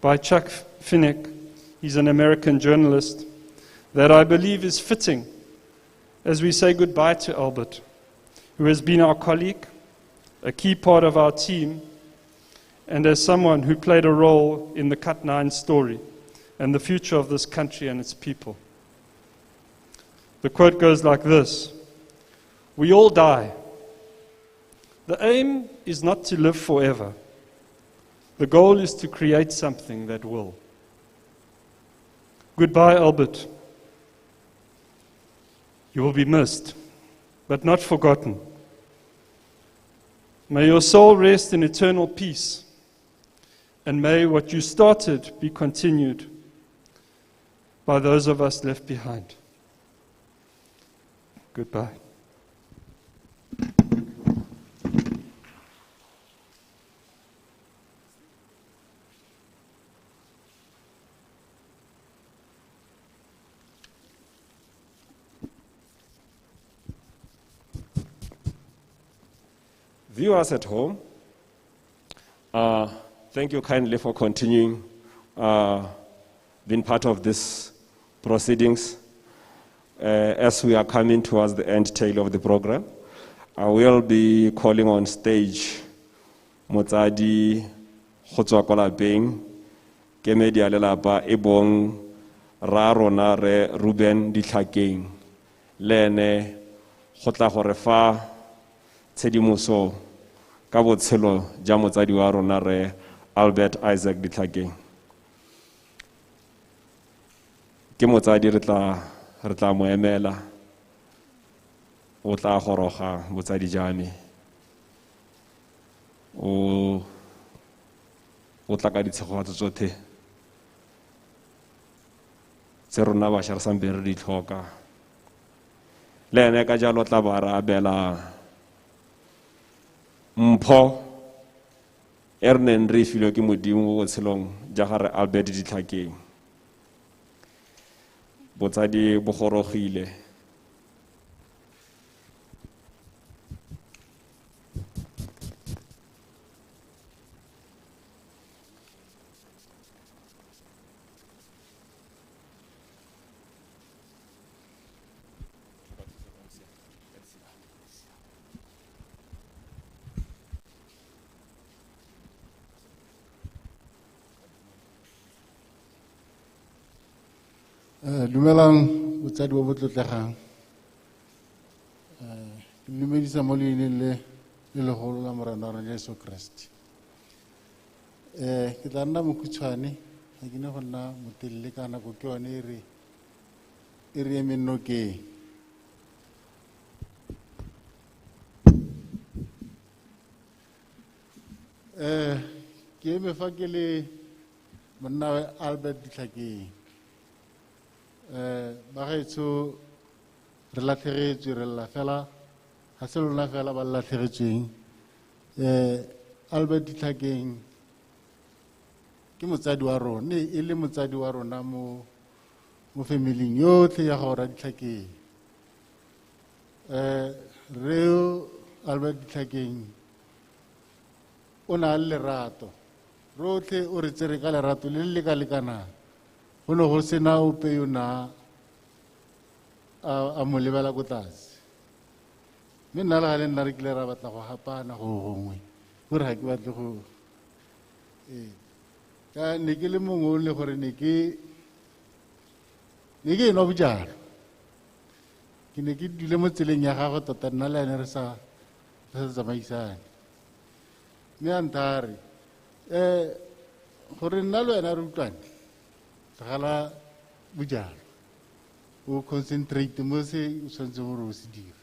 by Chuck Finnick. He's an American journalist that I believe is fitting as we say goodbye to Albert, who has been our colleague, a key part of our team, and as someone who played a role in the Cut 9 story and the future of this country and its people. The quote goes like this: "We all die. The aim is not to live forever. The goal is to create something that will." Goodbye, Albert. You will be missed, but not forgotten. May your soul rest in eternal peace, and may what you started be continued by those of us left behind. Goodbye. Viewers at home, thank you kindly for continuing being part of this proceedings. As we are coming towards the end tail of the program, I will be calling on stage Motsadi Khotswakola Beng, Kemedi Alelapa Ebong Rarona Re Ruben Ditlhakeng, Lene Khotla gore fa tshedimoso ka botshelo ja motsadi wa rona re Albert Isaac Ditlhakeng. Ke motsadi re tla mo emela, o tla goroga motsadi jame, o tla ka ditshegofatso tsotlhe tse rona bašwa re sampe re di tlhoka. Le ene ka jalo tla ba re abela mpho e re neng re filwe ke modimo mo botshelong ja ga re Albert Ditlhakeng. Botsadi bo gorogile. Dumelang botsadi bo botlotlegang. Ke dumedisa mo leineng le legolo la morena wa rona Jesu Kriste. Ke tla nna mokhutswane, ga ke ne go nna motelele ka nako ke yone e re eme nnokeng. Ke eme fa ke le monna wa Albert Ditlhakeng. Bagaetsho re latlhegetswe, re lla fela ga se lona fela ba latlhegetsweng. Albert Ditlhakeng ke motsadi wa rona, e le motsadi wa rona mo familing yotlhe ya gago ra Ditlhakeng. Reo Albert Ditlhakeng o na le lerato, rotlhe o re tsere ka lerato le le leka-lekanang. Go ne go sena ope yo na a mo lebela ko tlase. mme nna le gale nna re kile ra batla go gapana go gongwe gore ga ke batle go ka ne ke le mongwe o le gore ne ke enwa bojalo ke ne ke dule mo tseleng ya gagwe tota nna le ene re sa tsamaisane mme a nthare gore nna le wena re utlwane tlogela bojalo o concentrate mo se o tshwanetseng gore o se dire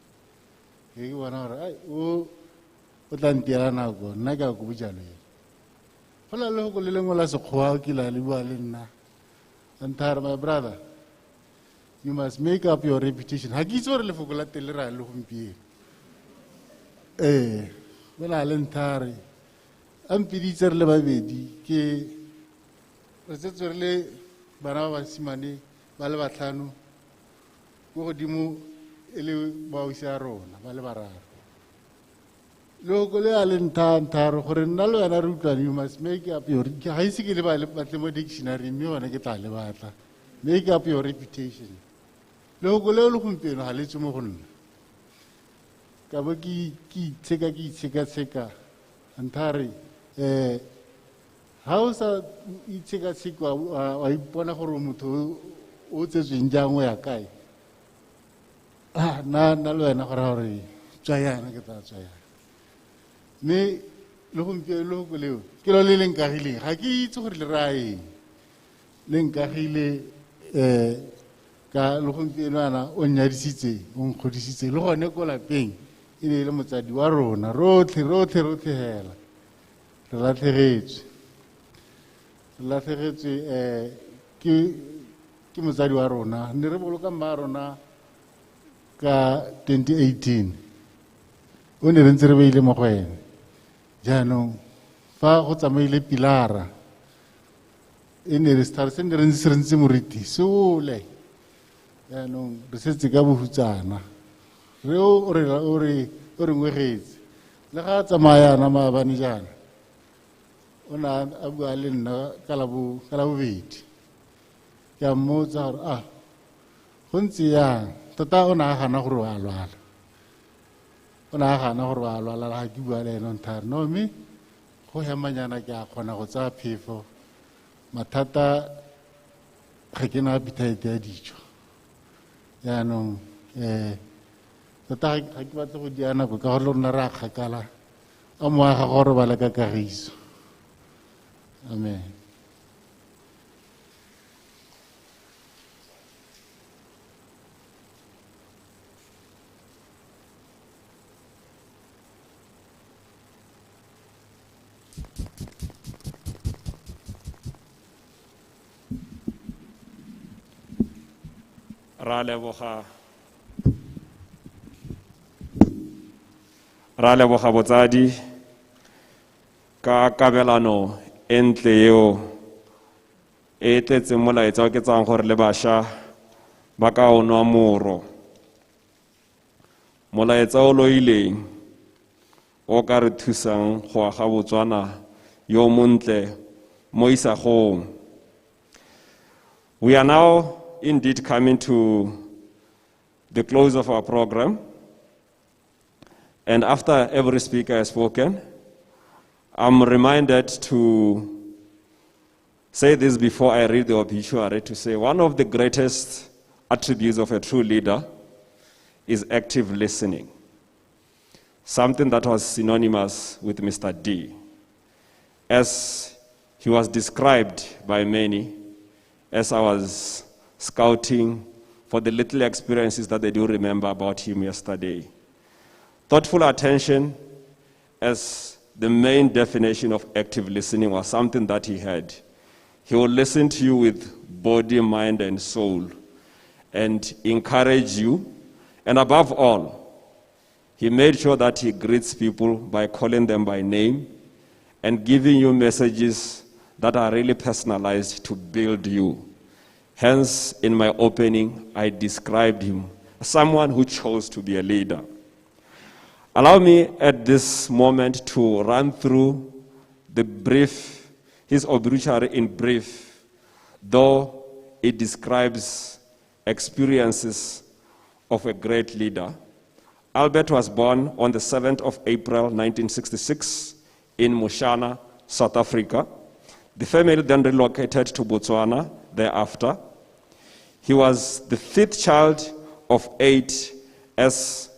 ke bona gore o tla ntiela nako nna ke a ko bojalo ene go na le go le lengwe la sekgowa ke la le bua le nna anthare my brother you must make up your reputation ha ke itse gore lefoko la tele ra le gompieno go na le nthare a mpiditse re le babedi ke re setse re le bana ba basimane ba le batlhano ko godimo e le baosi a rona ba le bararo loko le a le nthare gore nna le wena re utlwane you must make up your ga ise ke le batle mo dictionary mme yone ke tla le batla make up your reputation loko le le gompieno ga le tswe mo go nna ka bo ke itsheka anthare ga o sa itsheka wa ipona gore motho o tsetsweng jang o ya kae nna le wena gore tswa yana ke tla tswa yana mme le gompieno loko leo ke lo le le nkagileng ga ke itse gore le raeng le nkagile ka le gompieno ana o nnyadisitse o nkgodisitse le gone ko lapeng e ne e le motsadi wa rona rotlhe hela re latlhegetswe ke motsadi wa rona ne re boloka mma rona ka 2018 o ne re ntse re beile mo go ene jaanong fa go tsamaile pilara e ne re se ne re ntse moriti sole jaanong re setse ka bohutsana re o re ngwegetse le ga tsamayana maabane jaana o na a bua le nna ka la bobedi ke a mmotsa gore go ntse yang tota o na gana gore wa lwala ga ke bua le ene nthare no mme go hemanyana ke a kgona go tsaya phefo mathata ga ke na appetite ya dijo jaanong tota ga ke batle go dia nako ka gore le rona re a kgakala a moaga gore ba le ka kagiso amen ra leboga botsadi ka kabelano entle eo e tletseng molaetsa o ke tsang gore le bašwa ba ka o nwa moro molaetsa o loileng o ka re thusang go aga botswana yo montle mo isagong. We are now indeed coming to the close of our program, and after every speaker has spoken, I'm reminded to say this before I read the obituary, to say one of the greatest attributes of a true leader is active listening, something that was synonymous with Mr. D, as he was described by many as I was scouting for the little experiences that they do remember about him yesterday. Thoughtful attention as the main definition of active listening was something that he had. He will listen to you with body, mind, and soul and encourage you. And above all, he made sure that he greets people by calling them by name and giving you messages that are really personalized to build you. Hence, in my opening, I described him as someone who chose to be a leader. Allow me at this moment to run through his obituary in brief, though it describes experiences of a great leader. Albert was born on the 7th of April 1966 in Mushana, South Africa. The family then relocated to Botswana thereafter. He was the 5th child of 8, as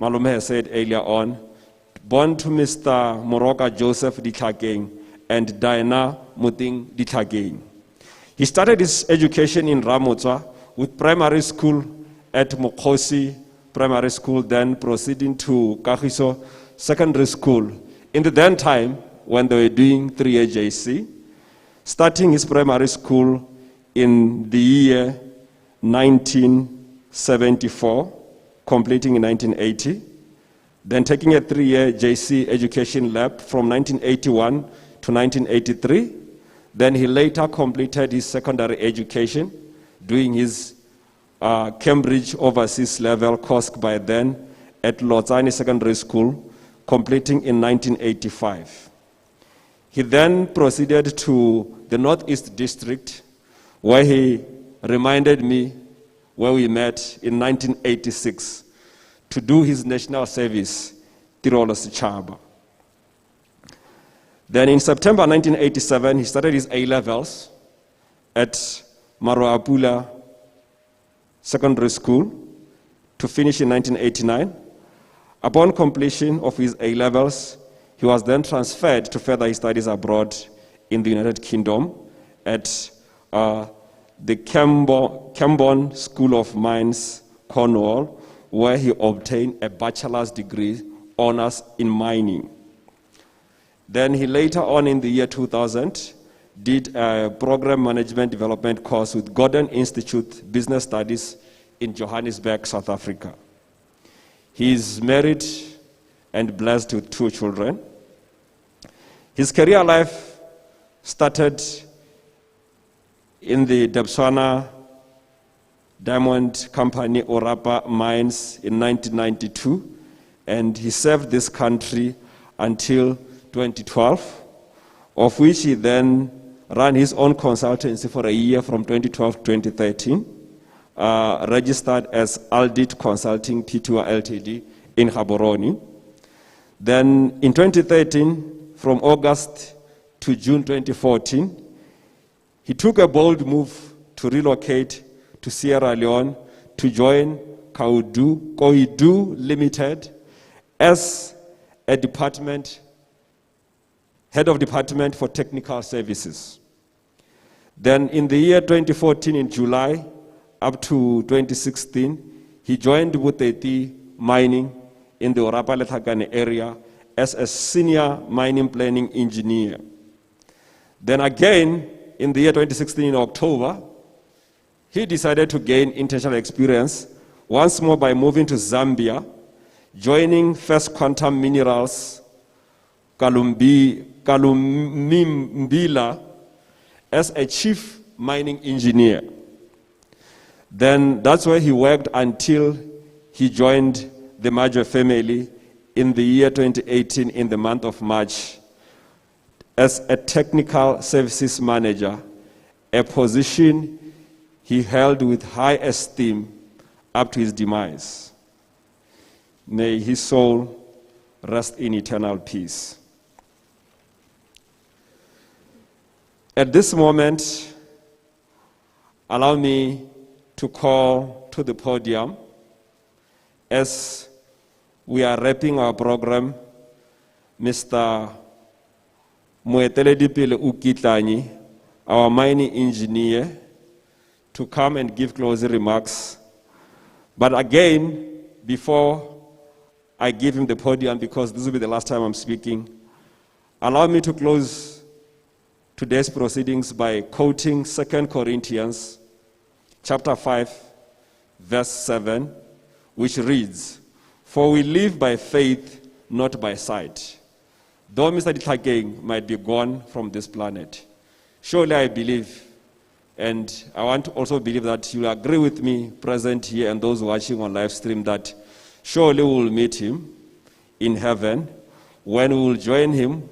Malume has said earlier on, born to Mr. Moroka Joseph Ditlhakeng and Diana Muting Ditlhakeng. He started his education in Ramotswa with primary school at Mokhosi Primary School, then proceeding to Kagiso Secondary School in the then time when they were doing 3-year JC, starting his primary school in the year 1974, completing in 1980, then taking a 3-year JC education lab from 1981 to 1983. Then he later completed his secondary education, doing his Cambridge Overseas Level course by then at Lotsani Secondary School, completing in 1985. He then proceeded to the Northeast District, where he reminded me where we met in 1986 to do his national service, Tirolo Sichaba. Then in September 1987, he started his A-levels at Maroapula Secondary School to finish in 1989. Upon completion of his A-levels, he was then transferred to further his studies abroad in the United Kingdom at the Camborne School of Mines, Cornwall, where he obtained a bachelor's degree, honors in mining. Then he later on in the year 2000 did a program management development course with Gordon Institute Business Studies in Johannesburg, South Africa. He is married and blessed with 2 children. His career life started in the Debswana Diamond Company, Orapa Mines, in 1992, and he served this country until 2012, of which he then ran his own consultancy for a year from 2012 to 2013, registered as Aldit Consulting Pty Ltd in Gaborone. Then in 2013, from August to June 2014, he took a bold move to relocate to Sierra Leone to join Koidu Limited as a head of department for technical services. Then in the year 2014, in July, up to 2016, he joined Buteti Mining in the Orapa Letlhakane area as a senior mining planning engineer. Then again, in the year 2016, in October, he decided to gain international experience once more by moving to Zambia, joining First Quantum Minerals, Kalumbila, as a chief mining engineer. Then that's where he worked until he joined the Major family in the year 2018 in the month of March as a technical services manager, a position he held with high esteem up to his demise. May his soul rest in eternal peace. At this moment, allow me to call to the podium, as we are wrapping our program, Mr. Moeteledipele Ukitlani, our mining engineer, to come and give closing remarks. But again, before I give him the podium, because this will be the last time I'm speaking, allow me to close today's proceedings by quoting 2 Corinthians chapter 5, verse 7, which reads, "For we live by faith, not by sight." Though Mr. Ditlhakeng might be gone from this planet, surely I believe, and I want to also believe that you will agree with me present here and those watching on live stream, that surely we will meet him in heaven when we will join him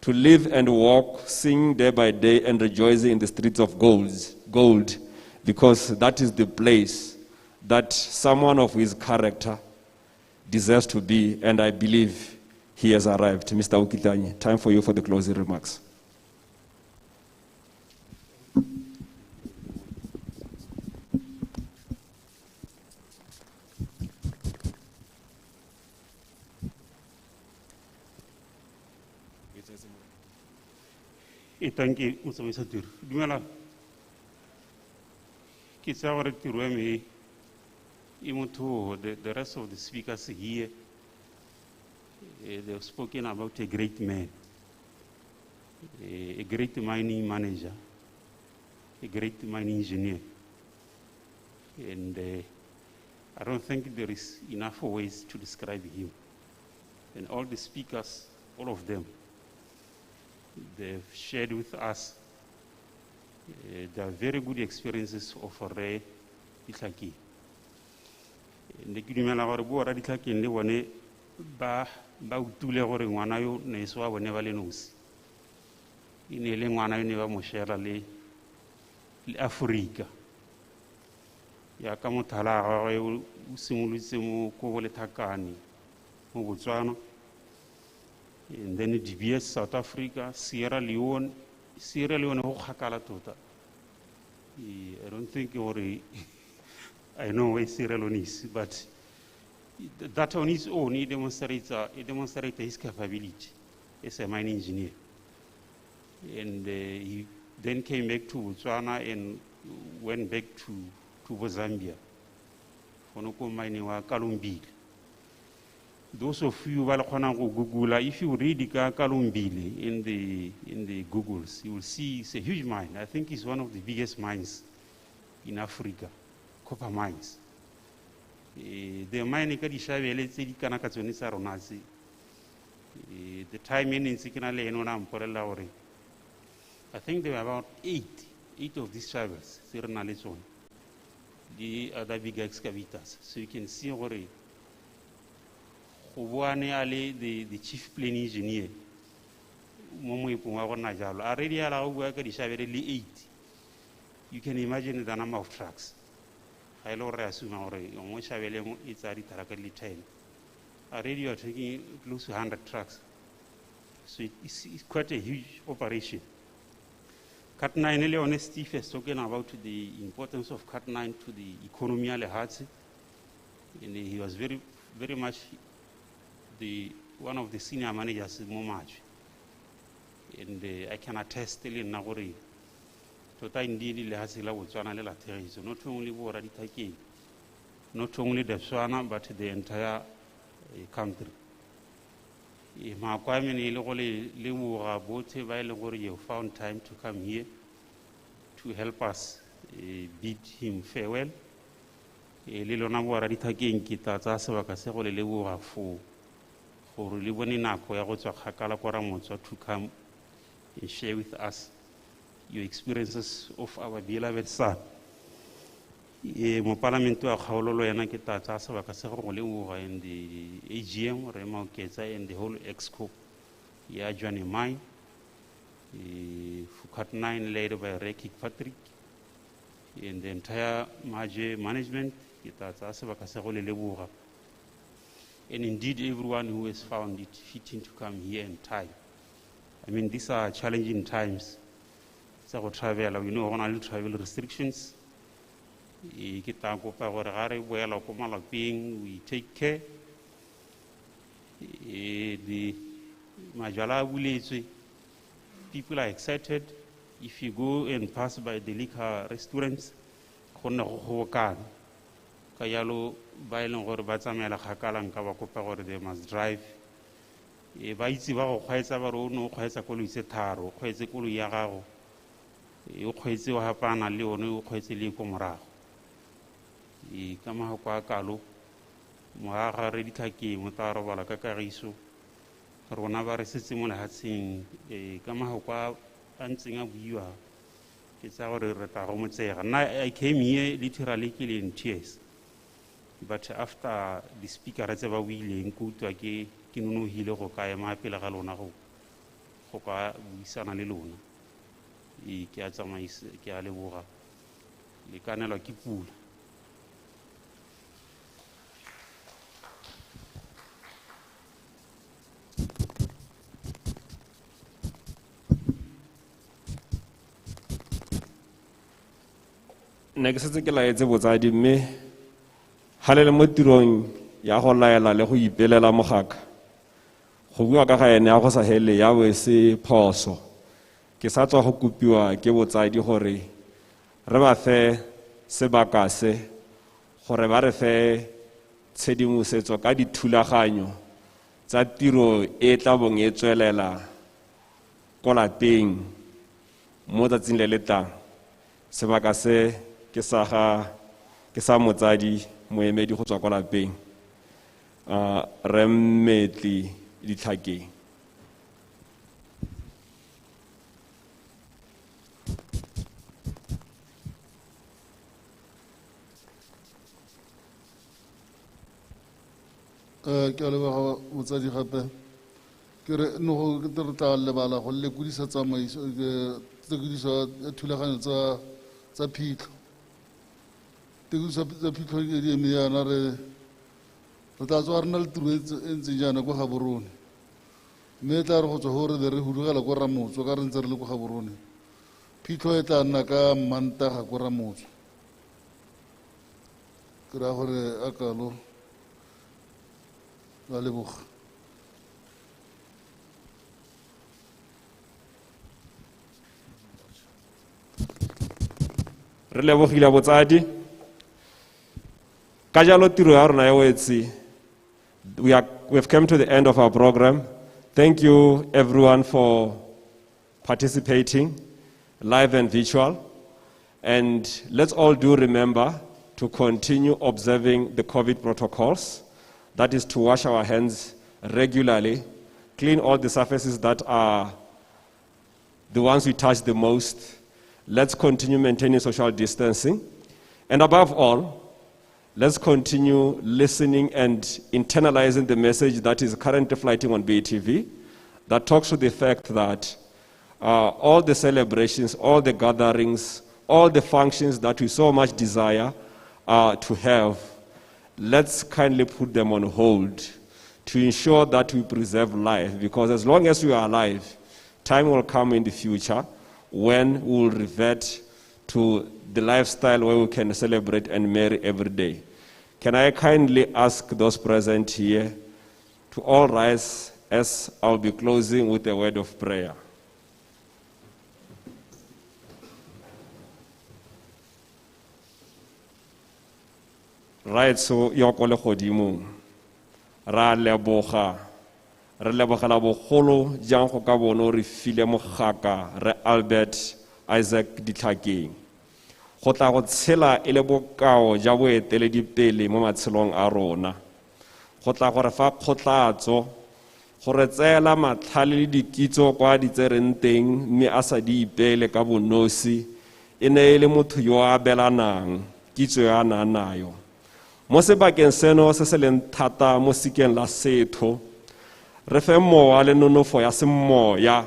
to live and walk, singing day by day and rejoicing in the streets of gold, because that is the place that someone of his character deserves to be, and I believe he has arrived. Mr. Ukitanyi, time for you for the closing remarks. Thank you, Mr. Tur. Dumela. Ke tsa gore tiro ya me e motho, the rest of the speakers here, they've spoken about a great man, a great mining manager, a great mining engineer. And I don't think there is enough ways to describe him. And all the speakers, all of them, they've shared with us their very good experiences of Ray Ditlhaki. Ne ke dumela gore bo ra Ditlhakeng le bone ba utule gore ngwana yo ne se wa bone ba le nosi. E ne le ngwana yo ne ba mo shera le Afrika. Ya ka mothala ga o simolotse mo ko le Thakane mo Botswana. And then DBS South Africa, Sierra Leone ho kgakala tota. I don't think I know where Sierra Leone is, but that on its own, it demonstrates his capability as a mining engineer. And he then came back to Botswana and went back to Zambia. For mining wa Kalumbili. Those of you who Google, if you read Kalumbili in the Googles, you will see it's a huge mine. I think it's one of the biggest mines in Africa, copper mines. The mine the time in I think there were about eight of these shovels, the other big excavators. So you can see already. The chief plane engineer, already you can imagine the number of trucks. I assume already 10. Already you are taking close to 100 trucks. So it's quite a huge operation. Cat 9, Leon Steve is talking about the importance of Cat 9 to the economy. And he was very, very much one of the senior managers in Momaj. And I can attest to Nagori. Tota indeed, so not only Boraditaki, not only the Swana, but the entire country. My you found time to come here to help us bid him farewell. Lilo na Boraditaki in Kita, Tasavaka, Lewa for to come and share with us your experiences of our beloved son. Mo parlamento a khaololo yana ke tata sa ba ka se go le wo in the AGM Rema Oketsa and the whole exco ya Johnny Mai Fukat 9 led by Ricky Patrick and the entire Maje management ke tata sa ba ka se go le wo. And indeed, everyone who has found it fitting to come here in time. I mean, these are challenging times. So travel, we know only travel restrictions. We take care. The Majala village, people are excited. If you go and pass by the liquor restaurants, Kayalo Bailon or Batamela Hakalan Kawakopar, they must drive. Baitziva, Kwaisavaro, no Kwaisakolu Setaro, Kwaisakulu Yarao, Ukwaisi Hapana Leone, Kwaisili Komara. Kamahaka Kalu, Moara Reditaki, Mutaro Valakakarisu, Ronava Simon had seen Kamahaka and sing up you are. It's our retire. And I came here literally in tears. But after the speaker has ever willing, to a Kinunu Hilo Hoka, my Pilagalona Hoka, Wisana Liluna, I Kiazama is Kialewura, the Canela Kipul. ne ke setse ke laetse botsadi mme ha le mo tirong ya go laela le go ipelela mogaka go bua ka ga ene ya go sa hele ya we se phoso ke sa tswa go kopiwa ke botsadi gore re ba fe sebaka se gore ba re fe tshedimosetso ka dithulaganyo tsa tiro e tla bong e tswelela ko lapeng mo tsatsing le letang sebaka se ke sa motsadi moemedi go tswa kwa lapeng re Mmetli Ditlhakeng. Ke a leboga motsadi gape ke re no go re tla lebala go lekudisa tsamaiso lekudisa thulaganyo tsa phitlho tsa phitlho di eme yana re tla tswa re na le tiro e ntseng jaana kwa Gaborone mme tla re go tswa gore re hudugela kwa Ramotso ka re ntse re le kwa Gaborone phitlho e tla nna ka Mantaga kwa Ramotso ke ra gore a kalo ba leboga re lebogile botsadi ka jalo tiro ya rona ya wetsi we've come to the end of our program. Thank you everyone for participating live and virtual, and let's all do remember to continue observing the COVID protocols. That is to wash our hands regularly, clean all the surfaces that are the ones we touch the most. Let's continue maintaining social distancing. And above all, let's continue listening and internalizing the message that is currently flighting on BTV that talks to the fact that all the celebrations, all the gatherings, all the functions that we so much desire to have, let's kindly put them on hold to ensure that we preserve life, because as long as we are alive, time will come in the future when we will revert to the lifestyle where we can celebrate and marry every day. Can I kindly ask those present here to all rise as I'll be closing with a word of prayer. Right, so yokole godimo ra leboga re lebogela bogolo jang go ka bono re file mogaka re Albert Isaac Ditlhakeng go tla go tshela e le bokao ja boeteledipele mo matshelong a rona go tla gore fa kgotlatso gore tseela matlhale le dikitso kwa di tsereng teng mme a sa di ipele ka bonosi e ne le motho yo a belanang kitso ya nayo mo sebakeng seno se se leng thata mo sikeng la setho re fe mowa le nonofo ya semoya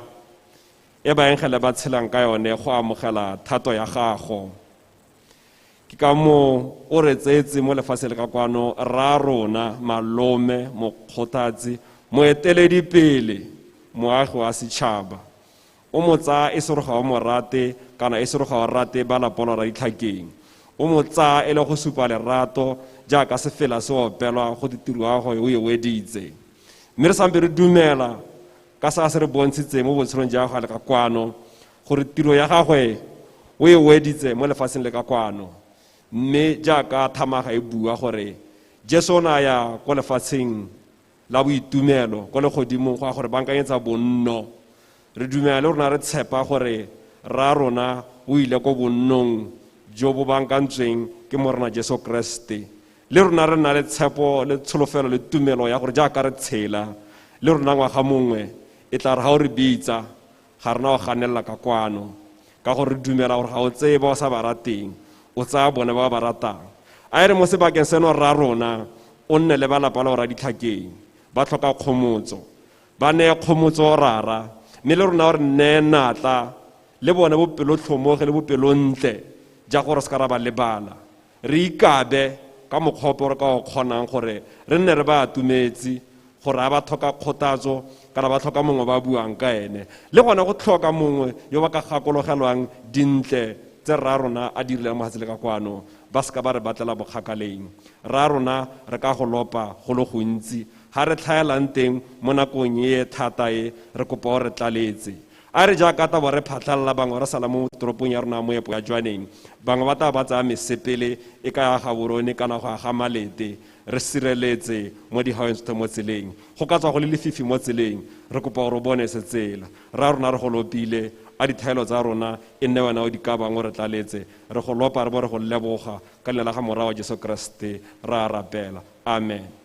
e baengele ba tshelang ka yone go amogela thato ya gago ke ka mo o re tsetse mo lefatshe le ka kwano ra rona malome mokgothatsi moeteledipele moagi wa setšhaba o mo tsaya e se re ga o mo rate kana e se re ga o rate ba lapolo ra Ditlhakeng o mo tsaya e le go supa lerato jaaka se fela se opelwa go ditiro ya go o e weditse mme re sampe re dumela ka sa se re bontshitse mo botshelong ja go le ka kwano gore tiro ya gagwe o e weditse mo lefatsheng le ka kwano mme jaaka thamaga e bua gore Jesu na ya go lefatsheng la boitumelo go le godimo go gore bankanyetsa bonno re dumela le rona re tshepa gore ra rona o ile go bonnong jo bo bankantsweng ke morena Jesu Kriste le rona re na le tshepo le tsholofelo le tumelo ya gore jaaka re tshela le rona ngwaga mongwe e tla re ga o re bitsa ga rena o ganela ka kwano ka gore dumela gore ga o tseye ba o sa ba rateng o tsaya bone ba ba ratang a re mo sebakeng seno ra rona o nne le ba lapa la ra Ditlhakeng ba tlhoka kgomotso ba ne kgomotso rara mme le rona re ne natla le bone bopelotlhomoge le bopelontle ja gore se ka ra ba lebala re ikabe ka mokgopo re ka o kgonang gore re nne re ba atumetse gore a ba tlhoka kgothatso kana ba tlhoka mongwe ba buang ka ene le gona go tlhoka mongwe yo ba ka gakologelwang dintle tse rra rona a dirileng mohatsele ka kwano ba ska ba re batlela bokgakaleng. Rra rona re ka go lopa go le gontsi ha re tlhaelang teng mo nakong e thata e re kopa o re tlaletse. A re jaaka taba re phatlalla bangwe re sala mo toropong ya rona mo epo ya Jwaneng, bangwe ba taba ba tsaya mesepele e ka ya Gaborone kana go aga Malete, re sireletse mo di-highway mo tseleng go ka tswa go le lefifi mo tseleng, re kopa gore o bone se tsela. Ra rona re go lopile a dithaelo tsa rona e nne wena o di ka bangwe re tlaletse, re go lopa re bo re go leboga ka leina la ga Morwa wa Jesu Kriste ra rapela, amen.